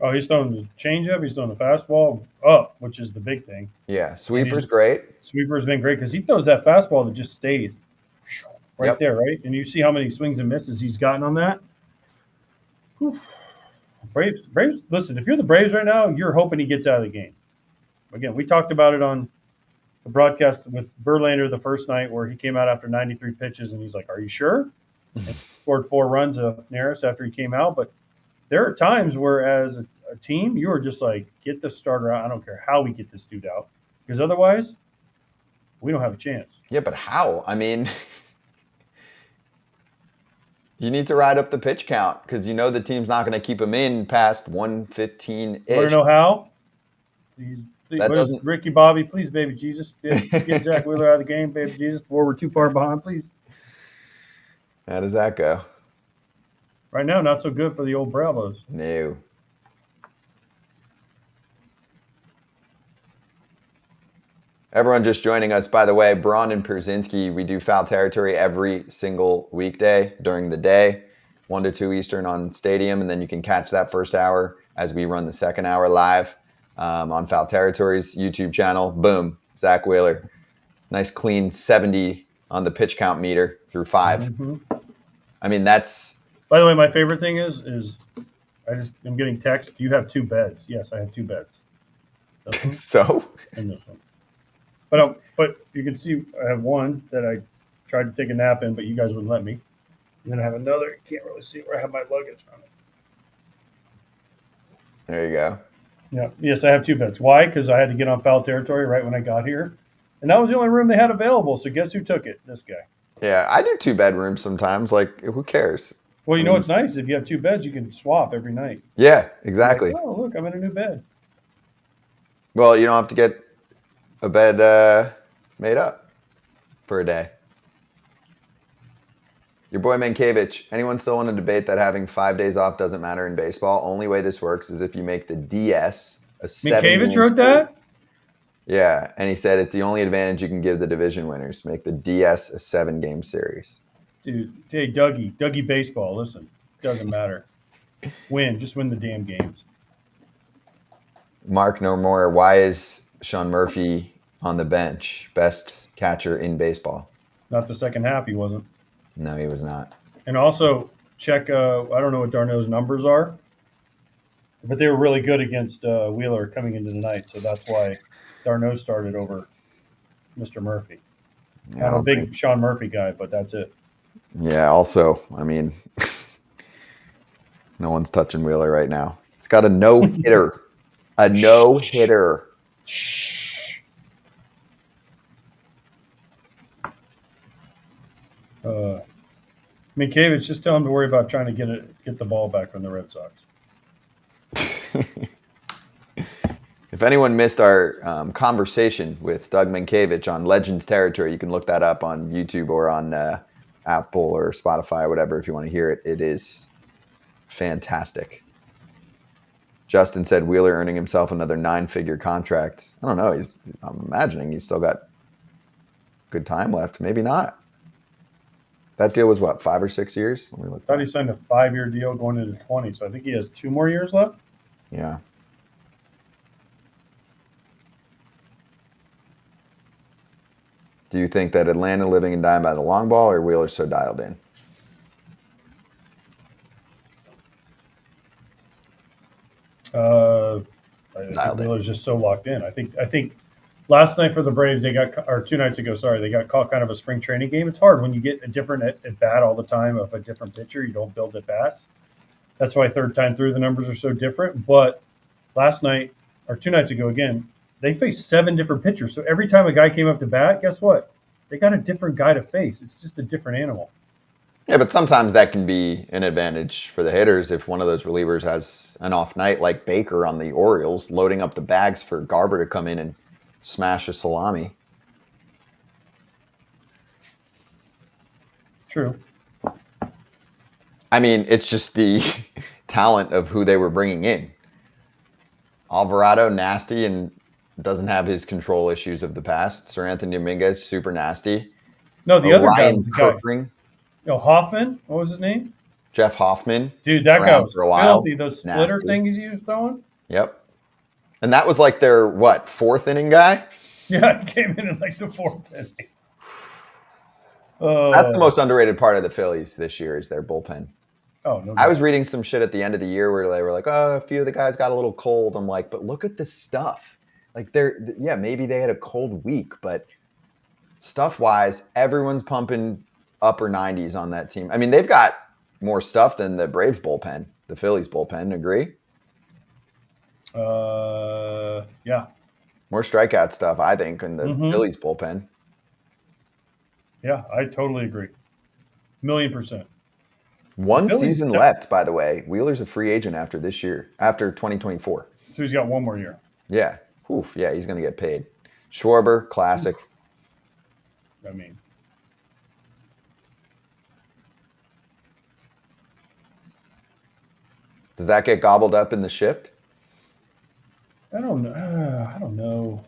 Oh, he's throwing the changeup. He's throwing the fastball up, which is the big thing. Yeah, sweeper's great. Sweeper's been great because he throws that fastball that just stays right there, right? And you see how many swings and misses he's gotten on that. Whew. Braves. Listen, if you're the Braves right now, you're hoping he gets out of the game. Again, we talked about it on the broadcast with Verlander the first night where he came out after 93 pitches, and he's like, "Are you sure?" And scored 4 runs of Neris after he came out. But there are times where, as a team, you are just like, "Get the starter out. I don't care how we get this dude out, because otherwise, we don't have a chance." Yeah, but how? I mean. You need to ride up the pitch count because the team's not going to keep him in past 115-ish. Want to know how? Please, Ricky Bobby, please, baby Jesus, get Zach Wheeler out of the game, baby Jesus, before we're too far behind, please. How does that go? Right now, not so good for the old Bravos. No. Everyone just joining us, by the way, Braun and Pierzynski, we do Foul Territory every single weekday during the day, 1 to 2 Eastern on Stadium, and then you can catch that first hour as we run the second hour live on Foul Territory's YouTube channel. Boom, Zach Wheeler. Nice clean 70 on the pitch count meter through 5. Mm-hmm. I mean, that's... By the way, my favorite thing is I'm getting text. You have 2 beds. Yes, I have 2 beds. So? And this one. But you can see I have one that I tried to take a nap in, but you guys wouldn't let me. And then I have another. You can't really see where I have my luggage from it. There you go. Yeah. Yes, I have 2 beds. Why? Because I had to get on Foul Territory right when I got here. And that was the only room they had available. So guess who took it? This guy. Yeah, I do 2 bedrooms sometimes. Like, who cares? Well, what's nice? If you have 2 beds, you can swap every night. Yeah, exactly. Like, oh, look, I'm in a new bed. Well, you don't have to get a bed made up for a day. Your boy Mankiewicz, anyone still want to debate that having 5 days off doesn't matter in baseball? Only way this works is if you make the DS a 7-game Mankiewicz wrote that? Yeah, and he said it's the only advantage you can give the division winners. Make the DS a 7-game series. Dude, hey, Dougie baseball, listen, doesn't matter. Just win the damn games. Mark No More, why is Sean Murphy on the bench? Best catcher in baseball. Not the second half, he wasn't. No, he was not. And also, check, I don't know what Darno's numbers are, but they were really good against Wheeler coming into the night, so that's why Darno started over Mr. Murphy. I'm a big Sean Murphy guy, but that's it. Yeah, also, I mean, no one's touching Wheeler right now. He's got a no-hitter. A no-hitter. Shh. Mankiewicz, just tell him to worry about trying to get the ball back from the Red Sox. If anyone missed our conversation with Doug Mankiewicz on Legends Territory, you can look that up on YouTube or on Apple or Spotify or whatever if you want to hear it. It is fantastic. Justin said Wheeler earning himself another 9-figure contract. I don't know. I'm imagining he's still got good time left. Maybe not. That deal was what, 5 or 6 years? I thought he signed a 5-year deal going into 20, so I think he has 2 more years left. Yeah. Do you think that Atlanta living and dying by the long ball, or Wheeler's so dialed in? I think Wheeler's just so locked in. I think last night for the Braves, or 2 nights ago, sorry, they got caught kind of a spring training game. It's hard when you get a different at bat all the time of a different pitcher. You don't build at bats. That's why third time through the numbers are so different. But last night or 2 nights ago, again, they faced 7 different pitchers. So every time a guy came up to bat, guess what? They got a different guy to face. It's just a different animal. Yeah, but sometimes that can be an advantage for the hitters if one of those relievers has an off night, like Baker on the Orioles, loading up the bags for Garber to come in and smash a salami. True. I mean, it's just the talent of who they were bringing in. Alvarado, nasty and doesn't have his control issues of the past. Sir Anthony Dominguez, super nasty. No, the other Ryan guy. Kirkring. Hoffman, what was his name? Jeff Hoffman. Dude, that guy was for a while. filthy. Those splitter Nasty. things he was throwing. Yep. And that was like their, 4th inning guy? Yeah, he came in like the 4th inning. That's the most underrated part of the Phillies this year is their bullpen. Oh, no. I was reading some shit at the end of the year where they were like, oh, a few of the guys got a little cold. I'm like, but look at this stuff. Like maybe they had a cold week, but stuff-wise, everyone's pumping upper 90s on that team. I mean, they've got more stuff than the Braves bullpen, the Phillies bullpen. Agree? Yeah. More strikeout stuff, I think, in the Phillies bullpen. Yeah, I totally agree. 1,000,000%. One season left, by the way. Wheeler's a free agent after this year, after 2024. So he's got 1 more year. Yeah. Oof. Yeah, he's going to get paid. Schwarber, classic. I mean, does that get gobbled up in the shift? I don't know.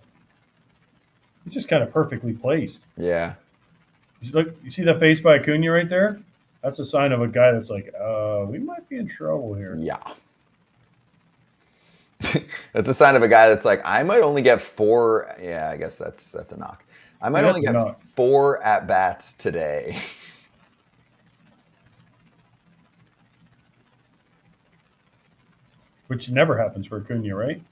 He's just kind of perfectly placed. Yeah. Look, you see that face by Acuna right there? That's a sign of a guy that's like, we might be in trouble here. Yeah. That's a sign of a guy that's like, I might only get 4. Yeah, I guess that's a knock. I might only get 4 at-bats today. Which never happens for Acuna, right?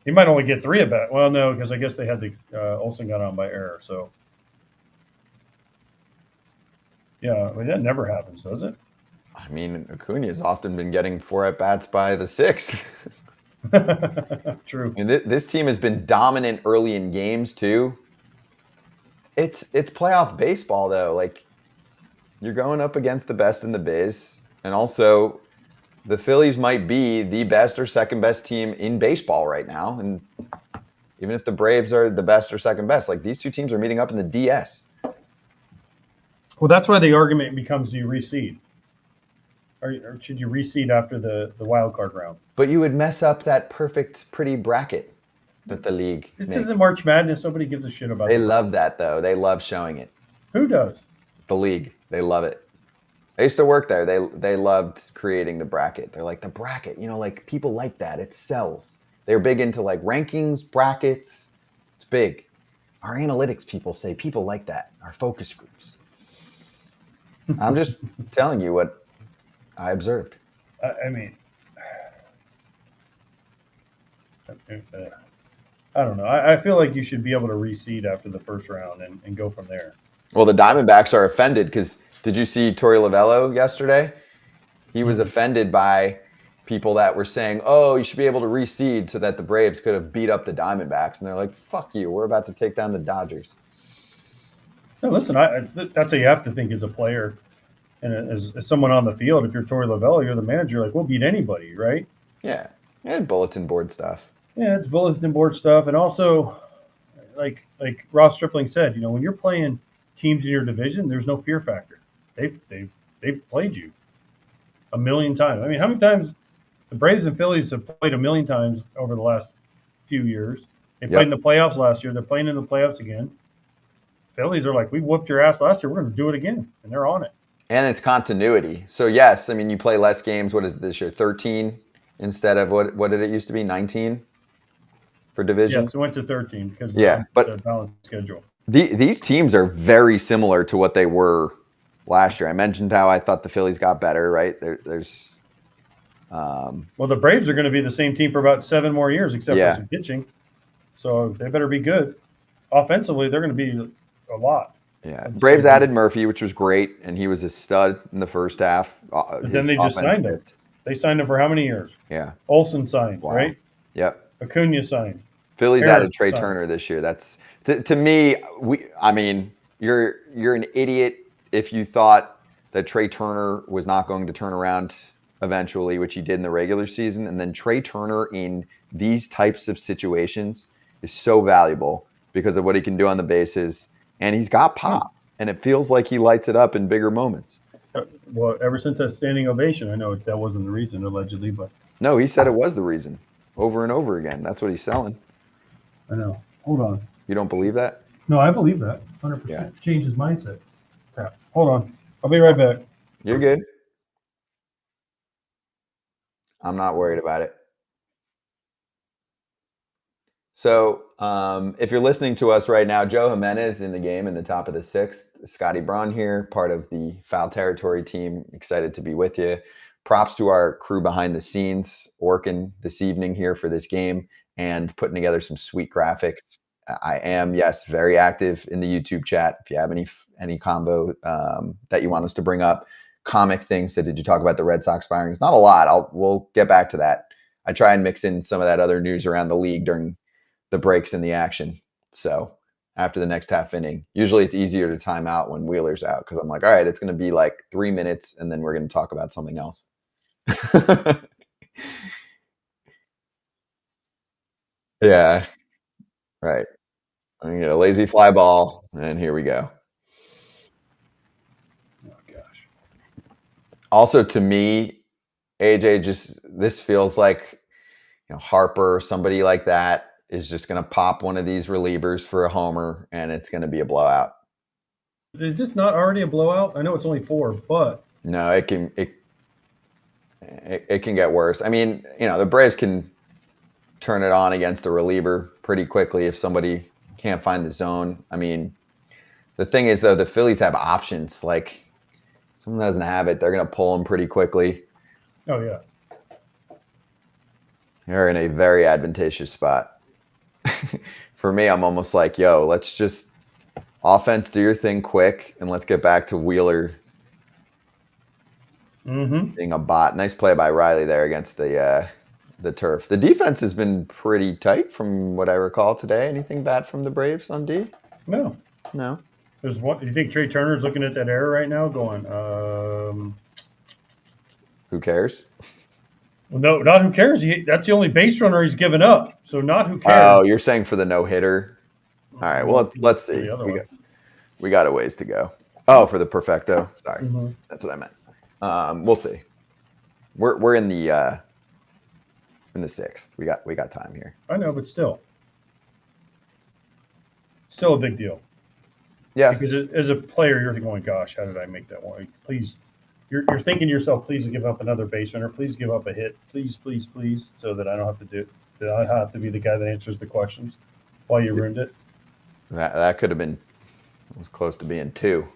He might only get 3 at-bats. Well, no, because I guess they had Olsen got on by error, so. Yeah, I mean, that never happens, does it? I mean, Acuna has often been getting 4 at-bats by the 6th. True. And this team has been dominant early in games, too. It's playoff baseball, though. Like, you're going up against the best in the biz. And also, the Phillies might be the best or second best team in baseball right now. And even if the Braves are the best or second best, like, these two teams are meeting up in the DS. Well, that's why the argument becomes, do you reseed? Or should you reseed after the wild card round? But you would mess up that perfect, pretty bracket that the league This makes. isn't March Madness. Nobody gives a shit about it. They love that, though. They love showing it. Who does? The league. They love it. I used to work there. They loved creating the bracket. They're like, the bracket, like people like that. It sells. They're big into like rankings, brackets. It's big. Our analytics people say people like that. Our focus groups. I'm just telling you what I observed. I mean, I don't know. I feel like you should be able to reseed after the first round and go from there. Well, the Diamondbacks are offended because did you see Torey Lovello yesterday? He was offended by people that were saying, oh, you should be able to reseed so that the Braves could have beat up the Diamondbacks. And they're like, fuck you. We're about to take down the Dodgers. No, listen, that's what you have to think as a player and as someone on the field. If you're Torey Lovello, you're the manager. Like, we'll beat anybody, right? Yeah. And bulletin board stuff. Yeah, it's bulletin board stuff, and also, like Ross Stripling said, when you're playing teams in your division, there's no fear factor. They've played you a million times. I mean, how many times the Braves and Phillies have played a million times over the last few years? They played in the playoffs last year. They're playing in the playoffs again. Phillies are like, we whooped your ass last year. We're going to do it again, and they're on it. And it's continuity. So yes, I mean, you play less games. What is it this year? 13 instead of what did it used to be? 19 for division. Yes, it went to 13 because of the balanced schedule. These teams are very similar to what they were last year. I mentioned how I thought the Phillies got better, right? There's well, the Braves are going to be the same team for about 7 more years, except for some pitching. So they better be good. Offensively, they're going to be a lot. Yeah, Braves added Murphy, which was great, and he was a stud in the first half. But then they just signed him. They signed him for how many years? Yeah. Olsen signed, right? Yep. Acuna signed. Phillies added Trey Turner this year. That's to me. I mean, you're an idiot if you thought that Trey Turner was not going to turn around eventually, which he did in the regular season. And then Trey Turner in these types of situations is so valuable because of what he can do on the bases. And he's got pop, and it feels like he lights it up in bigger moments. Well, ever since that standing ovation, I know that wasn't the reason, allegedly, but no, he said it was the reason, over and over again. That's what he's selling. I know. Hold on. You don't believe that? No, I believe that. 100%. Yeah. Change his mindset. Crap. Hold on. I'll be right back. You're good. I'm not worried about it. So if you're listening to us right now, Joe Jimenez in the game in the top of the 6th. Scotty Braun here, part of the Foul Territory team. Excited to be with you. Props to our crew behind the scenes working this evening here for this game and putting together some sweet graphics. I am, yes, very active in the YouTube chat. If you have any combo that you want us to bring up, comic things. So did you talk about the Red Sox firings? Not a lot. We'll get back to that. I try and mix in some of that other news around the league during the breaks in the action. So after the next half inning, usually it's easier to time out when Wheeler's out because I'm like, all right, it's going to be like 3 minutes and then we're going to talk about something else. Yeah, right. I'm going to get a lazy fly ball, and here we go. Oh, gosh. Also, to me, AJ, this feels like Harper or somebody like that is just going to pop one of these relievers for a homer, and it's going to be a blowout. Is this not already a blowout? I know it's only 4, but no, it can get worse. I mean, the Braves can turn it on against a reliever pretty quickly if somebody can't find the zone. I mean, the thing is though, the Phillies have options. Like, someone doesn't have it, they're going to pull them pretty quickly. Oh yeah, they're in a very advantageous spot. For me, I'm almost like, yo, let's just offense, do your thing quick, and let's get back to Wheeler being a bot. Nice play by Riley there against the turf. The defense has been pretty tight from what I recall today. Anything bad from the Braves on D? No. There's one. You think Trey Turner's looking at that error right now, going, who cares? Well, no, not who cares. That's the only base runner he's given up. So not who cares. Oh, you're saying for the no-hitter? All right, well, let's see. We got a ways to go. Oh, for the perfecto. Sorry, that's what I meant. We'll see. We're in the 6th. We got time here. I know, but still a big deal. Yes. Because as a player, you're going, gosh, how did I make that one? Please. You're thinking to yourself, please give up another base runner. Please give up a hit. Please, so that I don't have to do it. That I have to be the guy that answers the questions while you ruined it. That could have been, it was close to being 2.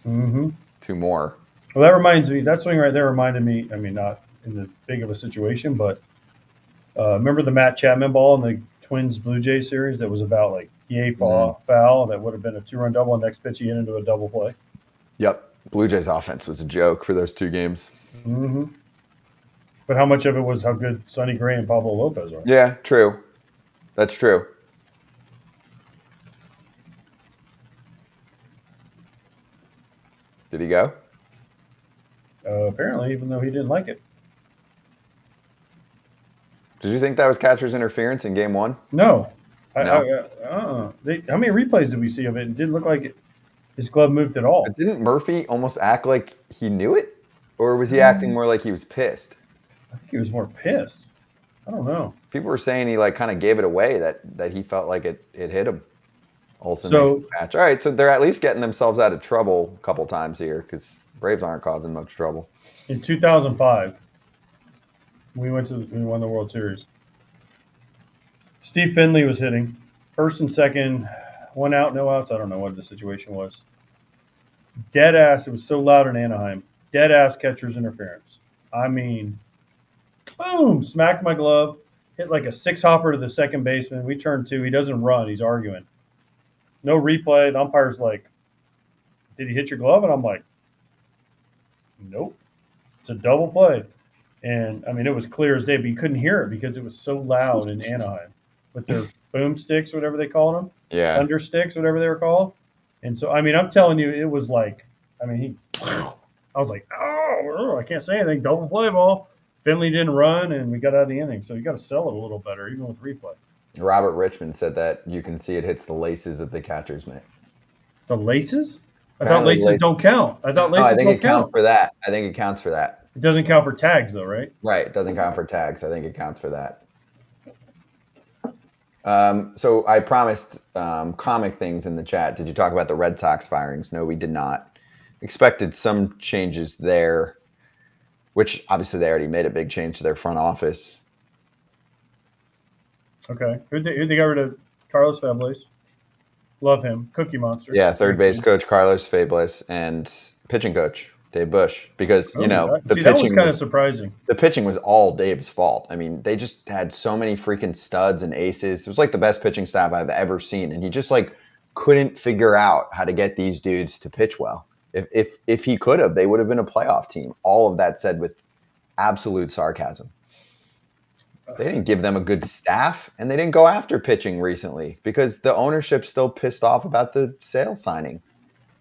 2 more. Well, that reminds me, that swing right there reminded me, I mean, not in the big of a situation, but remember the Matt Chapman ball in the Twins Blue Jays series that was about like foul that would have been a 2-run double, and next pitch he hit into a double play? Yep. Blue Jays offense was a joke for those 2 games. But how much of it was how good Sonny Gray and Pablo Lopez are? Yeah, true. That's true. Did he go? Apparently, even though he didn't like it. Did you think that was catcher's interference in game one? No. No? How many replays did we see of it? It didn't look like his glove moved at all. But didn't Murphy almost act like he knew it? Or was he acting more like he was pissed? I think he was more pissed. I don't know. People were saying he like kind of gave it away, that he felt like it hit him. Olsen So- makes the catch. All right, so they're at least getting themselves out of trouble a couple times here because Braves aren't causing much trouble. In 2005, we won the World Series. Steve Finley was hitting first and second, 1 out, no outs. I don't know what the situation was. Dead ass. It was so loud in Anaheim. Dead ass catcher's interference. I mean, boom, smacked my glove, hit like a 6-hopper to the second baseman. We turned 2. He doesn't run. He's arguing. No replay. The umpire's like, did he hit your glove? And I'm like, nope. It's a double play. And I mean, it was clear as day, but you couldn't hear it because it was so loud in Anaheim with their boom sticks, whatever they call them, Yeah. thunder sticks, whatever they were called. And so, I mean, I'm telling you, it was like, I mean, I was like, oh, I can't say anything. Double play ball. Finley didn't run, and we got out of the inning. So you got to sell it a little better, even with replay. Robert Richmond said that you can see it hits the laces of the catcher's mitt. The laces? I thought Apparently laces laces- don't count. I thought laces I think don't it counts count. for that. I think it counts for that. It doesn't count for tags, though, right? Right. It doesn't count for tags. I think it counts for that. So I promised comic things in the chat. Did you talk about the Red Sox firings? No, we did not. Expected some changes there, which obviously they already made a big change to their front office. Okay. Who'd they got rid of? Carlos Febles. Love him. Cookie Monster. Yeah, third base coach Carlos Fables and pitching coach Dave Bush, because that was kind of surprising. The pitching was all Dave's fault. I mean, they just had so many freaking studs and aces. It was like the best pitching staff I've ever seen, and he just like couldn't figure out how to get these dudes to pitch well. If he could have, they would have been a playoff team. All of that said with absolute sarcasm. They didn't give them a good staff, and they didn't go after pitching recently because the ownership's still pissed off about the Sale signing.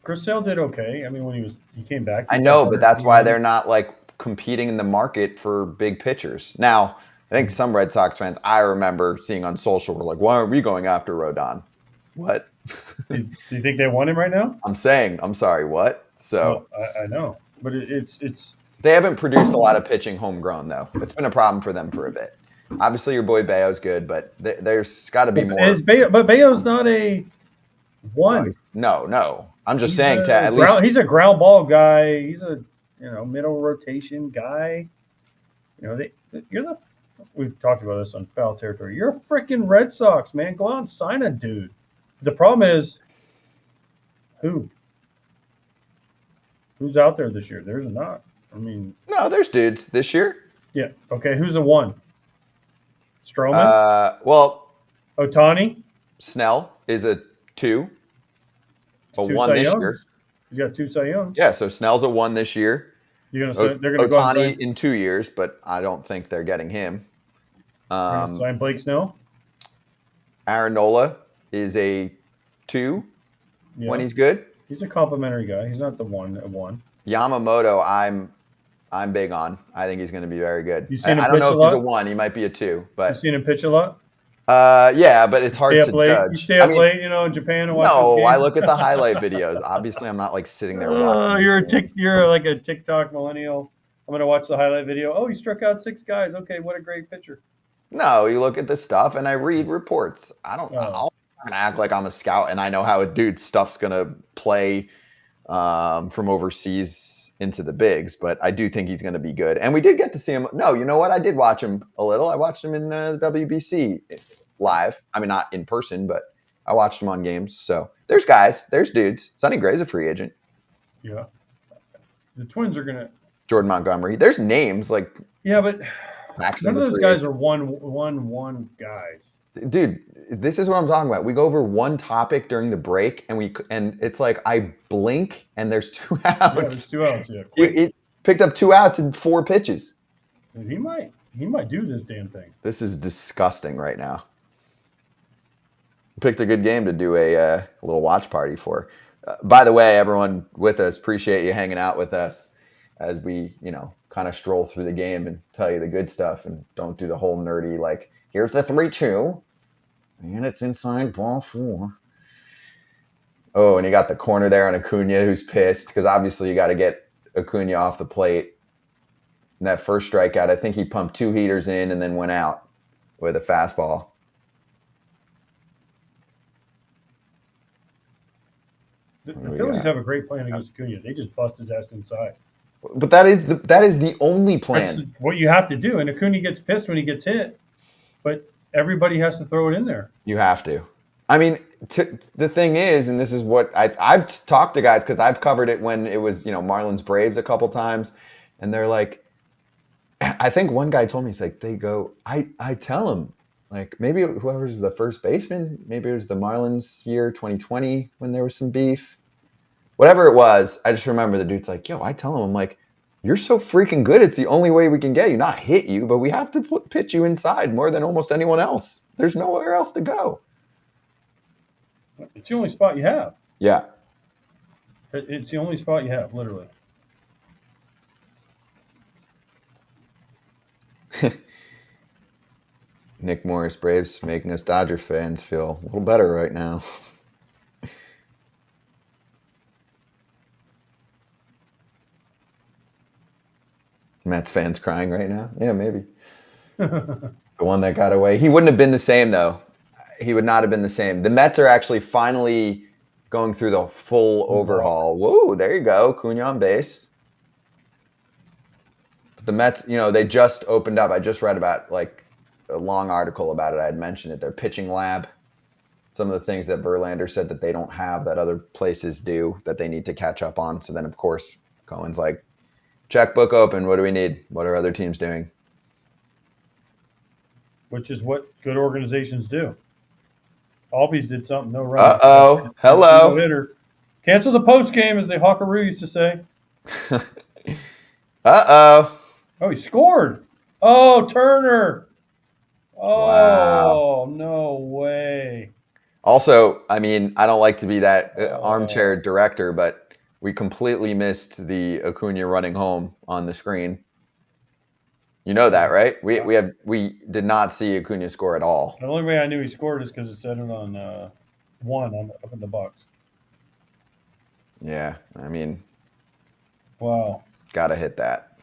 Chris Sale did okay. I mean, when he came back. I know, but that's why they're not like competing in the market for big pitchers. Now, I think some Red Sox fans I remember seeing on social were like, why aren't we going after Rodon? What? Do you think they want him right now? I'm sorry, what? So I know, but it's they haven't produced a lot of pitching homegrown, though. It's been a problem for them for a bit. Obviously, your boy Bayo's good, but there's got to be more. But Bayo's not a one. No. I'm just saying to at least he's a ground ball guy. He's a middle rotation guy. We've talked about this on Foul Territory. You're a freaking Red Sox, man. Go out and sign a dude. The problem is who's out there this year? There's not. I mean, no, there's dudes this year. Yeah. Okay. Who's a one? Stroman. Ohtani. Snell is a 2. A 2 1 Cy this Youngs. year. He's got 2 Cy Youngs. Yeah, so Snell's a 1 this year. They're going to go Ohtani in 2 years, but I don't think they're getting him. Sign Blake Snell. Aaron Nola is a 2 when he's good. He's a complimentary guy. He's not the one. Yamamoto, I'm big on. I think he's going to be very good. I don't know if he's a 1. He might be a 2. But you've seen him pitch a lot. Yeah, but it's hard to judge. You stay up late, in Japan and watch. No, I look at the highlight videos. Obviously, I'm not like sitting there watching. You're like a TikTok millennial. I'm going to watch the highlight video. Oh, he struck out 6 guys. Okay, what a great pitcher. No, you look at the stuff, and I read reports. I'll act like I'm a scout, and I know how a dude's stuff's going to play from overseas into the bigs, but I do think he's going to be good. And we did get to see him. No, you know what? I did watch him a little. I watched him in the WBC live. I mean, not in person, but I watched him on games. So there's guys, there's dudes. Sonny Gray's a free agent. Yeah. The Twins are going to. Jordan Montgomery. There's names like. Yeah, but Paxton's none of those guys are one guys. Dude, this is what I'm talking about. We go over one topic during the break, and it's like I blink and there's 2 outs. Yeah, there's 2 outs. Yeah, he picked up 2 outs in 4 pitches. He might do this damn thing. This is disgusting right now. Picked a good game to do a little watch party for. By the way, everyone with us, appreciate you hanging out with us as we, kind of stroll through the game and tell you the good stuff and don't do the whole nerdy, like, here's the 3-2, and it's inside ball 4. Oh, and you got the corner there on Acuna, who's pissed because obviously you got to get Acuna off the plate. And that first strikeout, I think he pumped 2 heaters in and then went out with a fastball. The Phillies have a great plan against Acuna. They just bust his ass inside. But that is the only plan. That's what you have to do. And Acuna gets pissed when he gets hit, but everybody has to throw it in there. You have to. I mean, the thing is, and this is what I've talked to guys because I've covered it when it was, Marlins-Braves a couple times, and they're like, I think one guy told me, he's like, they go, I tell him, like, maybe whoever's the first baseman, maybe it was the Marlins year 2020 when there was some beef. Whatever it was, I just remember the dude's like, yo, I tell him, I'm like, you're so freaking good. It's the only way we can get you, not hit you, but we have to pitch you inside more than almost anyone else. There's nowhere else to go. It's the only spot you have. Yeah. It's the only spot you have, literally. Nick Morris, Braves making us Dodger fans feel a little better right now. Mets fans crying right now? Yeah, maybe. The one that got away. He wouldn't have been the same, though. He would not have been the same. The Mets are actually finally going through the full overhaul. Whoa, there you go. Cunha on base. But the Mets, they just opened up. I just read about, a long article about it. I had mentioned it. Their pitching lab. Some of the things that Verlander said that they don't have that other places do that they need to catch up on. So then, of course, Cohen's like, checkbook open. What do we need? What are other teams doing? Which is what good organizations do. Albies did something, no run. Uh-oh. Hello. No hitter. Cancel the post game, as the Hawkaroo used to say. Uh-oh. Oh, he scored. Oh, Turner. Oh, wow. No way. Also, I mean, I don't like to be that armchair director, but we completely missed the Acuna running home on the screen. You know that, right? We did not see Acuna score at all. The only way I knew he scored is because it said it on one up in the box. Yeah, I mean, wow, gotta hit that.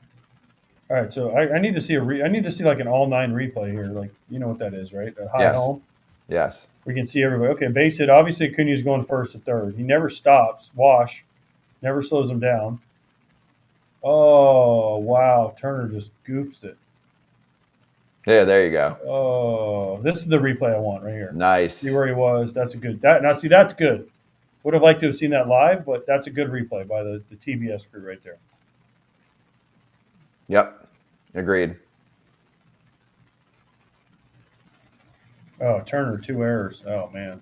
All right, so I need to see I need to see like an all 9 replay here. Like, you know what that is, right? A high home. Yes. We can see everybody. Okay, base hit. Obviously, Acuna's going first to third. He never stops. Wash. Never slows him down. Oh, wow. Turner just goofs it. Yeah, there you go. Oh, this is the replay I want right here. Nice. See where he was. That's a good. That's good. Would have liked to have seen that live, but that's a good replay by the TBS crew right there. Yep. Agreed. Oh, Turner, 2 errors. Oh, man.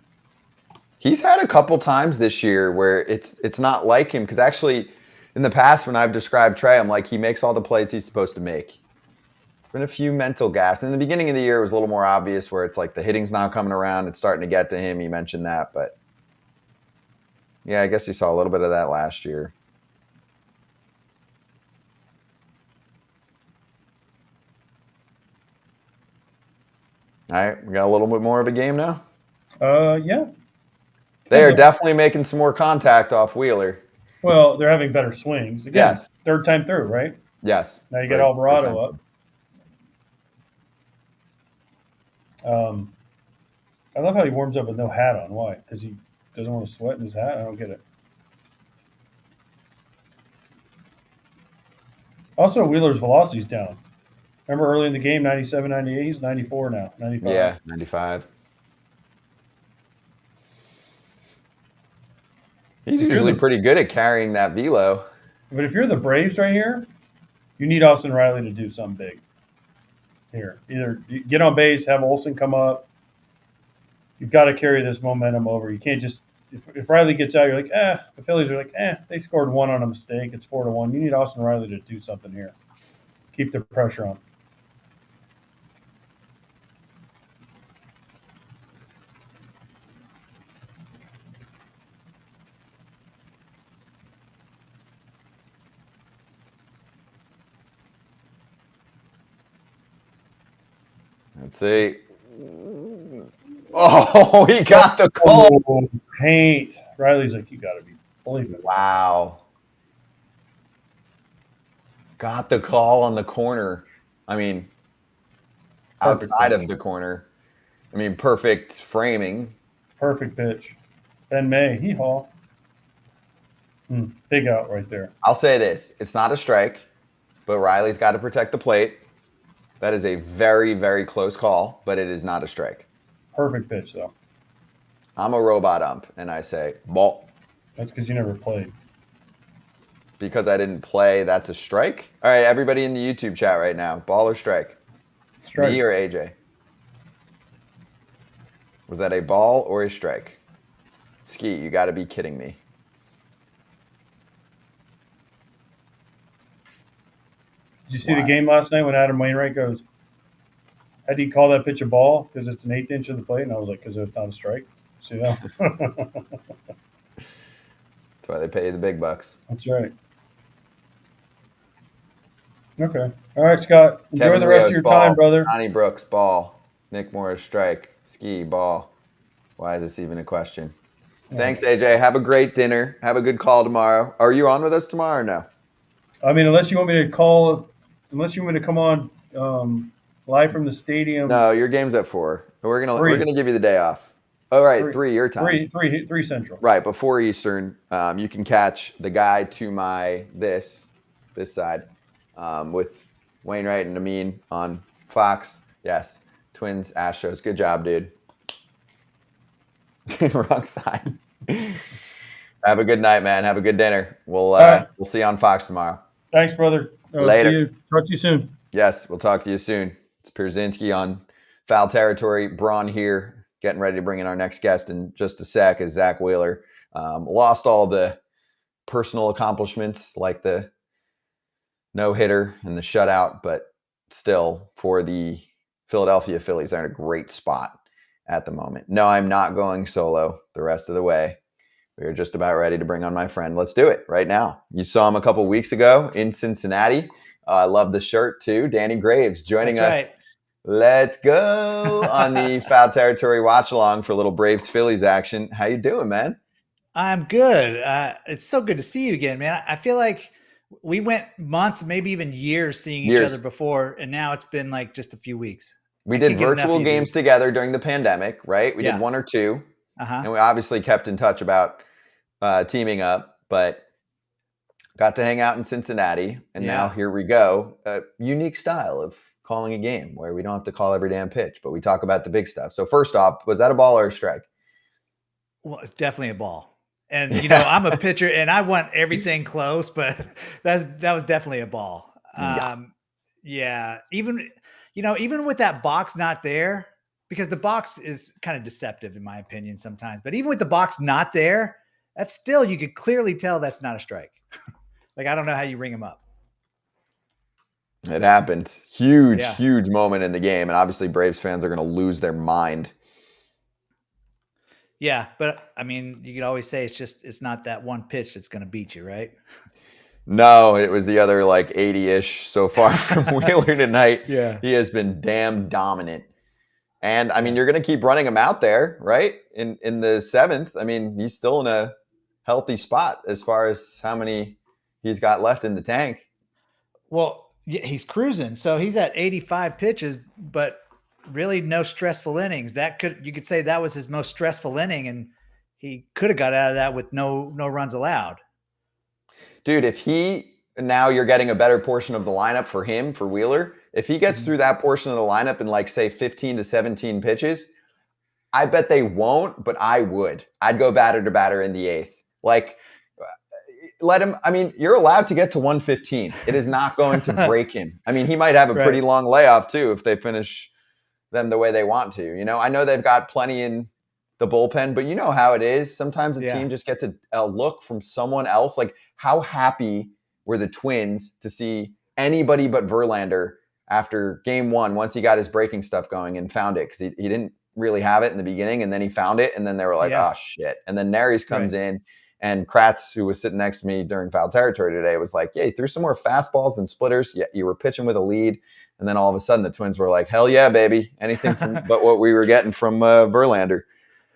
He's had a couple times this year where it's not like him, because actually in the past when I've described Trey, I'm like, he makes all the plays he's supposed to make. There's been a few mental gaps. In the beginning of the year, it was a little more obvious where it's like the hitting's not coming around. It's starting to get to him. You mentioned that, but yeah, I guess you saw a little bit of that last year. All right, we got a little bit more of a game now? Yeah. They are definitely making some more contact off Wheeler. Well, they're having better swings. Again, yes. Third time through, right? Yes. Now you get Alvarado up. I love how he warms up with no hat on. Why? Because he doesn't want to sweat in his hat? I don't get it. Also, Wheeler's velocity's down. Remember early in the game, 97, 98? He's 94 now, 95. Yeah, 95. He's usually pretty good at carrying that velo. But if you're the Braves right here, you need Austin Riley to do something big. Here, either get on base, have Olsen come up. You've got to carry this momentum over. You can't just if Riley gets out, you're like, the Phillies are like, they scored 1 on a mistake. It's 4-1. You need Austin Riley to do something here. Keep the pressure on. Let's see. Oh, he got the call. Oh, paint. Riley's like, you got to be believing it. Wow. Got the call on the corner. I mean, Perfect outside pitch. of the corner. I mean, perfect framing. Perfect pitch. Ben May, hee haw. Big out right there. I'll say this. It's not a strike, but Riley's got to protect the plate. That is a very, very close call, but it is not a strike. Perfect pitch, though. I'm a robot ump, and I say, ball. That's because you never played. Because I didn't play, that's a strike? All right, everybody in the YouTube chat right now, ball or strike? Strike. Me or AJ? Was that a ball or a strike? Ski, you got to be kidding me. Did you see the game last night when Adam Wainwright goes, how do you call that pitch a ball? Because it's an 1/8 inch of the plate. And I was like, because it's not a strike. See that? That's why they pay you the big bucks. That's right. Okay. All right, Scott. Enjoy Kevin the rest Rios, of your ball. time, brother. Johnny Brooks, ball. Nick Morris, strike. Ski, ball. Why is this even a question? Thanks, AJ. Have a great dinner. Have a good call tomorrow. Are you on with us tomorrow or no? I mean, unless you want me to come on live from the stadium. No, your game's at 4. We're gonna give you the day off. All right, 3 your time. 3 Central. Right, before Eastern, you can catch the guy to my this side with Wainwright and Amin on Fox. Yes, Twins, Astros. Good job, dude. Wrong side. Have a good night, man. Have a good dinner. We'll see you on Fox tomorrow. Thanks, brother. Later. See you. Talk to you soon. Yes, we'll talk to you soon. It's Pierzynski on Foul Territory. Braun here, getting ready to bring in our next guest in just a sec as Zach Wheeler. Lost all the personal accomplishments like the no-hitter and the shutout, but still for the Philadelphia Phillies, they're in a great spot at the moment. No, I'm not going solo the rest of the way. We are just about ready to bring on my friend. Let's do it right now. You saw him a couple weeks ago in Cincinnati. I love the shirt too. Danny Graves joining us. Right. Let's go on the Foul Territory watch along for a little Braves Phillies action. How you doing, man? I'm good. It's so good to see you again, man. I feel like we went months, maybe even years seeing each other before, and now it's been like just a few weeks. We did virtual games together during the pandemic, right? We did 1 or 2, and we obviously kept in touch about teaming up, but got to hang out in Cincinnati, and now here we go. A unique style of calling a game where we don't have to call every damn pitch, but we talk about the big stuff. So first off, was that a ball or a strike? Well, it's definitely a ball. And, you know, I'm a pitcher and I want everything close, but that was definitely a ball. Even with that box not there, because the box is kind of deceptive in my opinion sometimes, but even with the box not there, that's still, you could clearly tell that's not a strike. Like, I don't know how you ring them up. It happened. Huge moment in the game. And obviously Braves fans are going to lose their mind. Yeah. But I mean, you could always say it's not that one pitch that's going to beat you, right? No, it was the other like 80-ish so far from Wheeler tonight. Yeah. He has been damn dominant. And I mean, you're going to keep running him out there, right? In the 7th. I mean, he's still in a healthy spot as far as how many he's got left in the tank. Well, yeah, he's cruising. So he's at 85 pitches, but really no stressful innings. You could say that was his most stressful inning, and he could have got out of that with no runs allowed. Dude, now you're getting a better portion of the lineup for him, for Wheeler. If he gets through that portion of the lineup in like, say, 15 to 17 pitches, I bet they won't, but I would. I'd go batter to batter in the 8th. Like, let him. I mean, you're allowed to get to 115. It is not going to break him. I mean, he might have a pretty long layoff too if they finish them the way they want to. You know, I know they've got plenty in the bullpen, but you know how it is. Sometimes a team just gets a look from someone else. Like, how happy were the Twins to see anybody but Verlander after game 1, once he got his breaking stuff going and found it, because he didn't really have it in the beginning, and then he found it, and then they were like, oh, shit. And then Neris comes in, And Kratz, who was sitting next to me during foul territory today, was like, yeah, he threw some more fastballs than splitters. Yeah, you were pitching with a lead. And then all of a sudden the Twins were like, hell yeah, baby. Anything but what we were getting from Verlander.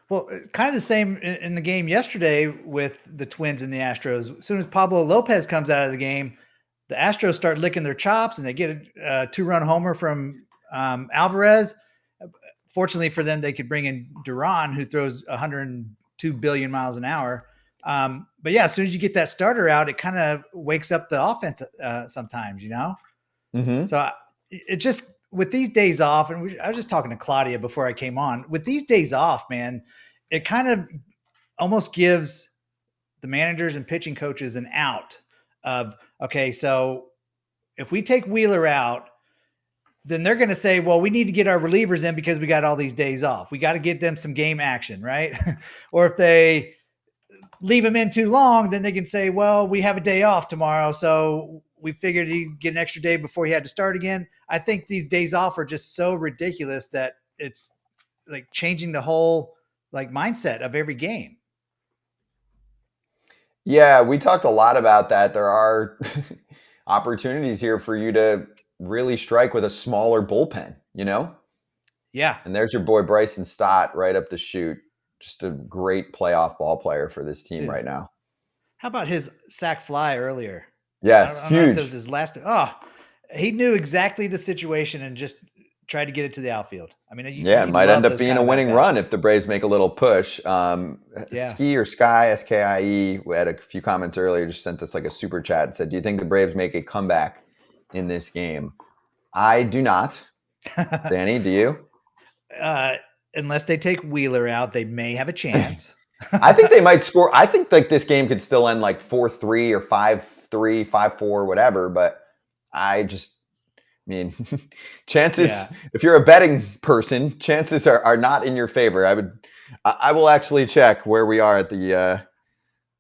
Well, kind of the same in the game yesterday with the Twins and the Astros. As soon as Pablo Lopez comes out of the game, the Astros start licking their chops and they get a 2-run homer from Alvarez. Fortunately for them, they could bring in Duran, who throws 102 billion miles an hour. But yeah, as soon as you get that starter out, it kind of wakes up the offense sometimes, you know? Mm-hmm. So it just, with these days off, and I was just talking to Claudia before I came on, with these days off, man, it kind of almost gives the managers and pitching coaches an out of, okay, so if we take Wheeler out, then they're going to say, well, we need to get our relievers in because we got all these days off. We got to get them some game action, right? Or if they leave him in too long, then they can say, well, we have a day off tomorrow, so we figured he'd get an extra day before he had to start again. I think these days off are just so ridiculous that it's like changing the whole like mindset of every game. Yeah, we talked a lot about that. There are opportunities here for you to really strike with a smaller bullpen, you know? Yeah. And there's your boy Bryson Stott right up the chute. Just a great playoff ball player for this team right now. How about his sac fly earlier? Yes, I don't know if huge. that was his last. Oh, he knew exactly the situation and just tried to get it to the outfield. I mean, it might end up being a winning run if the Braves make a little push. Ski or Sky, S-K-I-E, we had a few comments earlier, just sent us like a super chat and said, do you think the Braves make a comeback in this game? I do not. Danny, do you? Unless they take Wheeler out, they may have a chance. I think they might score. I think like this game could still end like 4-3 or 5-3, 5-4, whatever. But I mean, chances, if you're a betting person, chances are not in your favor. I will actually check where we are at the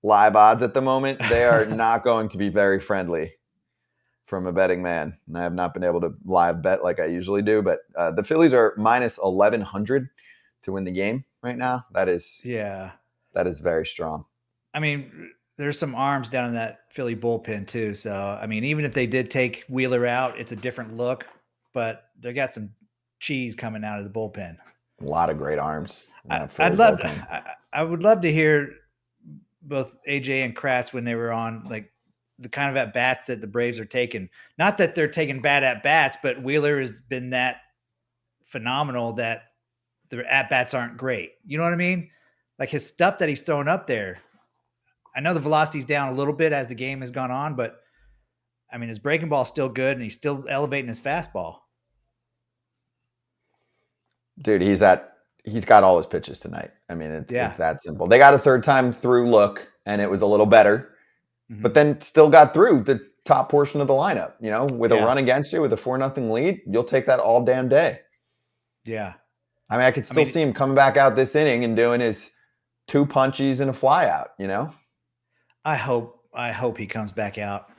live odds at the moment. They are not going to be very friendly from a betting man. And I have not been able to live bet like I usually do. But the Phillies are minus 1,100 to win the game right now. That is very strong. I mean, there's some arms down in that Philly bullpen too. So, I mean, even if they did take Wheeler out, it's a different look, but they got some cheese coming out of the bullpen. A lot of great arms. I would love to hear both AJ and Kratz when they were on, like the kind of at bats that the Braves are taking. Not that they're taking bad at bats, but Wheeler has been that phenomenal that the at bats aren't great. You know what I mean? Like his stuff that he's throwing up there. I know the velocity's down a little bit as the game has gone on, but I mean, his breaking ball is still good and he's still elevating his fastball. Dude, he's got all his pitches tonight. I mean, it's that simple. They got a third time through look and it was a little better, but then still got through the top portion of the lineup, you know, with a run against you with a 4-0 lead, you'll take that all damn day. Yeah. I mean, I could still see him coming back out this inning and doing his 2 punchies and a fly out, you know? I hope he comes back out.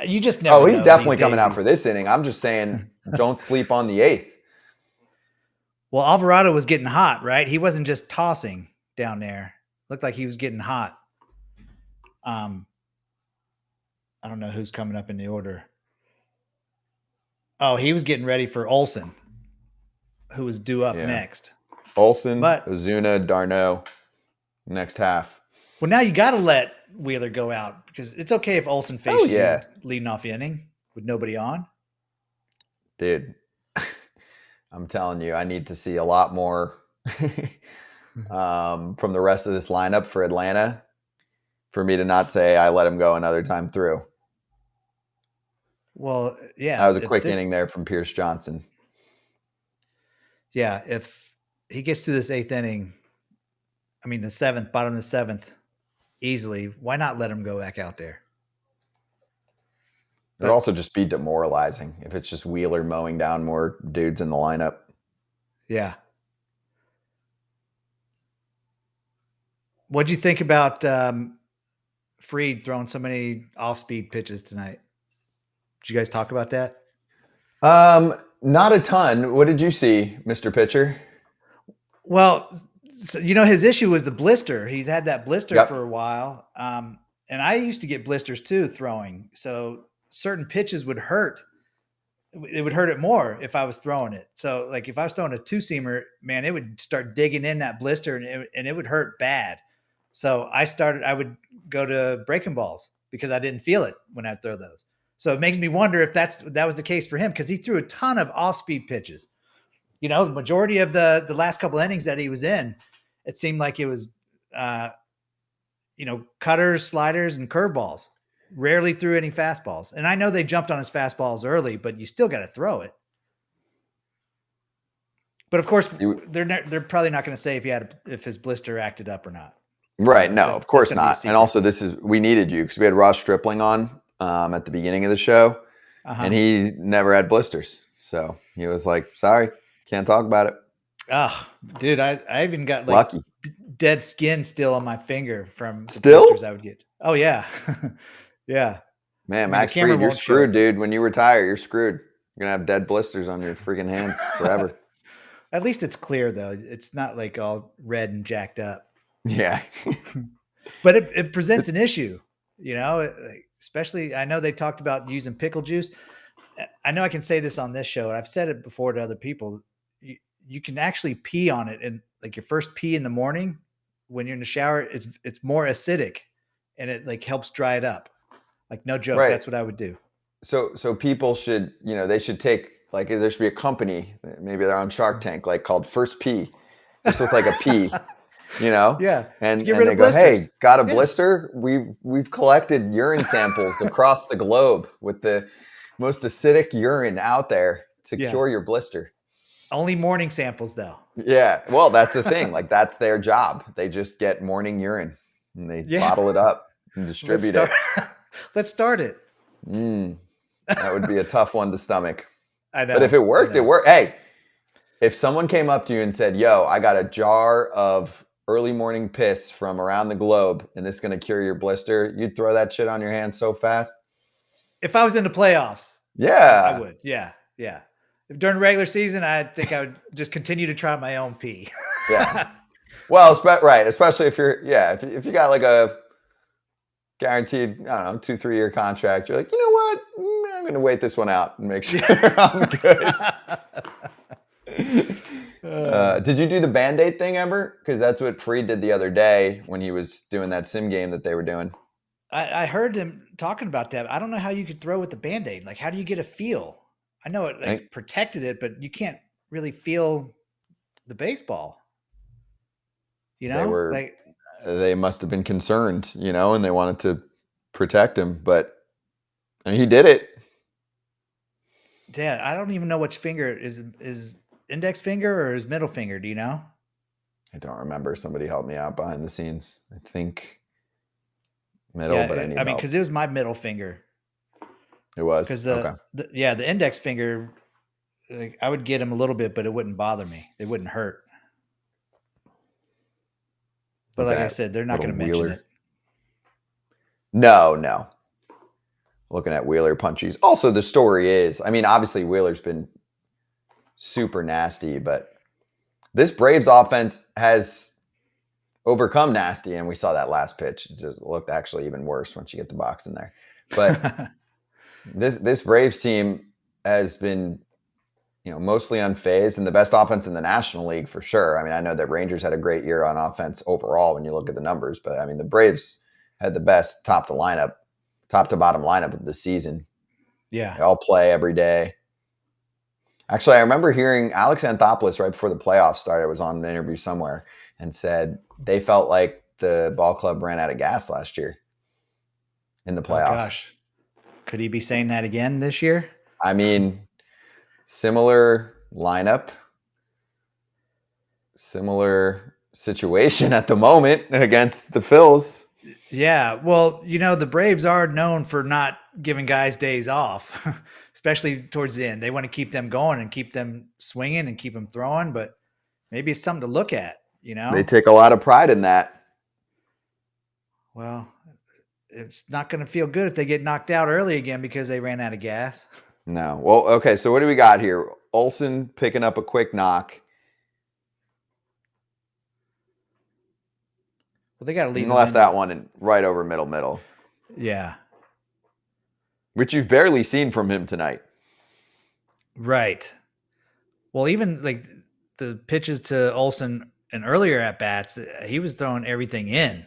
You just never know. He's definitely coming out for this inning. I'm just saying, don't sleep on the 8th. Well, Alvarado was getting hot, right? He wasn't just tossing down there. Looked like he was getting hot. I don't know who's coming up in the order. Oh, he was getting ready for Olsen, who was due up next. Olsen, Ozuna, d'Arnaud, next half. Well, now you got to let Wheeler go out because it's okay if Olsen faces you leading off the inning with nobody on. Dude, I'm telling you, I need to see a lot more from the rest of this lineup for Atlanta for me to not say I let him go another time through. Well, yeah. That was a quick inning there from Pierce Johnson. Yeah, if he gets to this 8th inning, I mean the 7th, bottom of the 7th, easily, why not let him go back out there? It would also just be demoralizing if it's just Wheeler mowing down more dudes in the lineup. Yeah. What'd you think about Fried throwing so many off-speed pitches tonight? Did you guys talk about that? Not a ton. What did you see, Mr. Pitcher? Well, So, his issue was the blister. He's had that blister Yep. for a while. And I used to get blisters too throwing. So certain pitches would hurt. It would hurt it more if I was throwing it. So like if I was throwing a 2-seamer, man, it would start digging in that blister and it would hurt bad. So I would go to breaking balls because I didn't feel it when I throw those. So it makes me wonder if that was the case for him, because he threw a ton of off-speed pitches. The majority of the last couple innings that he was in, it seemed like it was, cutters, sliders, and curveballs. Rarely threw any fastballs. And I know they jumped on his fastballs early, but you still got to throw it. But of course, they're probably not going to say if his blister acted up or not. Right. No, of course not. And also we needed you because we had Ross Stripling on at the beginning of the show, and he never had blisters. So he was like, sorry, can't talk about it. Oh, dude, I even got lucky dead skin still on my finger from the still? blisters I would get. Oh yeah. Yeah. Man, Max Fried, you're screwed, dude. When you retire, you're screwed. You're going to have dead blisters on your freaking hands forever. At least it's clear though. It's not like all red and jacked up. Yeah. But it presents an issue, especially I know they talked about using pickle juice. I know I can say this on this show. I've said it before to other people. You can actually pee on it, and like your first pee in the morning when you're in the shower, it's more acidic and it like helps dry it up. Like no joke. Right. That's what I would do. So people should, they should take like, there should be a company, maybe they're on Shark Tank, like called First Pee, just with like a pee. Yeah. And they go, hey, got a blister? We've collected urine samples across the globe with the most acidic urine out there to cure your blister. Only morning samples though. Yeah. Well, that's the thing. Like that's their job. They just get morning urine and they bottle it up and distribute it. Let's start it. That would be a tough one to stomach. I know. But if it worked, it worked. Hey, if someone came up to you and said, yo, I got a jar of early morning piss from around the globe and this is going to cure your blister, you'd throw that shit on your hands so fast. If I was in the playoffs. Yeah. I would. Yeah. Yeah. If during regular season, I think I would just continue to try my own pee. Yeah. Well, right. Especially if if you got like a guaranteed, I don't know, 2-3 year contract, you're like, you know what? I'm going to wait this one out and make sure I'm good. Did you do the Band-Aid thing ever? Because that's what Fried did the other day when he was doing that sim game that they were doing. I heard him talking about that. I don't know how you could throw with the Band-Aid. Like, how do you get a feel? I know it protected it, but you can't really feel the baseball. They must have been concerned, and they wanted to protect him, but he did it. Yeah, I don't even know which finger is index finger or his middle finger. Do you know? I don't remember. Somebody helped me out behind the scenes. I think middle, but I mean, because it was my middle finger. It was because the index finger, like, I would get him a little bit, but it wouldn't bother me. It wouldn't hurt. But like I said, they're not going to mention it. No. Looking at Wheeler punchies. Also, the story is, I mean, obviously Wheeler's been super nasty, but this Braves offense has overcome nasty, and we saw that last pitch. It just looked actually even worse once you get the box in there. But this Braves team has been, mostly unfazed and the best offense in the National League for sure. I mean, I know that Rangers had a great year on offense overall when you look at the numbers, but I mean, the Braves had the best top to bottom lineup of the season. Yeah. They all play every day. Actually, I remember hearing Alex Anthopoulos right before the playoffs started, was on an interview somewhere, and said they felt like the ball club ran out of gas last year in the playoffs. Oh, gosh. Could he be saying that again this year? I mean, similar lineup, similar situation at the moment against the Phils. Yeah. Well, the Braves are known for not giving guys days off, especially towards the end. They want to keep them going and keep them swinging and keep them throwing, but maybe it's something to look at, They take a lot of pride in that. Well, it's not going to feel good if they get knocked out early again because they ran out of gas. No. Well, okay, so what do we got here? Olsen picking up a quick knock. Well, they got to leave. And left that one in right over middle. Yeah. Which you've barely seen from him tonight. Right. Well, even like the pitches to Olsen and earlier at bats, he was throwing everything in,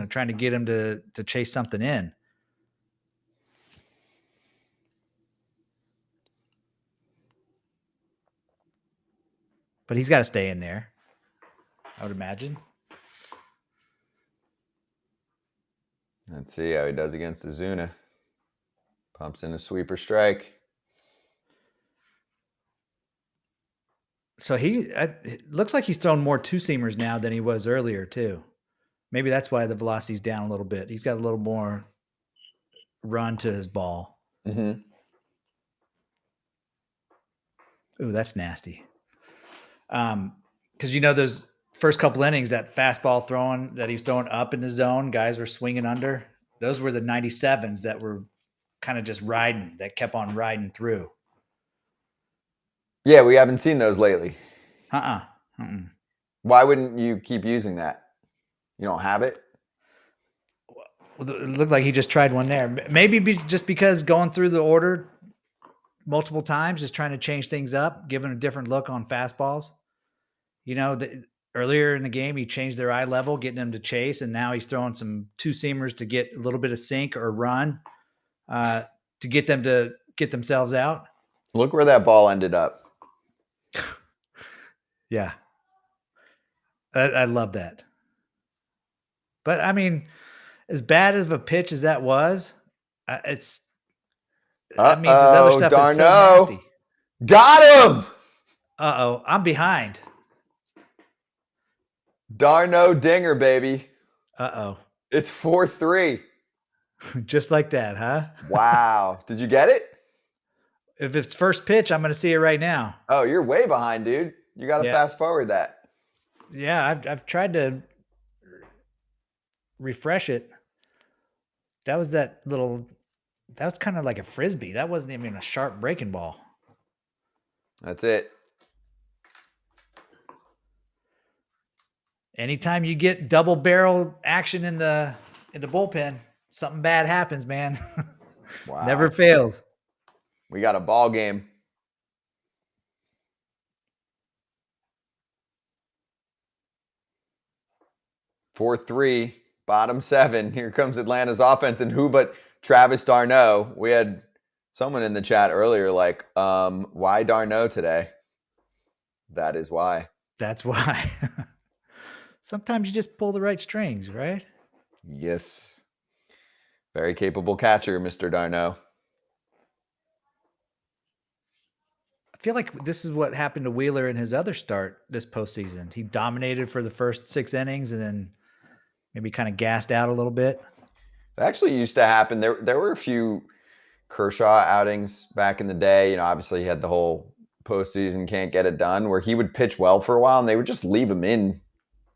trying to get him to chase something in. But he's got to stay in there, I would imagine. Let's see how he does against Ozuna. Pumps in a sweeper strike. So it looks like he's thrown more two-seamers now than he was earlier, too. Maybe that's why the velocity's down a little bit. He's got a little more run to his ball. Mm-hmm. Ooh, that's nasty. Because those first couple innings, that fastball throwing that he's throwing up in the zone, guys were swinging under. Those were the 97s that were kind of just riding, that kept on riding through. Yeah, we haven't seen those lately. Mm-mm. Why wouldn't you keep using that? You don't have it? Well, it looked like he just tried one there. Maybe just because going through the order multiple times, just trying to change things up, giving a different look on fastballs. Earlier in the game, he changed their eye level, getting them to chase, and now he's throwing some two-seamers to get a little bit of sink or run to get them to get themselves out. Look where that ball ended up. Yeah. I love that. But, I mean, as bad of a pitch as that was, that means his other stuff is so nasty. Got him! Uh-oh, I'm behind. Darno dinger, baby. Uh-oh. It's 4-3. Just like that, huh? Wow. Did you get it? If it's first pitch, I'm going to see it right now. Oh, you're way behind, dude. You got to fast forward that. Yeah, I've tried to refresh it. That was kind of like a Frisbee. That wasn't even a sharp breaking ball. That's it. Anytime you get double barrel action in the bullpen, something bad happens, man. Wow. Never fails. We got a ball game. Four 4-3, bottom 7. Here comes Atlanta's offense, and who but Travis d'Arnaud. We had someone in the chat earlier like, why d'Arnaud today? That is why. That's why. Sometimes you just pull the right strings, right? Yes. Very capable catcher, Mr. d'Arnaud. I feel like this is what happened to Wheeler in his other start this postseason. He dominated for the first 6 innings and then maybe kind of gassed out a little bit. It actually used to happen. There were a few Kershaw outings back in the day. Obviously he had the whole postseason can't get it done where he would pitch well for a while and they would just leave him in,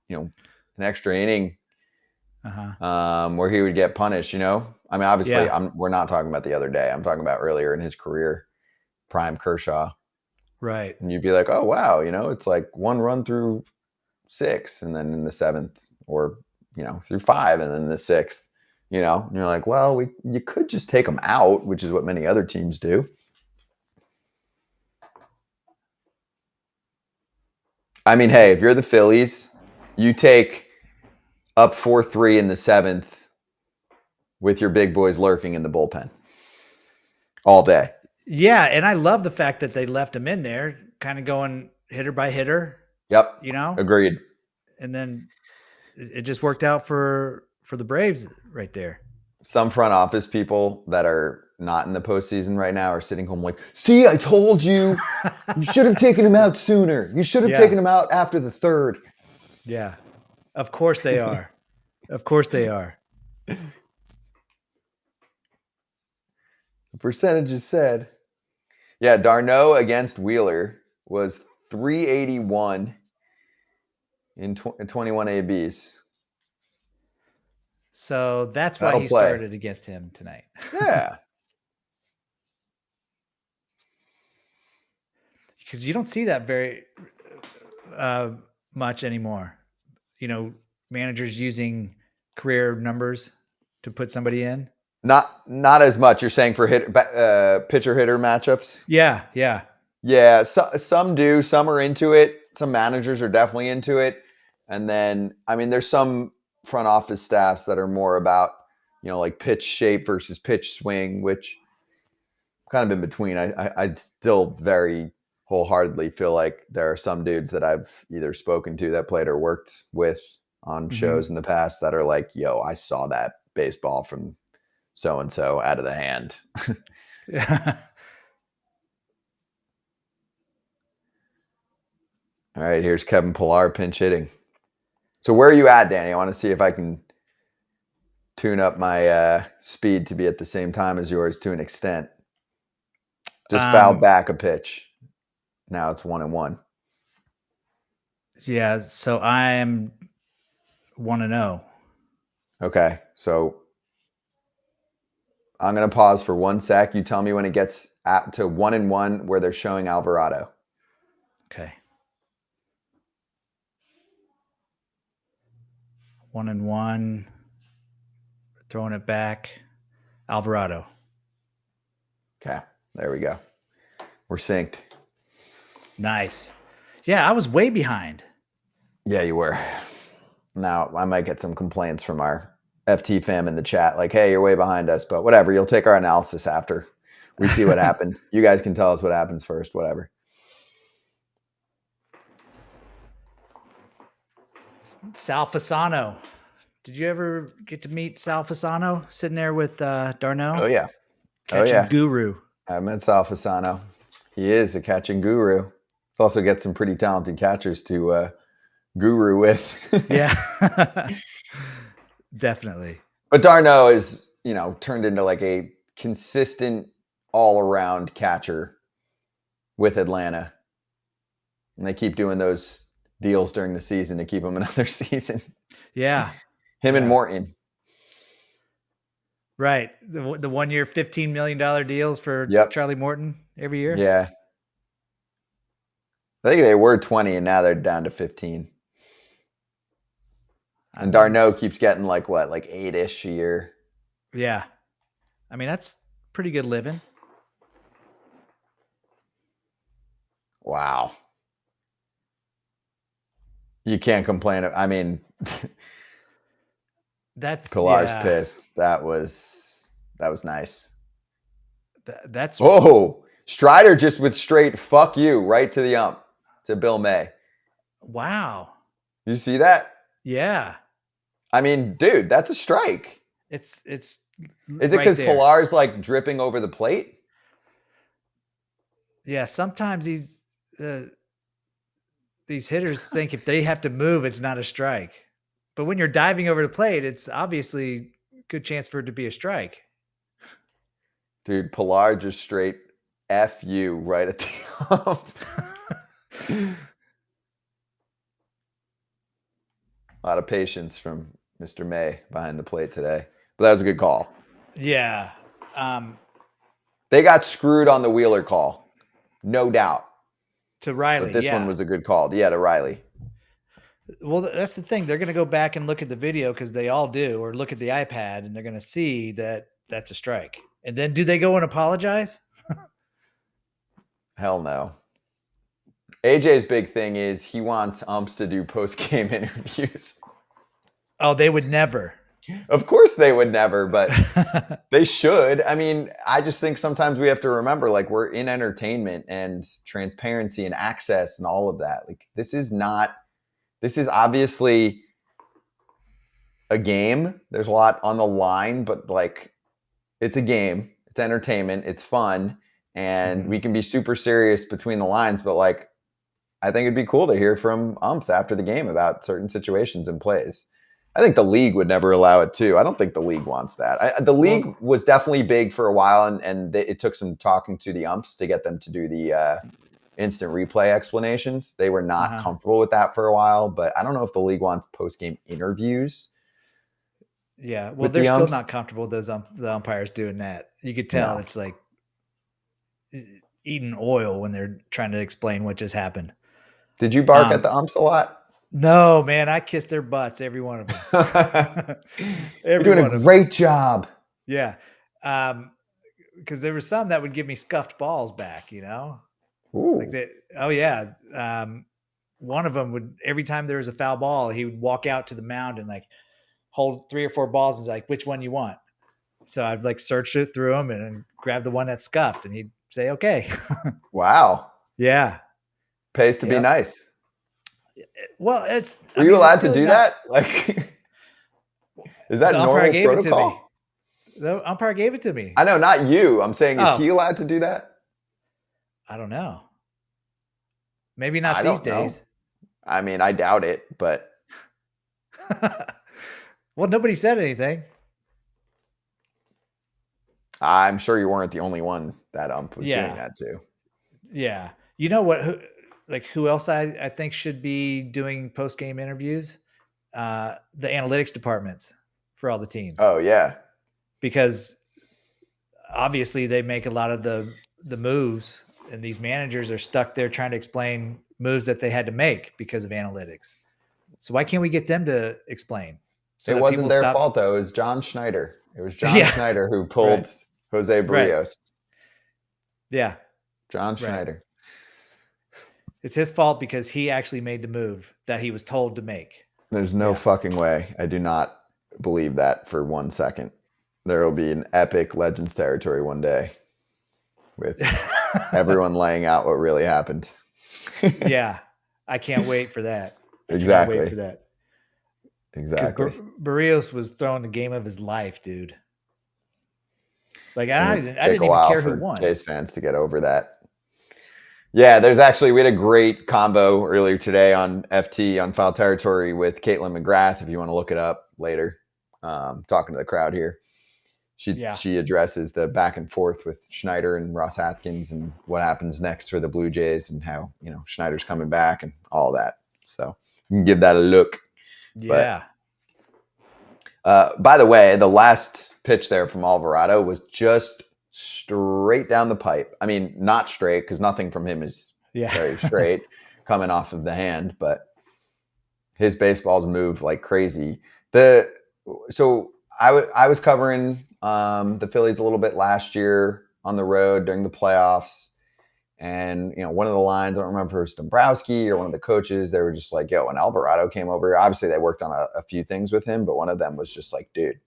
an extra inning where he would get punished, I mean, obviously we're not talking about the other day. I'm talking about earlier in his career, prime Kershaw. Right. And you'd be like, oh, wow, it's like 1 run through 6 and then in the 7th or, through 5 and then the 6th, and you're like, well, you could just take them out, which is what many other teams do. I mean, hey, if you're the Phillies, you take up 4-3 in the 7th with your big boys lurking in the bullpen all day. Yeah, and I love the fact that they left him in there, kind of going hitter by hitter. Yep. Agreed. And then it just worked out for the Braves right there. Some front office people that are not in the postseason right now are sitting home like, see, I told you, you should have taken him out sooner. You should have taken him out after the 3rd. Yeah, of course they are. Of course they are. The percentages said. Yeah, d'Arnaud against Wheeler was 381 in 21 ABs. So that's why he started against him tonight. Yeah. Because you don't see that very much anymore. managers using career numbers to put somebody in? Not as much. You're saying for pitcher hitter matchups? Yeah, yeah. Yeah, some do. Some are into it. Some managers are definitely into it. And then, I mean, there's some front office staffs that are more about, like pitch shape versus pitch swing, which kind of in between. I still very wholeheartedly feel like there are some dudes that I've either spoken to that played or worked with on shows in the past that are like, yo, I saw that baseball from so-and-so out of the hand. Yeah. All right, here's Kevin Pillar pinch hitting. So where are you at, Danny? I want to see if I can tune up my speed to be at the same time as yours to an extent. Just fouled back a pitch. Now it's 1-1. Yeah, so I am 1-0. Okay, so I'm going to pause for 1 sec. You tell me when it gets to 1-1 where they're showing Alvarado. Okay. 1-1. Throwing it back. Alvarado. Okay, there we go. We're synced. Nice. Yeah, I was way behind. Yeah, you were. Now, I might get some complaints from our FT fam in the chat, like, hey, you're way behind us, but whatever. You'll take our analysis after we see what happened. You guys can tell us what happens first, whatever. Sal Fasano. Did you ever get to meet Sal Fasano sitting there with Darno? Oh, yeah. Catching guru. I met Sal Fasano. He is a catching guru. Also get some pretty talented catchers to guru with. Yeah. Definitely. But Darno is, turned into like a consistent all-around catcher with Atlanta. And they keep doing those deals during the season to keep him another season. Yeah. Him and Morton. Right. The 1 year, $15 million deals for Charlie Morton every year. Yeah. I think they were 20 and now they're down to 15. And Darno keeps getting like 8-ish a year. Yeah. I mean, that's pretty good living. Wow. You can't complain. I mean, Pillar's pissed. That was nice. That's Strider just with straight fuck you right to the ump to Bill May. Wow. You see that? Yeah. I mean, dude, that's a strike. Is it because Pillar's like dripping over the plate? Yeah, sometimes these hitters think if they have to move, it's not a strike. But when you're diving over the plate, it's obviously a good chance for it to be a strike. Dude, Pillar just straight F you right at the ump. A lot of patience from Mr. May behind the plate today. But that was a good call. Yeah. They got screwed on the Wheeler call. No doubt. To Riley. But this one was a good call. Yeah, to Riley. Well, that's the thing. They're going to go back and look at the video because they all do, or look at the iPad, and they're going to see that that's a strike. And then do they go and apologize? Hell no. AJ's big thing is he wants umps to do post-game interviews. Oh, they would never. Of course they would never, but they should. I mean, I just think sometimes we have to remember, like, we're in entertainment and transparency and access and all of that. Like, this is obviously a game. There's a lot on the line, but like, it's a game. It's entertainment. It's fun. And we can be super serious between the lines, but like, I think it'd be cool to hear from umps after the game about certain situations and plays. I think the league would never allow it too. I don't think the league wants that. The league was definitely big for a while, and it took some talking to the umps to get them to do the instant replay explanations. They were not comfortable with that for a while, but I don't know if the league wants post-game interviews. Yeah, well, they're still not comfortable with the umpires doing that. You could tell it's like eating oil when they're trying to explain what just happened. Did you bark at the umps a lot? No, man, I kissed their butts, every one of them. You're doing a great job. Yeah. Because there were some that would give me scuffed balls back, Ooh. like that. Oh yeah. One of them would, every time there was a foul ball, he would walk out to the mound and like hold 3 or 4 balls and like, which one you want? So I'd like search it through them and grab the one that's scuffed, and he'd say, okay. Wow. Yeah. Pays to be nice. Well, Were you allowed to do that? Like, is that normal protocol? The umpire gave it to me. I know, not you. I'm saying, is he allowed to do that? I don't know. Maybe not these days. I mean, I doubt it, but. Well, nobody said anything. I'm sure you weren't the only one that ump was doing that too. Yeah. You know what? Who else I think should be doing post-game interviews? The analytics departments for all the teams. Oh, yeah. Because obviously they make a lot of the moves, and these managers are stuck there trying to explain moves that they had to make because of analytics. So why can't we get them to explain? So it wasn't their fault, though. It was John Schneider. It was John Schneider who pulled Jose Barrios. Right. Yeah. John Schneider. It's his fault because he actually made the move that he was told to make. There's no fucking way. I do not believe that for 1 second. There will be an epic Legends territory one day with everyone laying out what really happened. Yeah. I can't wait for that. Exactly. I can't wait for that. Exactly. Barrios was throwing the game of his life, dude. Like, I didn't even care who won. Jays fans to get over that. Yeah, we had a great combo earlier today on FT on Foul Territory with Caitlin McGrath, if you want to look it up later. Talking to the crowd here. She addresses the back and forth with Schneider and Ross Atkins and what happens next for the Blue Jays and how, Schneider's coming back and all that. So you can give that a look. Yeah. But, by the way, the last pitch there from Alvarado was just straight down the pipe. I mean, not straight, because nothing from him is very straight coming off of the hand, but his baseballs move like crazy. So I was covering the Phillies a little bit last year on the road during the playoffs. And, one of the lines, I don't remember if it was Dombrowski or one of the coaches, they were just like, yo, when Alvarado came over, obviously they worked on a few things with him, but one of them was just like, dude,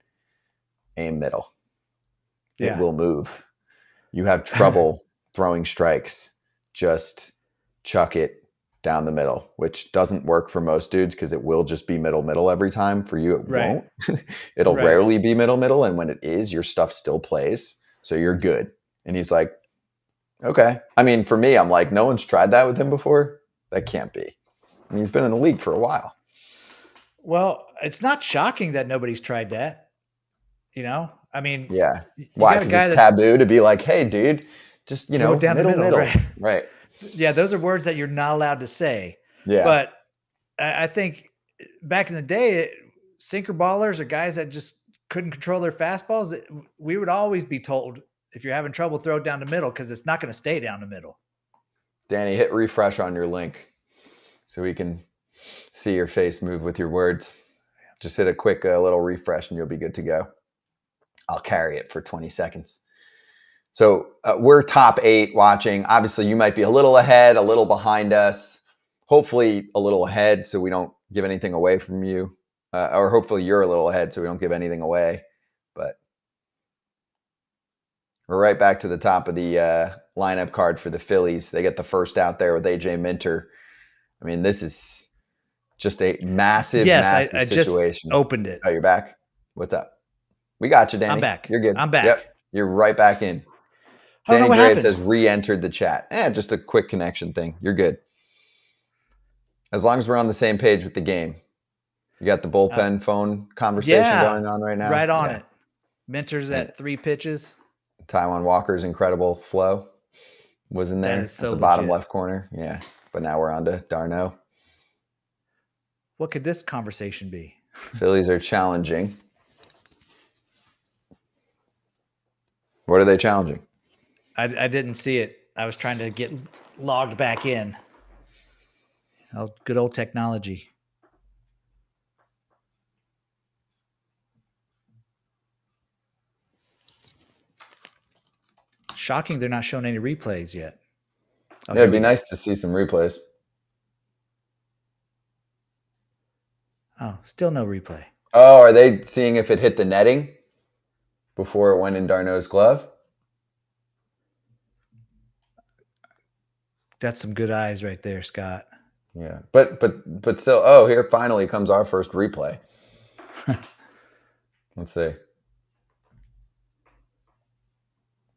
aim middle. It will move. You have trouble throwing strikes. Just chuck it down the middle, which doesn't work for most dudes because it will just be middle every time. For you, it won't. It'll rarely be middle. And when it is, your stuff still plays. So you're good. And he's like, okay. I mean, for me, I'm like, no one's tried that with him before. That can't be. I mean, he's been in the league for a while. Well, it's not shocking that nobody's tried that. I mean, yeah. Why? Because it's taboo to be like, hey, dude, just, down middle. Right. Yeah. Those are words that you're not allowed to say. Yeah. But I think back in the day, sinker ballers or guys that just couldn't control their fastballs, we would always be told, if you're having trouble, throw it down the middle, because it's not going to stay down the middle. Danny, hit refresh on your link so we can see your face move with your words. Just hit a quick little refresh and you'll be good to go. I'll carry it for 20 seconds. So we're top 8 watching. Obviously, you might be a little ahead, a little behind us. Hopefully a little ahead so we don't give anything away from you. Or hopefully you're a little ahead so we don't give anything away. But we're right back to the top of the lineup card for the Phillies. They get the first out there with AJ Minter. I mean, this is just a massive I situation. Just opened it. Oh, you're back? What's up? We got you, Danny. I'm back. You're good. I'm back. Yep. You're right back in. Danny Graves has re-entered the chat. Just a quick connection thing. You're good. As long as we're on the same page with the game. You got the bullpen phone conversation going on right now? Right on it. Minter's at 3 pitches. Taijuan Walker's incredible flow was in there. That is so at the bottom left corner. Yeah. But now we're on to Darno. What could this conversation be? Phillies are challenging. What are they challenging? I didn't see it. I was trying to get logged back in. Oh, good old technology. Shocking they're not showing any replays yet. Oh, Yeah, it'd be nice to see some replays. Oh, still no replay. Oh, are they seeing if it hit the netting before it went in d'Arnaud's glove? That's some good eyes right there, Scott. Yeah, but still. Oh, here finally comes our first replay. Let's see.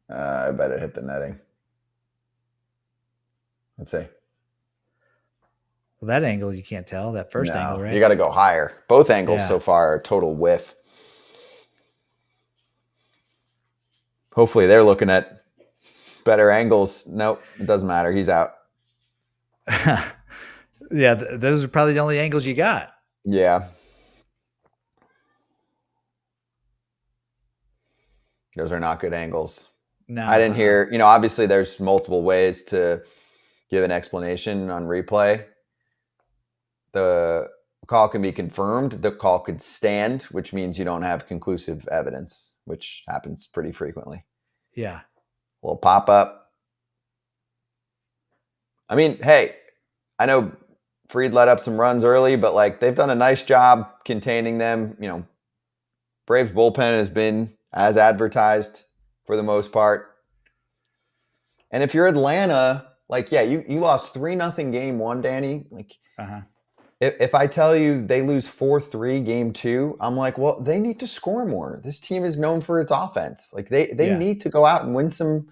I bet it hit the netting. Let's see. Well, that angle you can't tell. That first angle, right? You got to go higher. Both angles so far are total whiff. Hopefully they're looking at better angles. Nope, it doesn't matter. He's out. Yeah, those are probably the only angles you got. Yeah. Those are not good angles. No. I didn't hear, obviously there's multiple ways to give an explanation on replay. The call can be confirmed. The call could stand, which means you don't have conclusive evidence, which happens pretty frequently. Yeah. A little pop-up. I mean, hey, I know Fried let up some runs early, but they've done a nice job containing them. Braves bullpen has been as advertised for the most part. And if you're Atlanta, you lost 3-0 game one, Danny. If I tell you they lose 4-3 game two, I'm like, well, they need to score more. This team is known for its offense. They need to go out and win some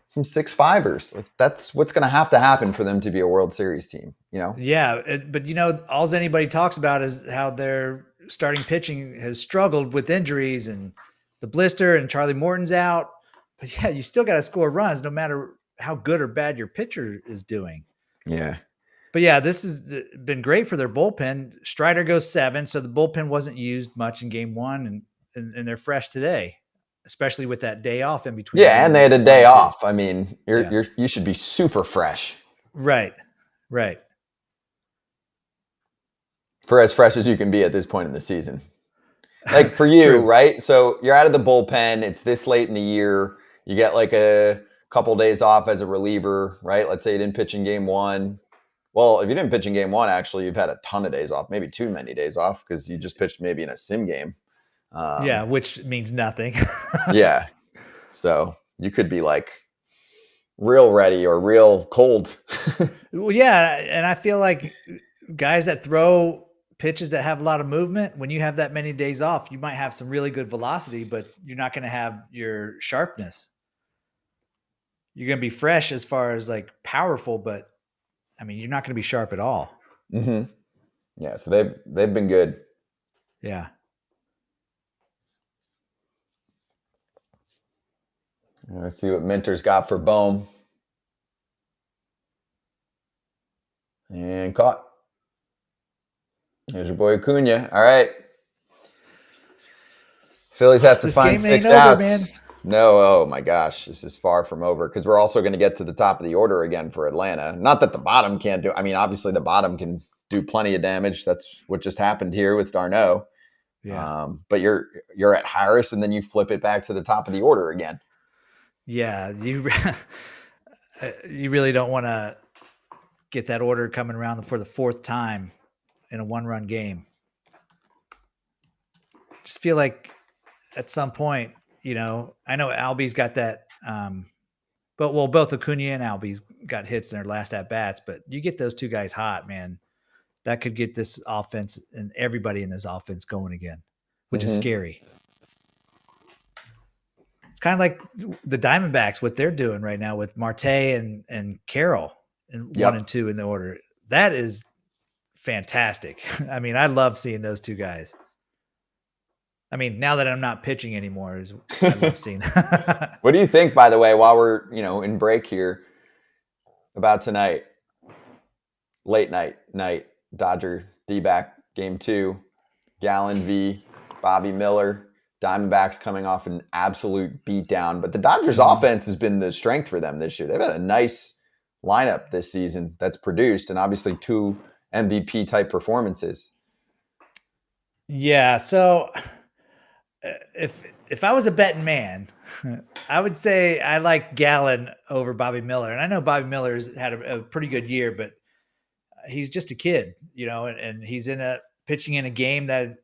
6-5ers. That's what's going to happen for them to be a World Series team, Yeah, but all anybody talks about is how their starting pitching has struggled with injuries and the blister and Charlie Morton's out. But yeah, you still got to score runs no matter how good or bad your pitcher is doing. Yeah. But yeah, this has been great for their bullpen. Strider goes 7, so the bullpen wasn't used much in game one, and they're fresh today, especially with that day off in between. Yeah, and they had a day off. I mean, you should be super fresh. Right. For as fresh as you can be at this point in the season. For you, right? So you're out of the bullpen. It's this late in the year. You get a couple days off as a reliever, right? Let's say you didn't pitch in game one. Well, if you didn't pitch in game one, actually, you've had a ton of days off, maybe too many days off because you just pitched maybe in a sim game. Yeah, which means nothing. Yeah. So you could be real ready or real cold. Well, yeah. And I feel like guys that throw pitches that have a lot of movement, when you have that many days off, you might have some really good velocity, but you're not going to have your sharpness. You're going to be fresh as far as powerful, but I mean, you're not going to be sharp at all. Mm-hmm. Yeah. So they've been good. Yeah. Let's see what Minter's got for Bohm. And caught. Here's your boy Acuna. All right. Phillies have to find 6 outs. Man. No, oh my gosh, this is far from over because we're also going to get to the top of the order again for Atlanta. Not that the bottom can't do. I mean, obviously the bottom can do plenty of damage. That's what just happened here with d'Arnaud. Yeah. But you're at Harris, and then you flip it back to the top of the order again. Yeah, you really don't want to get that order coming around for the 4th time in a 1-run game. Just feel like at some point, I know Albie's got that, but both Acuna and Albie's got hits in their last at bats. But you get those two guys hot, man, that could get this offense and everybody in this offense going again, which is scary. It's kind of like the Diamondbacks, what they're doing right now with Marte and Carroll and 1 and 2 in the order. That is fantastic. I mean, I love seeing those two guys. I mean, now that I'm not pitching anymore, I love seeing that. What do you think, by the way, while we're in break here, about tonight? Late night, Dodger D-back game 2, Gallen v. Bobby Miller. Diamondbacks coming off an absolute beatdown, but the Dodgers offense has been the strength for them this year. They've had a nice lineup this season that's produced, and obviously 2 MVP type performances. Yeah. So if I was a betting man, I would say I like Gallen over Bobby Miller. And I know Bobby Miller's had a pretty good year, but he's just a kid, and he's pitching in a game that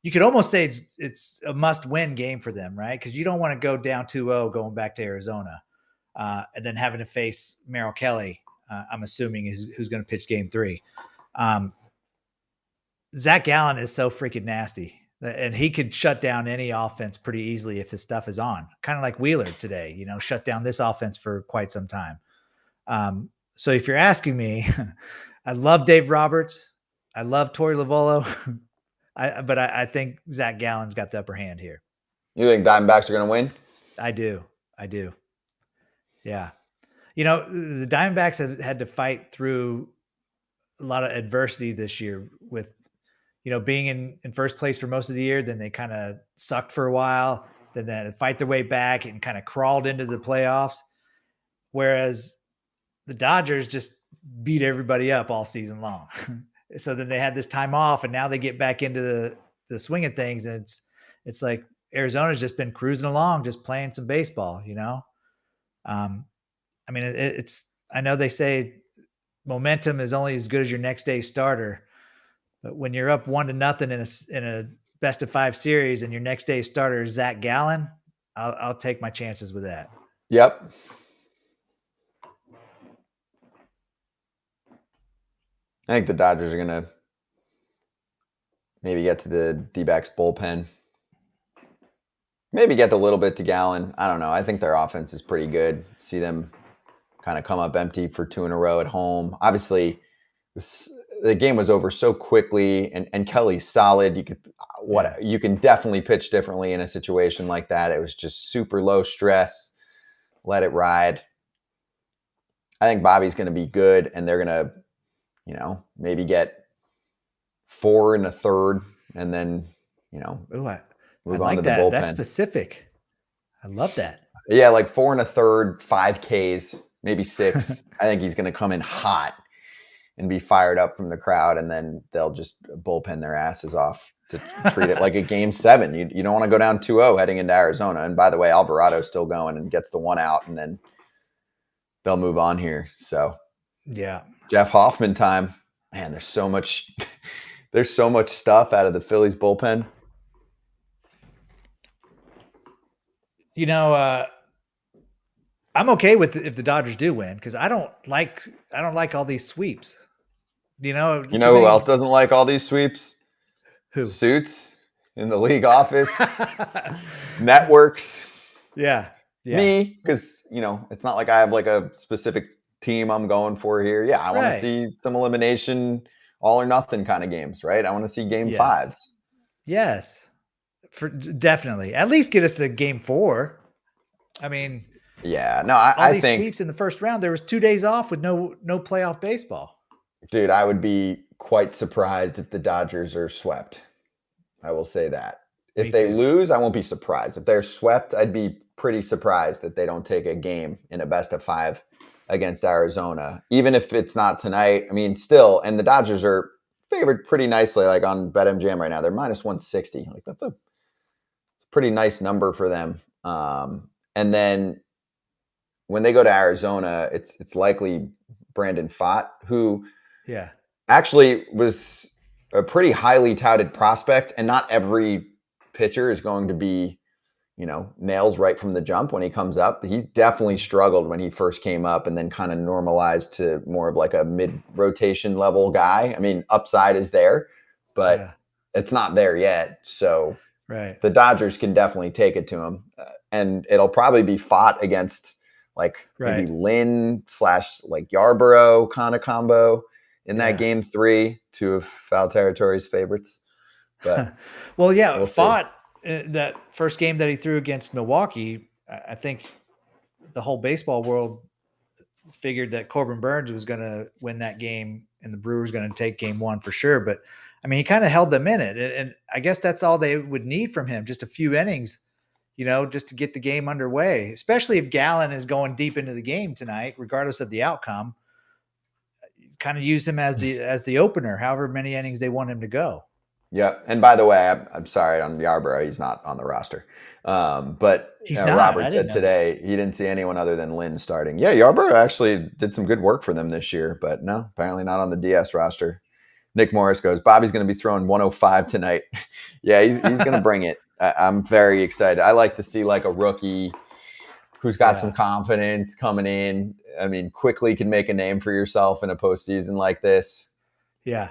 you could almost say it's a must-win game for them, right? Because you don't want to go down 2-0 going back to Arizona, and then having to face Merrill Kelly. I'm assuming who's going to pitch Game 3. Zach Gallen is so freaking nasty, and he could shut down any offense pretty easily if his stuff is on. Kind of like Wheeler today, shut down this offense for quite some time. So if you're asking me, I love Dave Roberts. I love Torey Lovullo. But I think Zach Gallen's got the upper hand here. You think Diamondbacks are going to win? I do. Yeah. The Diamondbacks have had to fight through a lot of adversity this year with, being in first place for most of the year. Then they kind of sucked for a while. Then they had to fight their way back and kind of crawled into the playoffs. Whereas the Dodgers just beat everybody up all season long. So then they had this time off, and now they get back into the swing of things. And it's like Arizona's just been cruising along, just playing some baseball, I mean, I know they say momentum is only as good as your next day starter, but when you're up 1-0 in a best of 5 series and your next day starter is Zach Gallen, I'll take my chances with that. Yep. I think the Dodgers are going to maybe get to the D-backs bullpen. Maybe get a little bit to Gallen. I don't know. I think their offense is pretty good. See them kind of come up empty for 2 in a row at home. Obviously, the game was over so quickly, and Kelly's solid. You can definitely pitch differently in a situation like that. It was just super low stress. Let it ride. I think Bobby's going to be good, and they're going to, maybe get 4 1/3, and then, Ooh, I move like on to the that. bullpen. That's specific. I love that. Yeah, like 4 1/3, 5 Ks, maybe 6. I think he's going to come in hot and be fired up from the crowd, and then they'll just bullpen their asses off to treat it like a Game 7. You don't want to go down 2-0 heading into Arizona. And by the way, Alvarado's still going and gets the 1 out, and then they'll move on here. So yeah, Jeff Hoffman time. Man, there's so much stuff out of the Phillies bullpen. I'm okay with if the Dodgers do win, because I don't like all these sweeps. Who else doesn't like all these sweeps? Who? Suits in the league office, networks. Yeah. Me, because it's not like I have like a specific team I'm going for here. Yeah, I want to see some elimination, all or nothing kind of games, right? I want to see Game 5s. Yes, definitely. At least get us to Game 4. I mean, yeah, no, I think sweeps in the first round. There was 2 days off with no playoff baseball. Dude, I would be quite surprised if the Dodgers are swept. I will say that. If they lose, I won't be surprised. If they're swept, I'd be pretty surprised that they don't take a game in a best of 5 against Arizona, even if it's not tonight. I mean, still, and the Dodgers are favored pretty nicely, like on BetMGM right now. They're minus 160. Like that's a pretty nice number for them. And then when they go to Arizona, it's likely Brandon Pfaadt, who actually was a pretty highly touted prospect, and not every pitcher is going to be, nails right from the jump when he comes up. He definitely struggled when he first came up, and then kind of normalized to more of like a mid-rotation level guy. I mean, upside is there, but it's not there yet. So the Dodgers can definitely take it to him. And it'll probably be fought against like maybe Lynn / like Yarborough kind of combo in that Game 3, 2 of Foul Territory's favorites. But we'll fought that first game that he threw against Milwaukee. I think the whole baseball world figured that Corbin Burns was going to win that game and the Brewers going to take Game 1 for sure. But I mean, he kind of held them in it. And I guess that's all they would need from him. Just a few innings, just to get the game underway, especially if Gallen is going deep into the game tonight, regardless of the outcome. Kind of use him as the opener, however many innings they want him to go. Yep. And by the way, I'm sorry on Yarborough, he's not on the roster. But He's not. I Robert didn't said know today he didn't see anyone other than Lynn starting. Yeah, Yarborough actually did some good work for them this year, but no, apparently not on the DS roster. Nick Morris goes, Bobby's going to be throwing 105 tonight. Yeah, he's going to bring it. I'm very excited. I like to see like a rookie who's got some confidence coming in. I mean, quickly can make a name for yourself in a postseason like this. Yeah.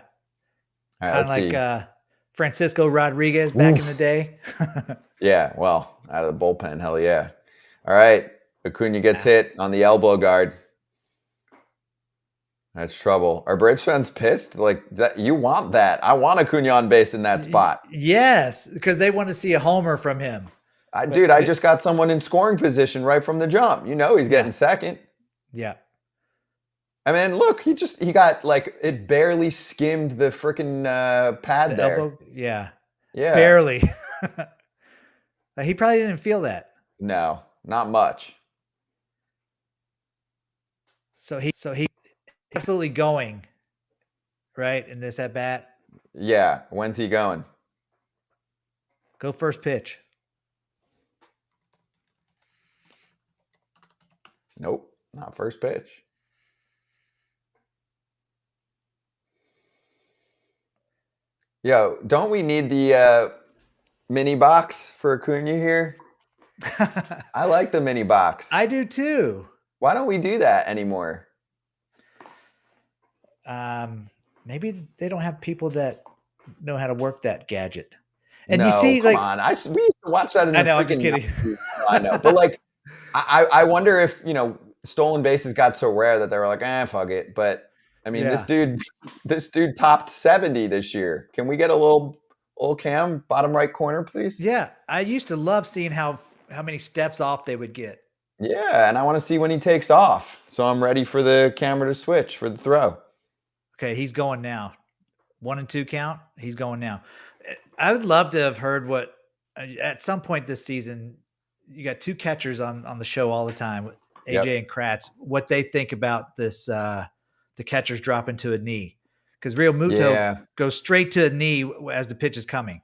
All right, Kind of like Francisco Rodriguez back in the day. Yeah, well, out of the bullpen, hell yeah. All right, Acuna gets hit on the elbow guard. That's trouble. Are Braves fans pissed? Like that? You want that? I want Acuna on base in that spot. Yes, because they want to see a homer from him. Dude, I just got someone in scoring position right from the jump. You know he's getting second. Yeah. I mean, look, he got like it barely skimmed the freaking pad there. Elbow, yeah. Yeah. Barely. He probably didn't feel that. No, not much. So he absolutely going, right, in this at bat. Yeah. When's he going? Go first pitch. Nope, not first pitch. Yo, don't we need the mini box for Acuna here? I like the mini box. I do too. Why don't we do that anymore? Maybe they don't have people that know how to work that gadget. And no, you see, come like, on. We used to watch that in the I know, freaking I'm just kidding. I know, but like, I wonder if stolen bases got so rare that they were like, fuck it. But I mean, this dude topped 70 this year. Can we get a little cam bottom right corner, please? Yeah, I used to love seeing how many steps off they would get. Yeah, and I want to see when he takes off. So I'm ready for the camera to switch for the throw. Okay, he's going now. 1 and 2 count. He's going now. I would love to have heard what at some point this season. You got 2 catchers on the show all the time, AJ and Kratz. What they think about this? The catchers dropping to a knee, because Real Muto goes straight to a knee as the pitch is coming.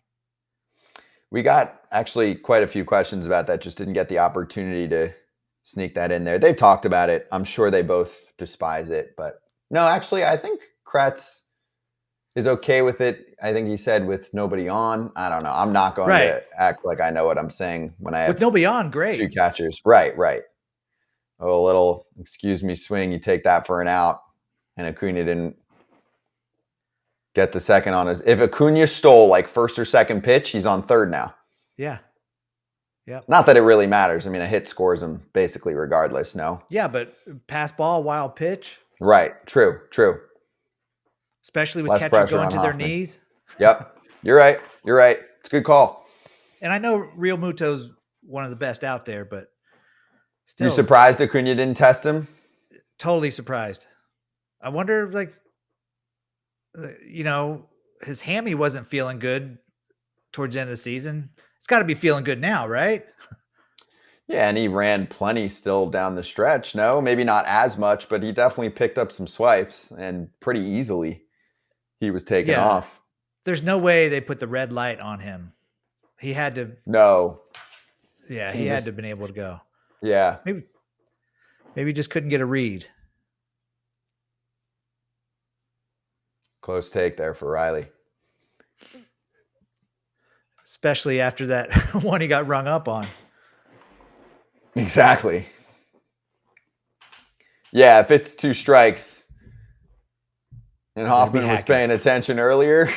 We got actually quite a few questions about that. Just didn't get the opportunity to sneak that in there. They've talked about it. I'm sure they both despise it, but no, actually, I think Kratz is okay with it. I think he said with nobody on. I don't know. I'm not going to act like I know what I'm saying when I have with nobody on. Great 2 catchers. Right. Oh, a little excuse me swing. You take that for an out, and Acuna didn't get the second on his. If Acuna stole like first or second pitch, he's on third now. Yeah. Yeah. Not that it really matters. I mean, a hit scores him basically regardless. No. Yeah, but pass ball, wild pitch. Right. True. Especially with Less catchers going on to Hoffman. their knees. Yep. You're right. It's a good call. And I know Real Muto's one of the best out there, but still. You surprised Acuna didn't test him? Totally surprised. I wonder, like, his hammy wasn't feeling good towards the end of the season. It's got to be feeling good now, right? Yeah, and he ran plenty still down the stretch. No, maybe not as much, but he definitely picked up some swipes, and pretty easily he was taken off. There's no way they put the red light on him. He had to. No. Yeah, he had to have been able to go. Yeah. Maybe he just couldn't get a read. Close take there for Riley. Especially after that one he got rung up on. Exactly. Yeah, if it's 2 strikes and Hoffman was paying attention earlier,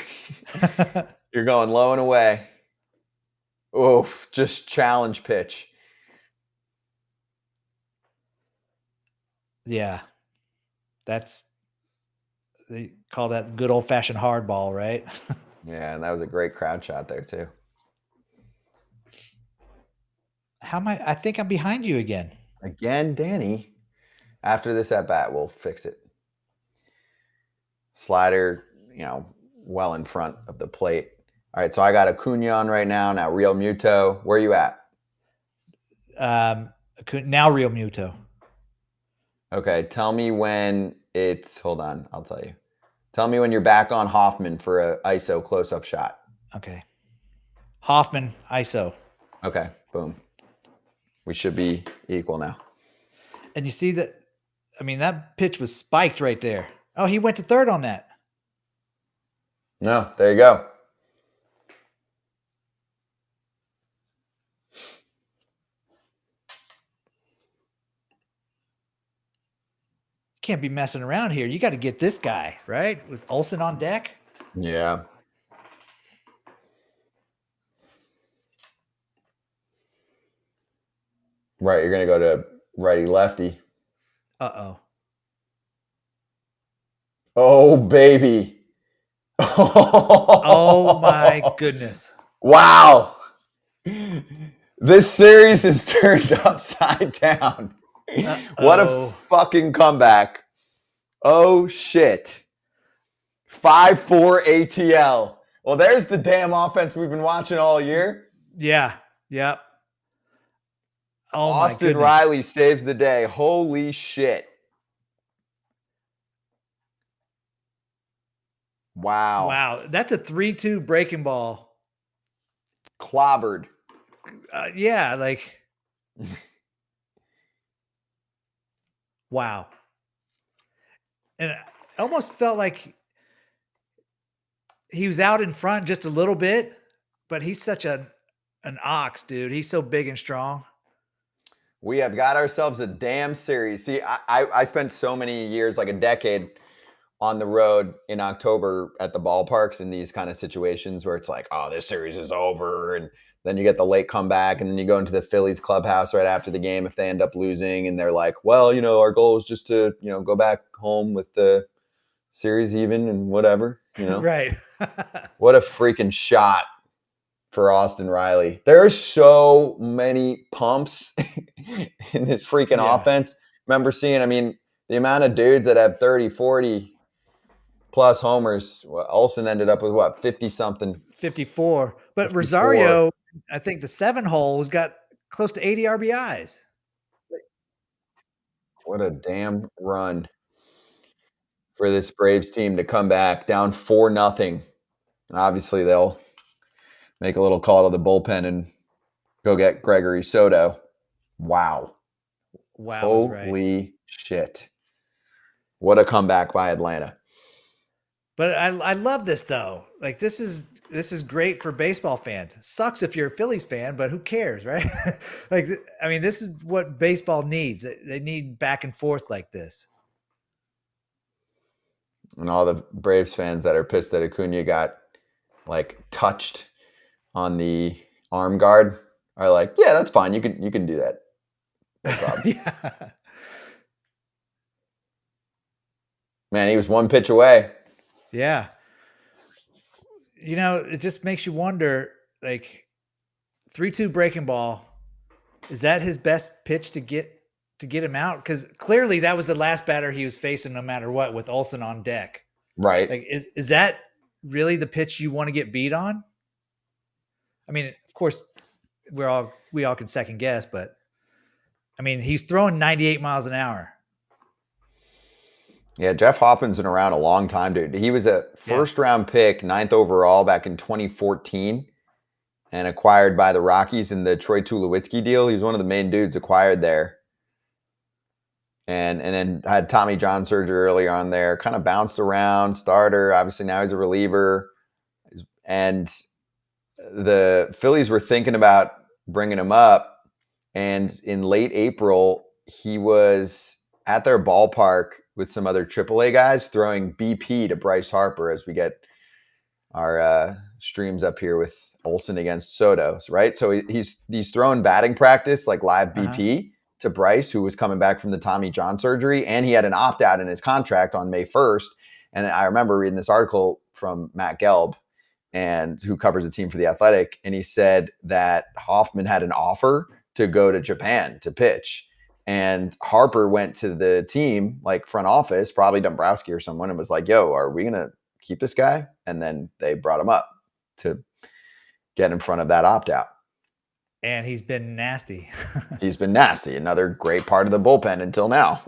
you're going low and away. Oof, just challenge pitch. Yeah. They call that good old-fashioned hardball, right? Yeah, and that was a great crowd shot there too. How am I think I'm behind you again. Again, Danny. After this at bat, we'll fix it. Slider, well in front of the plate. All right, so I got Acuna on right now. Now Real Muto. Where are you at? Now Real Muto. Okay, tell me when it's. Hold on, I'll tell you. Tell me when you're back on Hoffman for a ISO close-up shot. Okay. Hoffman, ISO. Okay, boom. We should be equal now. And you see that, I mean, that pitch was spiked right there. Oh, he went to third on that. No, there you go. Can't be messing around here. You got to get this guy, right? With Olsen on deck. Yeah. Right, you're going to go to righty-lefty. Uh-oh. Oh, baby. Oh, my goodness. Wow. This series is turned upside down. What a fucking comeback. Oh, shit. 5-4 ATL. Well, there's the damn offense we've been watching all year. Yeah. Yep. Oh, Austin Riley saves the day. Holy shit. Wow. Wow. That's a 3-2 breaking ball. Clobbered. Yeah, like. Wow. And it almost felt like he was out in front just a little bit, but he's such an ox, dude. He's so big and strong. We have got ourselves a damn series. See, I spent so many years, like a decade, on the road in October at the ballparks in these kind of situations where it's like, oh, this series is over. And then you get the late comeback, and then you go into the Phillies clubhouse right after the game if they end up losing. And they're like, well, you know, our goal is just to, you know, go back home with the series even and whatever, you know. Right. What a freaking shot for Austin Riley. There are so many pumps in this freaking offense. Remember seeing, I mean, the amount of dudes that have 30, 40 plus homers. Olsen ended up with what, 50-something? 54. But 54. Rosario, I think the 7-hole has got close to 80 RBIs. What a damn run for this Braves team to come back down 4-0. And obviously they'll make a little call to the bullpen and go get Gregory Soto. Wow. Holy shit. What a comeback by Atlanta. But I love this though. Like this is great for baseball fans. Sucks if you're a Phillies fan, but who cares, right? Like, I mean, this is what baseball needs. They need back and forth like this. And all the Braves fans that are pissed that Acuna got like touched on the arm guard are like, yeah, that's fine. You can do that. No problem. Yeah. Man, he was one pitch away. Yeah. You know, it just makes you wonder, like 3-2 breaking ball, is that his best pitch to get him out? Because clearly that was the last batter he was facing no matter what with Olsen on deck. Right. Like, is that really the pitch you want to get beat on? I mean, of course, we all can second guess, but I mean, he's throwing 98 miles an hour. Yeah, Jeff Hoffman's been around a long time, dude. He was a first-round pick, 9th overall back in 2014, and acquired by the Rockies in the Troy Tulowitzki deal. He was one of the main dudes acquired there. And then had Tommy John surgery earlier on there, kind of bounced around, starter. Obviously, now he's a reliever. And the Phillies were thinking about bringing him up. And in late April, he was at their ballpark with some other AAA guys throwing BP to Bryce Harper as we get our streams up here with Olsen against Soto, right? So he's throwing batting practice, like live BP to Bryce, who was coming back from the Tommy John surgery, and he had an opt-out in his contract on May 1st. And I remember reading this article from Matt Gelb, and who covers the team for The Athletic, and he said that Hoffman had an offer to go to Japan to pitch. And Harper went to the team, like front office, probably Dombrowski or someone, and was like, yo, are we going to keep this guy? And then they brought him up to get in front of that opt-out. And he's been nasty. He's been nasty. Another great part of the bullpen until now.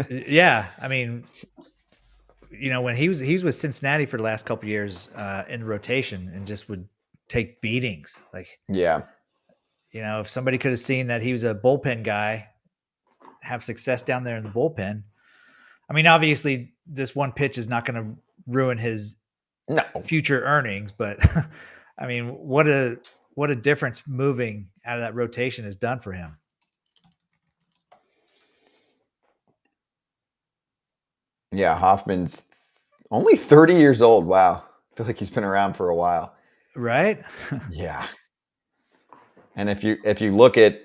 Yeah. I mean, you know, when he was with Cincinnati for the last couple of years in rotation and just would take beatings. Like, Yeah. if somebody could have seen that he was a bullpen guy, have success down there in the bullpen. I mean, obviously this one pitch is not going to ruin his future earnings, but I mean, what a difference moving out of that rotation has done for him. Yeah, Hoffman's only 30 years old. Wow. I feel like he's been around for a while. Right? Yeah. And if you look at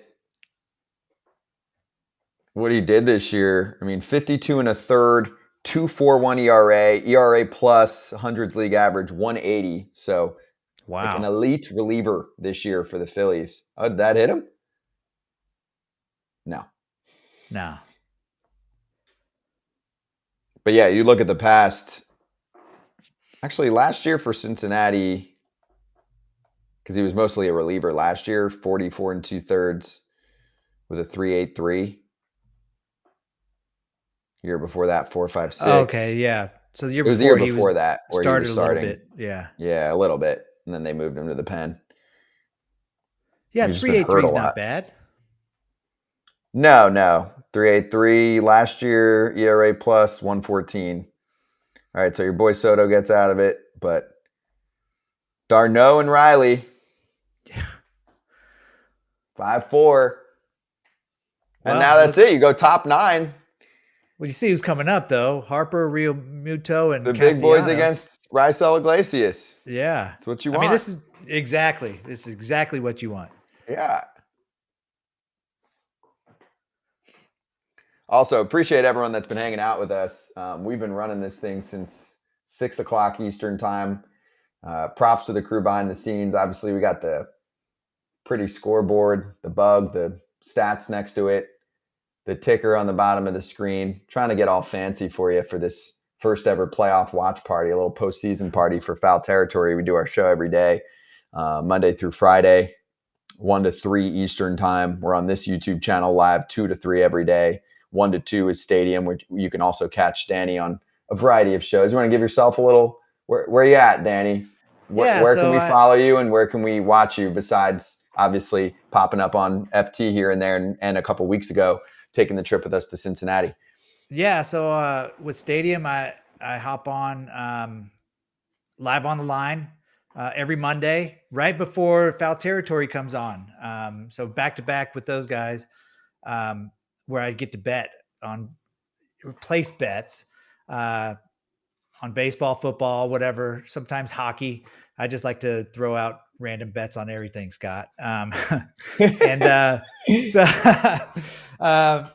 what he did this year, I mean, 52 and a third, 2.41 ERA plus, hundreds league average 180. So wow, like an elite reliever this year for the Phillies. Oh, did that hit him? No. But yeah, you look at the past. Actually, last year for Cincinnati, because he was mostly a reliever last year, 44 and 2/3 with a 3.83. Year before that, 4.56. Okay, yeah. So the year it was before, the year before that, where started he was starting. a little bit. Yeah. Yeah, a little bit. And then they moved him to the pen. Yeah, 3.83 is not bad. No. 3.83 last year, ERA plus 114. All right, so your boy Soto gets out of it, but Darno and Riley, 5.4. And now that's it. You go top 9. Well, you see who's coming up, though. Harper, Real Muto, and the big boys against Raisel Iglesias. Yeah. That's what you want. I mean, this is exactly what you want. Yeah. Also, appreciate everyone that's been hanging out with us. We've been running this thing since 6 o'clock Eastern time. Props to the crew behind the scenes. Obviously, we got the pretty scoreboard, the bug, the stats next to it, the ticker on the bottom of the screen. Trying to get all fancy for you for this first ever playoff watch party, a little postseason party for Foul Territory. We do our show every day, Monday through Friday, 1 to 3 Eastern time. We're on this YouTube channel live 2 to 3 every day. 1 to 2 is Stadium, which you can also catch Danny on a variety of shows. You want to give yourself a little, where you at, Danny? Where can we follow you, and where can we watch you besides obviously popping up on FT here and there, and a couple weeks ago taking the trip with us to Cincinnati? Yeah, so with Stadium, I hop on live on the line every Monday right before Foul Territory comes on. So back to back with those guys, where I get to bet on place bets on baseball, football, whatever. Sometimes hockey. I just like to throw out random bets on everything, Scott. And and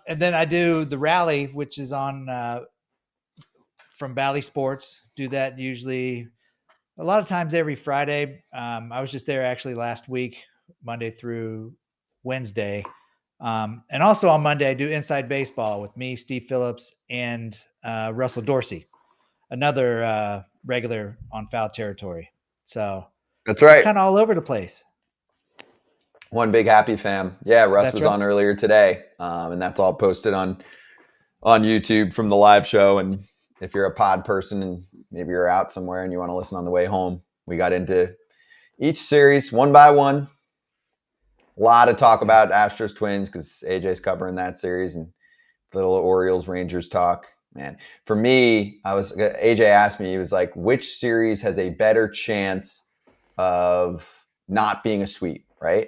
then I do the rally, which is on from Bally Sports. Do that usually a lot of times every Friday. I was just there actually last week, Monday through Wednesday. And also on Monday, I do Inside Baseball with me, Steve Phillips, and Russell Dorsey, another regular on Foul Territory. So that's right. It's kind of all over the place. One big happy fam. Yeah, Russ was on earlier today, and that's all posted on YouTube from the live show. And if you're a pod person and maybe you're out somewhere and you want to listen on the way home, we got into each series one by one. A lot of talk about Astros Twins because AJ's covering that series, and little Orioles Rangers talk. Man, for me, AJ asked me, he was like, which series has a better chance of not being a sweep, right?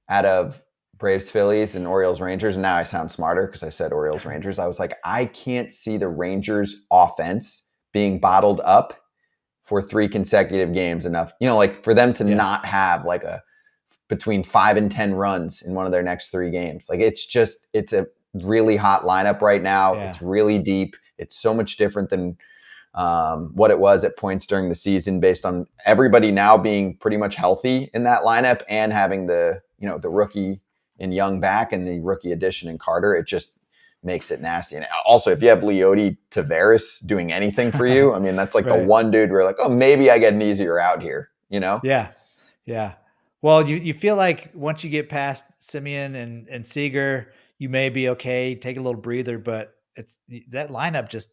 Out of Braves Phillies and Orioles Rangers. And now I sound smarter because I said Orioles Rangers. I was like, I can't see the Rangers offense being bottled up for 3 consecutive games enough. Like for them to not have like between 5 and 10 runs in one of their next 3 games. Like it's a really hot lineup right now. Yeah. It's really deep. It's so much different than what it was at points during the season, based on everybody now being pretty much healthy in that lineup and having the rookie in Young back and the rookie addition in Carter. It just makes it nasty. And also, if you have Leody Taveras doing anything for you, I mean, that's like the one dude where like, oh, maybe I get an easier out here, Yeah. Yeah. Well, you feel like once you get past Simeon and Seager, you may be okay, take a little breather, but that lineup just,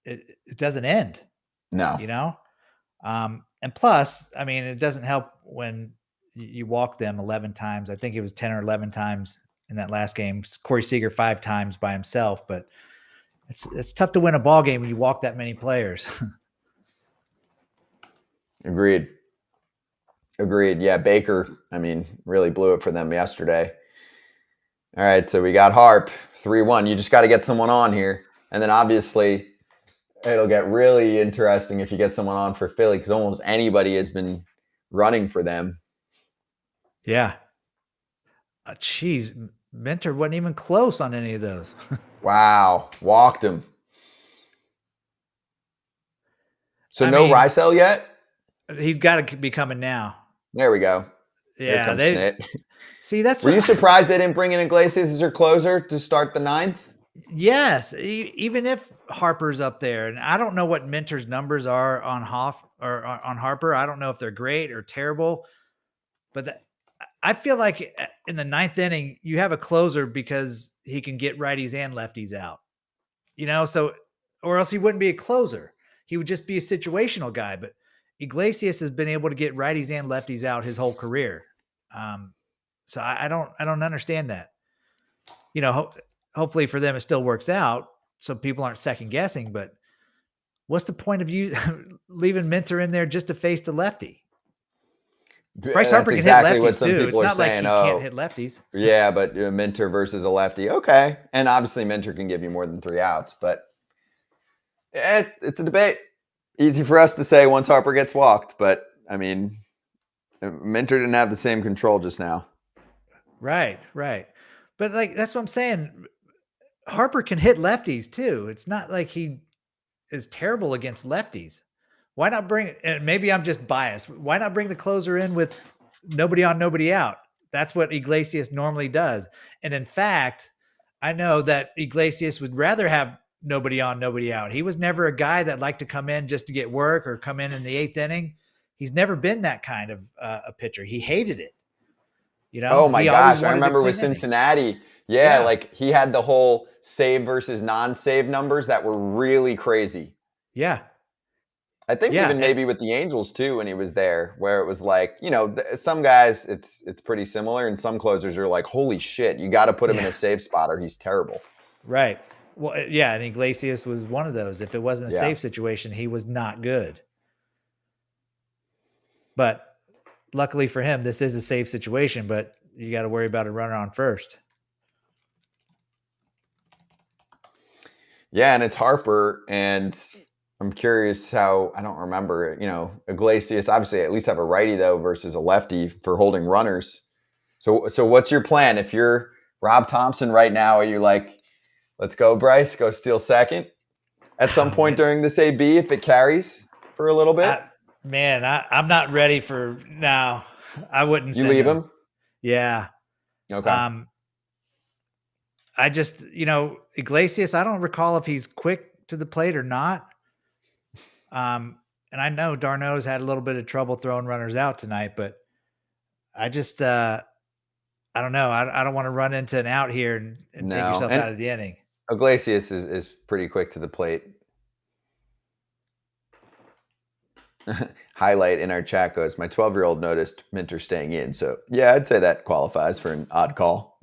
it doesn't end. No. And And plus, I mean, it doesn't help when you walk them 11 times. I think it was 10 or 11 times in that last game. Corey Seager 5 times by himself, but it's tough to win a ball game when you walk that many players. Agreed. Yeah, Baker, I mean, really blew it for them yesterday. All right, so we got Harp, 3-1. You just got to get someone on here. And then obviously it'll get really interesting if you get someone on for Philly because almost anybody has been running for them. Yeah. Geez, Mentor wasn't even close on any of those. Wow, walked him. So no Rysel yet? He's got to be coming now. There we go. Yeah, Snit. See, that's Were you surprised they didn't bring in Iglesias as their closer to start the 9th? Yes, even if Harper's up there, and I don't know what Mentor's numbers are on on Harper. I don't know if they're great or terrible, but I feel like in the 9th inning you have a closer because he can get righties and lefties out. So or else he wouldn't be a closer. He would just be a situational guy. But Iglesias has been able to get righties and lefties out his whole career. So I don't understand that. Hopefully for them, it still works out. So people aren't second guessing, but what's the point of you leaving Mentor in there just to face the lefty? Bryce Harper can hit lefties too. It's not like he can't hit lefties. Yeah, but Mentor versus a lefty. Okay. And obviously Mentor can give you more than 3 outs, but it's a debate. Easy for us to say once Harper gets walked, but I mean, Mentor didn't have the same control just now. Right. But that's what I'm saying. Harper can hit lefties too. It's not like he is terrible against lefties. Why not bring, and maybe I'm just biased. Why not bring the closer in with nobody on, nobody out? That's what Iglesias normally does. And in fact, I know that Iglesias would rather have nobody on, nobody out. He was never a guy that liked to come in just to get work or come in the 8th inning. He's never been that kind of a pitcher. He hated it. Oh my gosh. I remember with Cincinnati. Yeah, like he had the whole save versus non-save numbers that were really crazy. Yeah. I think even maybe with the Angels too, when he was there, where it was like, some guys it's pretty similar, and some closers are like, holy shit, you got to put him in a save spot or he's terrible. Right. Well, yeah, and Iglesias was one of those. If it wasn't a safe situation, he was not good. But luckily for him, this is a safe situation, but you got to worry about a runner on first. Yeah, and it's Harper, and I'm curious how, I don't remember, Iglesias obviously at least have a righty though versus a lefty for holding runners. So what's your plan? If you're Rob Thompson right now, are you like, let's go, Bryce, go steal second at some point during this AB if it carries for a little bit? I'm not ready for now. I wouldn't. You leave him? Yeah. Okay. I just, Iglesias, I don't recall if he's quick to the plate or not. And I know Darno's had a little bit of trouble throwing runners out tonight, but I just, I don't know. I don't want to run into an out here and take yourself out of the inning. Iglesias is pretty quick to the plate. Highlight in our chat goes, my 12-year-old noticed Minter staying in. So, yeah, I'd say that qualifies for an odd call.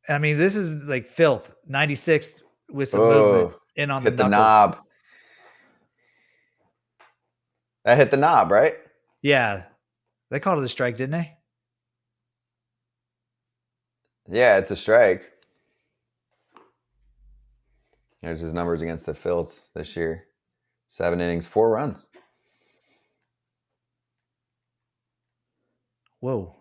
I mean, this is like filth. 96 with some movement in on the knuckles. Hit the knob. That hit the knob, right? Yeah. They called it a strike, didn't they? Yeah, it's a strike. Here's his numbers against the Phils this year. 7 innings, 4 runs. Whoa.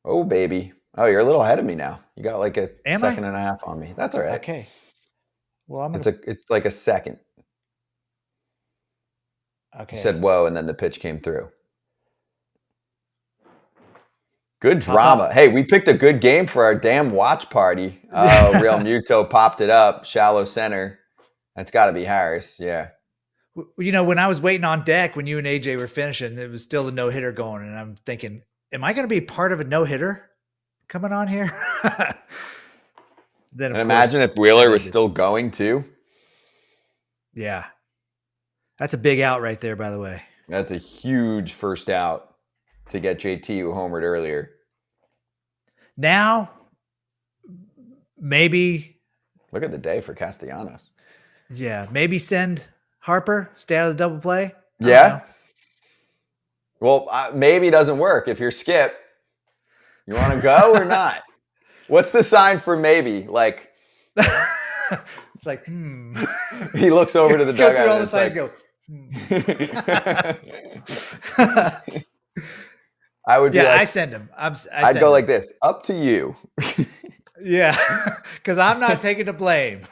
Oh, baby. Oh, you're a little ahead of me now. You got like a second and a half on me. That's all right. Okay. Well, it's like a second. Okay. You said whoa, and then the pitch came through. Good drama. Hey, we picked a good game for our damn watch party. Oh, Real Muto popped it up. Shallow center. That's got to be Harris. Yeah. When I was waiting on deck, when you and AJ were finishing, it was still the no-hitter going. And I'm thinking, am I going to be part of a no-hitter coming on here? Then imagine if Wheeler was still going too. Yeah. That's a big out right there, by the way. That's a huge first out to get JT, who homered earlier. Now, maybe. Look at the day for Castellanos. Yeah, maybe send Harper, stay out of the double play. Yeah. Well, maybe it doesn't work. If you're Skip, you want to go or not? What's the sign for maybe? Like, it's like, He looks over to the go dugout. through all the signs. Go. I would be like, I send him. I'd go like this. Up to you. Yeah, because I'm not taking the blame.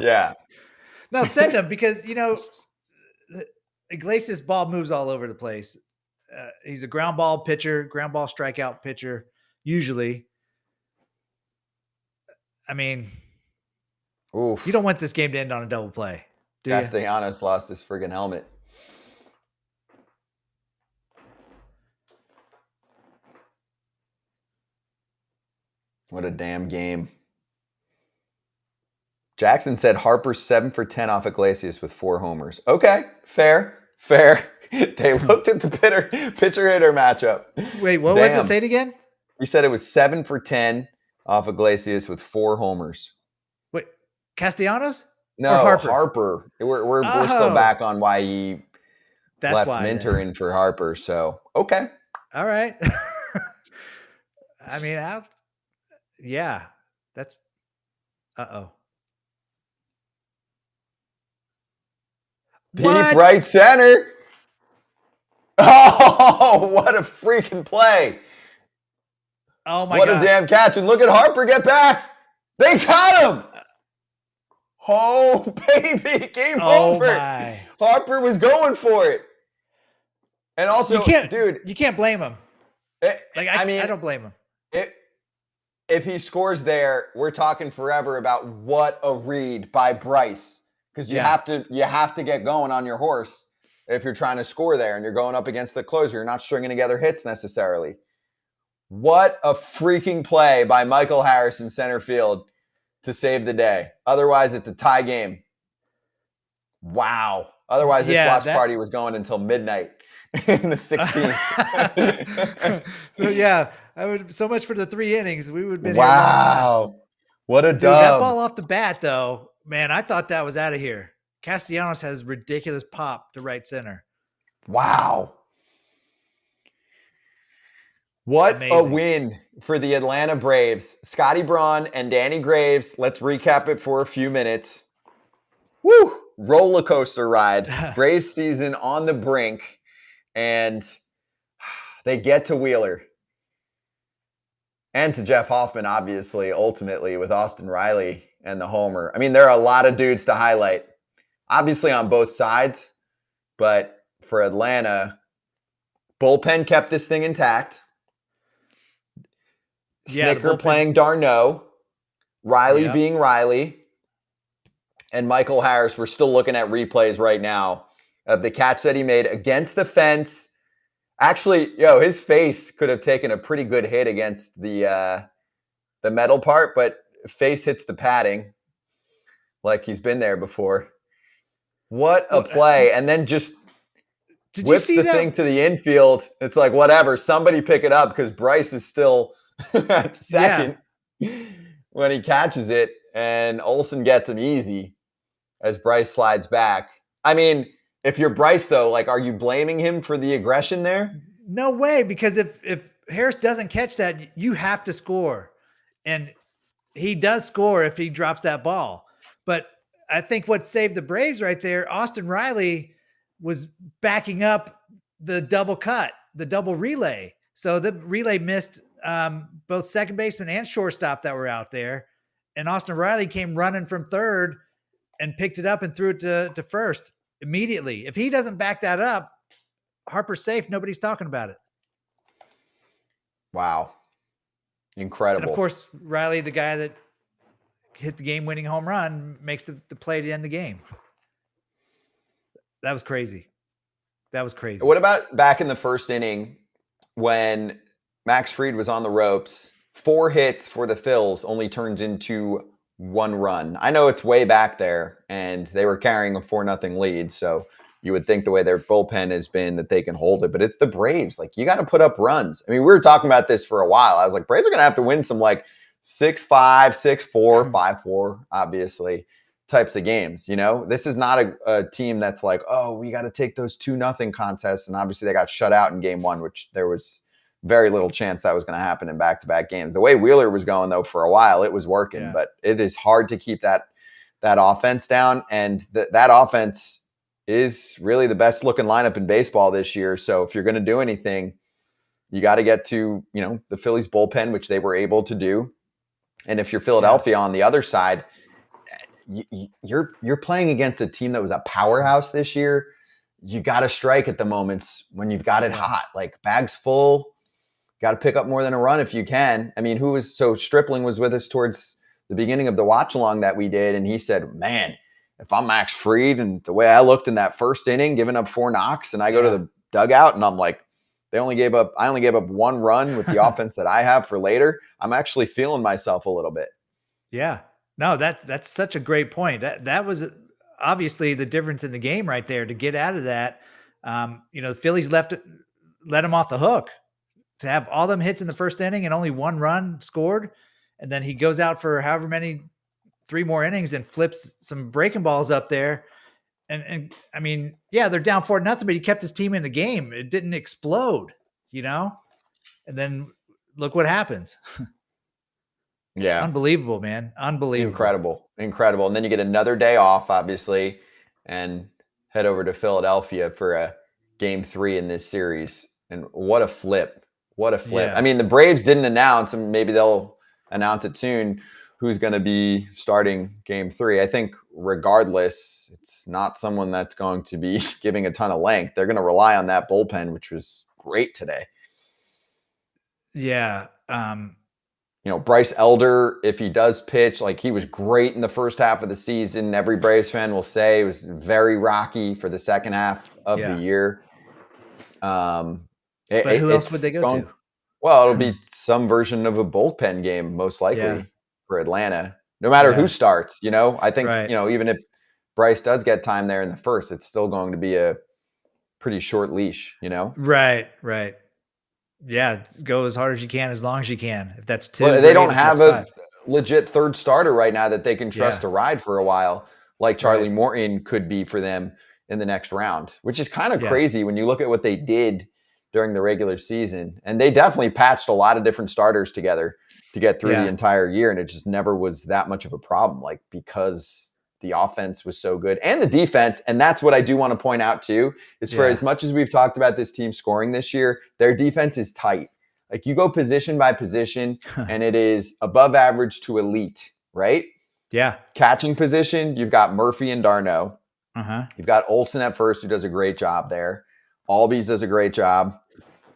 Yeah. No, send him because Iglesias' ball moves all over the place. He's a ground ball pitcher, ground ball strikeout pitcher. Usually, I mean, Oof. you don't want this game to end on a double play, do you? Castellanos lost his friggin' helmet. What a damn game. Jackson said Harper's 7 for 10 off Iglesias with 4 homers. Okay, fair. They looked at the pitcher hitter matchup. Wait, what was it? Say it again. He said it was 7 for 10 off Iglesias with 4 homers. Wait, Castellanos? No, or Harper. Harper. We're still back on why he left Minter in for Harper. So okay. All right. I mean, yeah, that's. Deep right center. Oh, what a freaking play. Oh, my God. What a damn catch. And look at Harper get back. They got him. Oh, baby. Game over. My. Harper was going for it. And also, you can't blame him. I don't blame him. If he scores there, we're talking forever about what a read by Bryce. Because you have to get going on your horse if you're trying to score there and you're going up against the closer. You're not stringing together hits necessarily. What a freaking play by Michael Harris in center field to save the day. Otherwise, it's a tie game. Wow. Otherwise, this watch party was going until midnight in the 16th. Yeah. So much for the 3 innings. We would have been here a long time. What a dub. That ball off the bat, though, man, I thought that was out of here. Castellanos has ridiculous pop to right center. Wow. What Amazing. A win for the Atlanta Braves. Scotty Braun and Danny Graves. Let's recap it for a few minutes. Woo! Roller coaster ride. Braves season on the brink. And they get to Wheeler. And to Jeff Hoffman, obviously, ultimately, with Austin Riley and the homer. I mean, there are a lot of dudes to highlight. Obviously on both sides. But for Atlanta, bullpen kept this thing intact. Snicker playing d'Arnaud. Riley being Riley. And Michael Harris, we're still looking at replays right now of the catch that he made against the fence. Actually, his face could have taken a pretty good hit against the metal part, but face hits the padding like he's been there before. What a play. And then just whips the thing to the infield. It's like, whatever, somebody pick it up because Bryce is still at second when he catches it. And Olsen gets him easy as Bryce slides back. I mean, if you're Bryce, though, like, are you blaming him for the aggression there? No way, because if Harris doesn't catch that, you have to score. And he does score if he drops that ball. But I think what saved the Braves right there, Austin Riley was backing up the double cut, the double relay. So the relay missed both second baseman and shortstop that were out there. And Austin Riley came running from third and picked it up and threw it to first immediately. If he doesn't back that up, Harper's safe. Nobody's talking about it. Wow. Incredible. And of course, Riley, the guy that hit the game-winning home run, makes the play to end the game. That was crazy. What about back in the first inning when Max Fried was on the ropes? 4 hits for the Phils only turns into one run. I know it's way back there, and they were carrying a 4-0 lead, so you would think the way their bullpen has been that they can hold it, but it's the Braves. Like, you got to put up runs. I mean, we were talking about this for a while. I was like, Braves are going to have to win some like 6-5, 6-4, 5-4, obviously, types of games. You know, this is not a team that's like, oh, we got to take those 2-0 contests. And obviously they got shut out in game one, which there was very little chance that was going to happen in back-to-back games. The way Wheeler was going, though, for a while, it was working, but it is hard to keep that offense down. And that offense is really the best looking lineup in baseball this year. So if you're going to do anything, you got to get to, you know, the Phillies bullpen, which they were able to do. And if you're Philadelphia on the other side, you're playing against a team that was a powerhouse this year. You got to strike at the moments when you've got it hot, like bags full. Got to pick up more than a run if you can. I mean, Stripling was with us towards the beginning of the watch along that we did, and he said, man, if I'm Max Fried and the way I looked in that first inning, giving up 4 knocks, and I go to the dugout and I'm like, I only gave up 1 run with the offense that I have for later. I'm actually feeling myself a little bit. Yeah. No, that's such a great point. That was obviously the difference in the game right there to get out of that. You know, the Phillies let him off the hook to have all them hits in the first inning and only 1 run scored. And then he goes out for however many 3 more innings and flips some breaking balls up there. And I mean, yeah, they're down 4-0, but he kept his team in the game. It didn't explode, you know? And then look what happens. Yeah. Unbelievable, man. Unbelievable. Incredible. And then you get another day off, obviously, and head over to Philadelphia for a game 3 in this series. And what a flip. What a flip. Yeah. I mean, the Braves didn't announce, and maybe they'll announce it soon, who's going to be starting game 3. I think regardless, it's not someone that's going to be giving a ton of length. They're going to rely on that bullpen, which was great today. Yeah. You know, Bryce Elder, if he does pitch, like he was great in the first half of the season. Every Braves fan will say it was very rocky for the second half of the year. But who else would they go to? Well, it'll be some version of a bullpen game, most likely, for Atlanta. No matter who starts, you know, I think, you know, even if Bryce does get time there in the first, it's still going to be a pretty short leash, you know? Right. Yeah, go as hard as you can, as long as you can. If that's 2, well, they don't have a legit third starter right now that they can trust to ride for a while, like Charlie Morton could be for them in the next round, which is kind of crazy when you look at what they did during the regular season. And they definitely patched a lot of different starters together to get through the entire year, and it just never was that much of a problem, like because the offense was so good and the defense. And that's what I do want to point out too, is for as much as we've talked about this team scoring this year, their defense is tight. Like you go position by position and it is above average to elite, right? Yeah. Catching position, you've got Murphy and Darno. You've got Olsen at first, who does a great job there. Albies does a great job.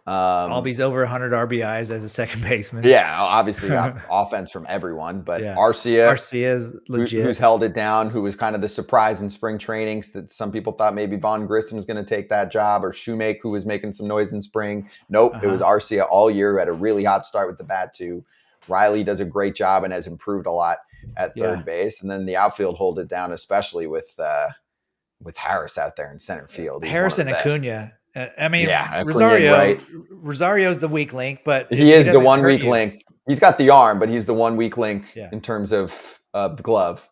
Albies over 100 RBIs as a second baseman. Yeah, obviously got offense from everyone, but Arcia's legit. Who's held it down, who was kind of the surprise in spring trainings that some people thought maybe Vaughn Grissom was going to take that job, or Shoemake, who was making some noise in spring. Nope, it was Arcia all year, who had a really hot start with the bat too. Riley does a great job and has improved a lot at third base, and then the outfield hold it down, especially with Harris out there in center field. Harris and Acuna. I mean, Acuna, Rosario's the weak link, but he is the one weak link. He's got the arm, but he's the one weak link in terms of the glove.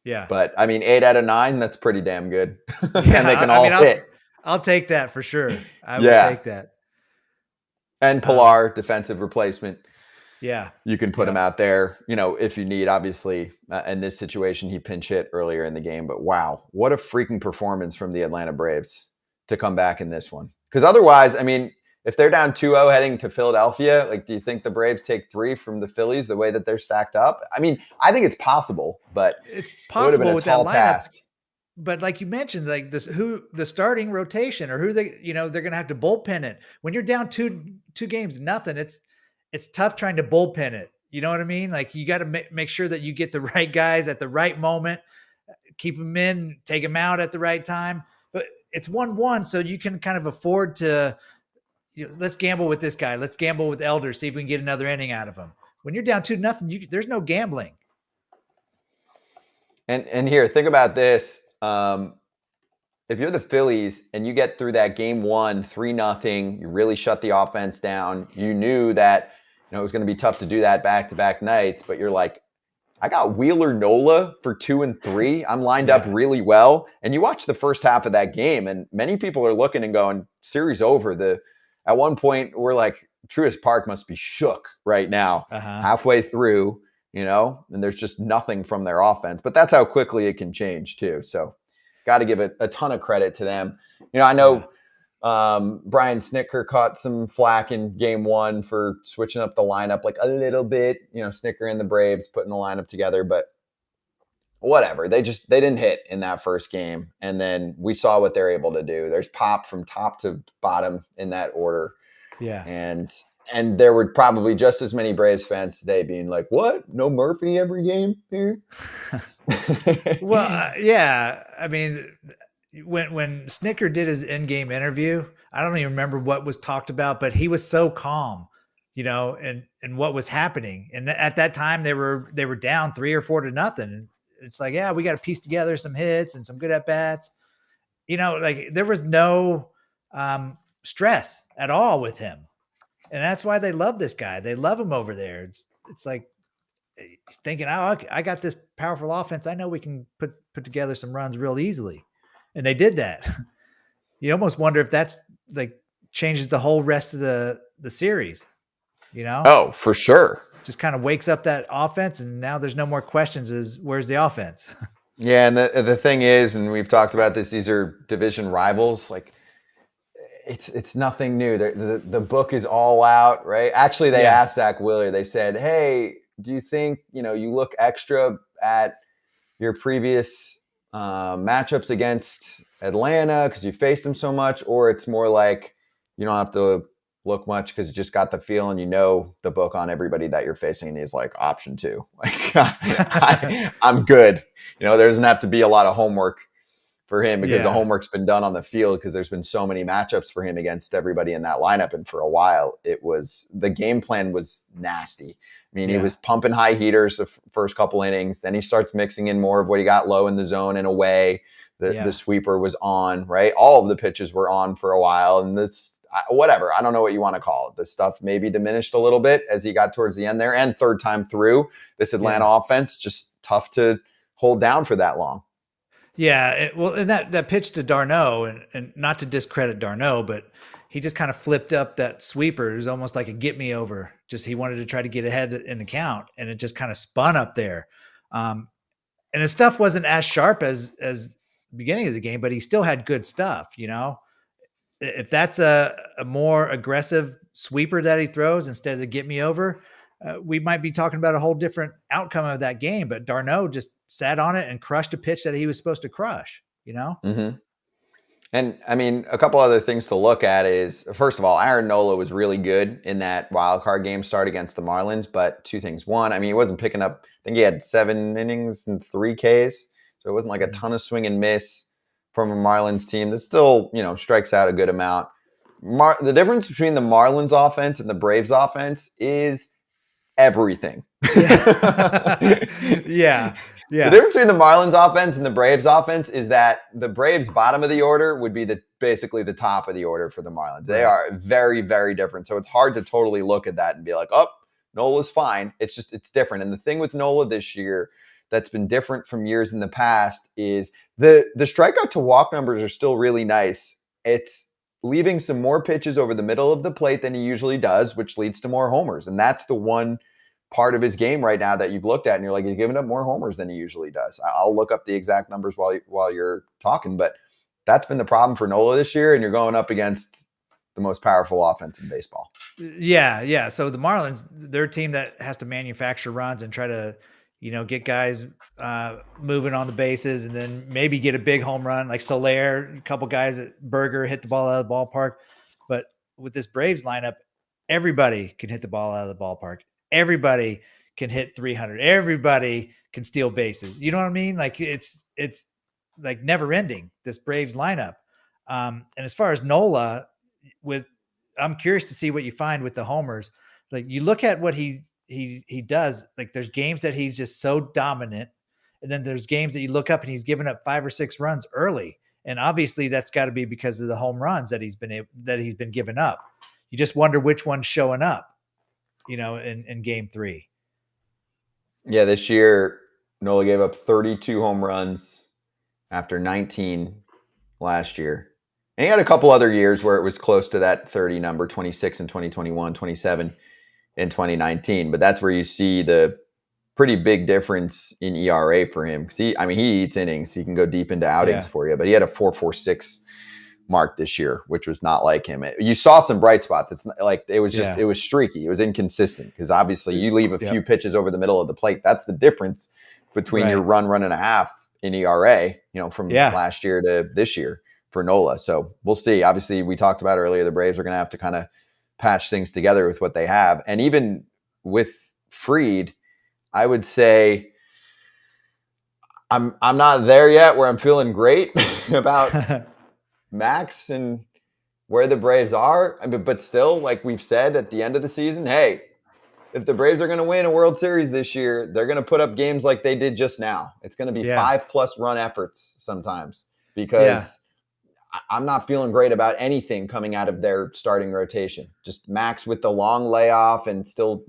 Yeah. But I mean, 8 out of 9, that's pretty damn good. And they can all hit. I'll take that for sure. I would take that. And Pilar, defensive replacement. Yeah. You can put him out there, you know, if you need, obviously. In this situation, he pinch hit earlier in the game. But wow, what a freaking performance from the Atlanta Braves to come back in this one. Because otherwise, I mean, if they're down 2-0 heading to Philadelphia, like, do you think the Braves take 3 from the Phillies the way that they're stacked up? I mean, I think it's possible, but it's possible it would have been a tall task. But like you mentioned, like the starting rotation, or who they're going to have to bullpen it. When you're down two games, nothing, it's tough trying to bullpen it. You know what I mean? Like, you got to make sure that you get the right guys at the right moment, keep them in, take them out at the right time. But it's 1-1, so you can kind of afford to, let's gamble with this guy. Let's gamble with Elder, see if we can get another inning out of him. When you're down 2-0, there's no gambling. And here, think about this. If you're the Phillies and you get through that game 1, 3-0, you really shut the offense down. You knew that it was going to be tough to do that back-to-back nights, but you're like, I got Wheeler Nola for 2 and 3. I'm lined up really well. And you watch the first half of that game, and many people are looking and going, series over. At one point, we're like, Truist Park must be shook right now, halfway through, and there's just nothing from their offense. But that's how quickly it can change too. So got to give a ton of credit to them. I know Brian Snitker caught some flack in game 1 for switching up the lineup like a little bit. Snitker and the Braves putting the lineup together, but whatever. They didn't hit in that first game, and then we saw what they're able to do. There's pop from top to bottom in that order. Yeah, and there were probably just as many Braves fans today being like, "What? No Murphy every game here?" Well, yeah. I mean, when Snitker did his in-game interview, I don't even remember what was talked about, but he was so calm, and what was happening. And at that time, they were down 3 or 4 to nothing. And it's like, yeah, we got to piece together some hits and some good at bats. Like there was no stress at all with him, and that's why they love this guy. They love him over there. It's like thinking, oh, I got this powerful offense. I know we can put together some runs real easily. And they did that. You almost wonder if that's like changes the whole rest of the series, Oh, for sure. Just kind of wakes up that offense, and now there's no more questions is where's the offense? Yeah, and the thing is, and we've talked about this, these are division rivals. Like it's nothing new. The book is all out, right? Actually, they asked Zach Wheeler, they said, hey, do you think, you look extra at your previous matchups against Atlanta because you faced them so much, or it's more like you don't have to look much because you just got the feel and the book on everybody that you're facing, and he's like option 2. Like I'm good. There doesn't have to be a lot of homework for him because the homework's been done on the field because there's been so many matchups for him against everybody in that lineup. And for a while, the game plan was nasty. I mean, he was pumping high heaters the first couple innings. Then he starts mixing in more of what he got low in the zone and away. The sweeper was on, right? All of the pitches were on for a while. And whatever, I don't know what you want to call it. The stuff maybe diminished a little bit as he got towards the end there. And third time through, this Atlanta offense, just tough to hold down for that long. Yeah, and that pitch to d'Arnaud, and not to discredit d'Arnaud, but he just kind of flipped up that sweeper. It was almost like a get me over. Just he wanted to try to get ahead in the count, and it just kind of spun up there. And his stuff wasn't as sharp as the beginning of the game, but he still had good stuff. If that's a more aggressive sweeper that he throws instead of the get me over, we might be talking about a whole different outcome of that game. But d'Arnaud just sat on it and crushed a pitch that he was supposed to crush, Mm-hmm. And I mean, a couple other things to look at is, first of all, Aaron Nola was really good in that wild card game start against the Marlins. But 2 things. One, I mean, he wasn't picking up, I think he had 7 innings and 3 Ks. So it wasn't like a ton of swing and miss from a Marlins team that still, strikes out a good amount. The difference between the Marlins offense and the Braves offense is everything. Yeah. The difference between the Marlins offense and the Braves offense is that the Braves bottom of the order would be basically the top of the order for the Marlins. They are very, very different. So it's hard to totally look at that and be like, oh, Nola's fine. It's different. And the thing with Nola this year that's been different from years in the past is the strikeout to walk numbers are still really nice. It's leaving some more pitches over the middle of the plate than he usually does, which leads to more homers. And that's the one part of his game right now that you've looked at and you're like, he's giving up more homers than he usually does. I'll look up the exact numbers while you're talking, but that's been the problem for Nola this year. And you're going up against the most powerful offense in baseball. Yeah. So the Marlins, they're a team that has to manufacture runs and try to, get guys moving on the bases and then maybe get a big home run like Soler, a couple guys at Berger hit the ball out of the ballpark. But with this Braves lineup, everybody can hit the ball out of the ballpark. Everybody can hit 300. Everybody can steal bases. You know what I mean? Like it's like never ending, this Braves lineup. And as far as Nola, I'm curious to see what you find with the homers. Like you look at what he does, like there's games that he's just so dominant. And then there's games that you look up and he's given up 5 or 6 runs early. And obviously that's got to be because of the home runs that he's been giving up. You just wonder which one's showing up, in game 3. Yeah, this year Nola gave up 32 home runs after 19 last year. And he had a couple other years where it was close to that 30 number, 26 in 2021, 27 in 2019. But that's where you see the pretty big difference in ERA for him. Because he eats innings. He can go deep into outings for you. But he had a 4.46 mark this year, which was not like him. You saw some bright spots. It's not like it was just it was streaky. It was inconsistent because obviously you leave a few pitches over the middle of the plate. That's the difference between your run and a half in ERA, from last year to this year for Nola. So we'll see. Obviously, we talked about earlier, the Braves are going to have to kind of patch things together with what they have. And even with Fried, I would say I'm not there yet where I'm feeling great about Max and where the Braves are. But still, like we've said at the end of the season, hey, if the Braves are going to win a World Series this year, they're going to put up games like they did just now. It's going to be 5+ run efforts sometimes because I'm not feeling great about anything coming out of their starting rotation. Just Max with the long layoff and still,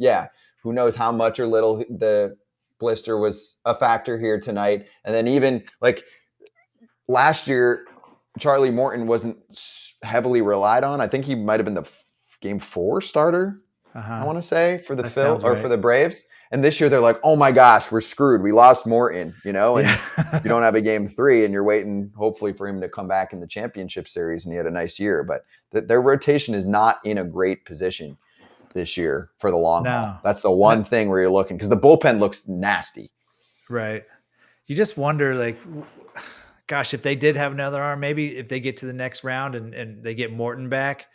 who knows how much or little the blister was a factor here tonight. And then even like last year, Charlie Morton wasn't heavily relied on. I think he might have been the game 4 starter, I want to say, for the for the Braves. And this year they're like, oh my gosh, we're screwed. We lost Morton, and you don't have a game 3 and you're waiting hopefully for him to come back in the championship series. And he had a nice year, but their rotation is not in a great position this year for the long haul. That's the one thing where you're looking, because the bullpen looks nasty. Right. You just wonder, like, gosh, if they did have another arm, maybe if they get to the next round and they get Morton back,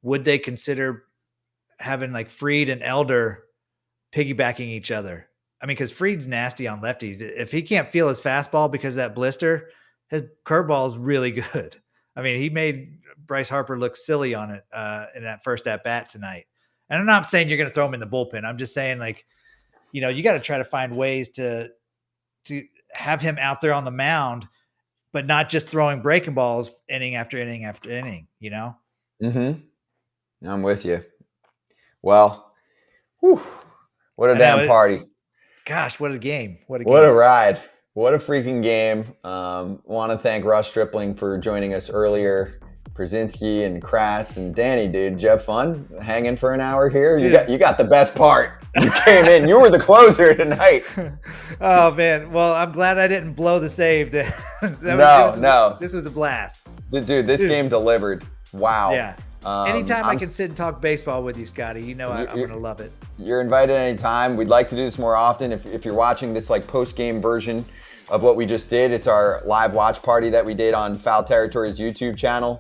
would they consider having like Fried and Elder piggybacking each other? I mean, because Fried's nasty on lefties. If he can't feel his fastball because of that blister, his curveball is really good. I mean, he made Bryce Harper look silly on it in that first at bat tonight. And I'm not saying you're going to throw him in the bullpen. I'm just saying, like, you got to try to find ways to have him out there on the mound, but not just throwing breaking balls inning after inning after inning, Mm-hmm. I'm with you. Well, what a damn party. Gosh, what a game. What a ride. What a freaking game. Want to thank Russ Stripling for joining us earlier. Pierzynski and Kratz and Danny, dude. Did you have fun hanging for an hour here? Dude. You got the best part. You came in. You were the closer tonight. Oh, man. Well, I'm glad I didn't blow the save. No. This was a blast. Dude, this game delivered. Wow. Yeah. Anytime I can sit and talk baseball with you, Scotty, I'm going to love it. You're invited anytime. We'd like to do this more often. If you're watching this like post-game version of what we just did, it's our live watch party that we did on Foul Territory's YouTube channel.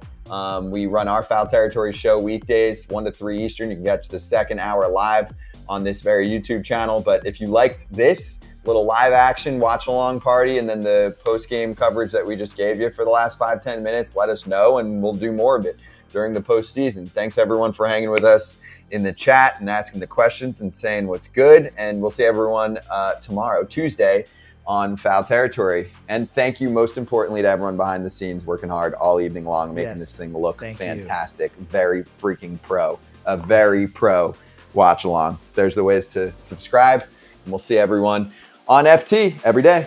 We run our Foul Territory show weekdays, 1 to 3 Eastern. You can catch the second hour live on this very YouTube channel. But if you liked this little live action watch along party and then the post-game coverage that we just gave you for the last 5-10 minutes, let us know and we'll do more of it during the postseason. Thanks everyone for hanging with us in the chat and asking the questions and saying what's good. And we'll see everyone tomorrow, Tuesday, on Foul Territory. And thank you most importantly to everyone behind the scenes working hard all evening long, making this thing look fantastic. Very freaking pro. A very pro watch along. There's the ways to subscribe, and we'll see everyone on FT every day.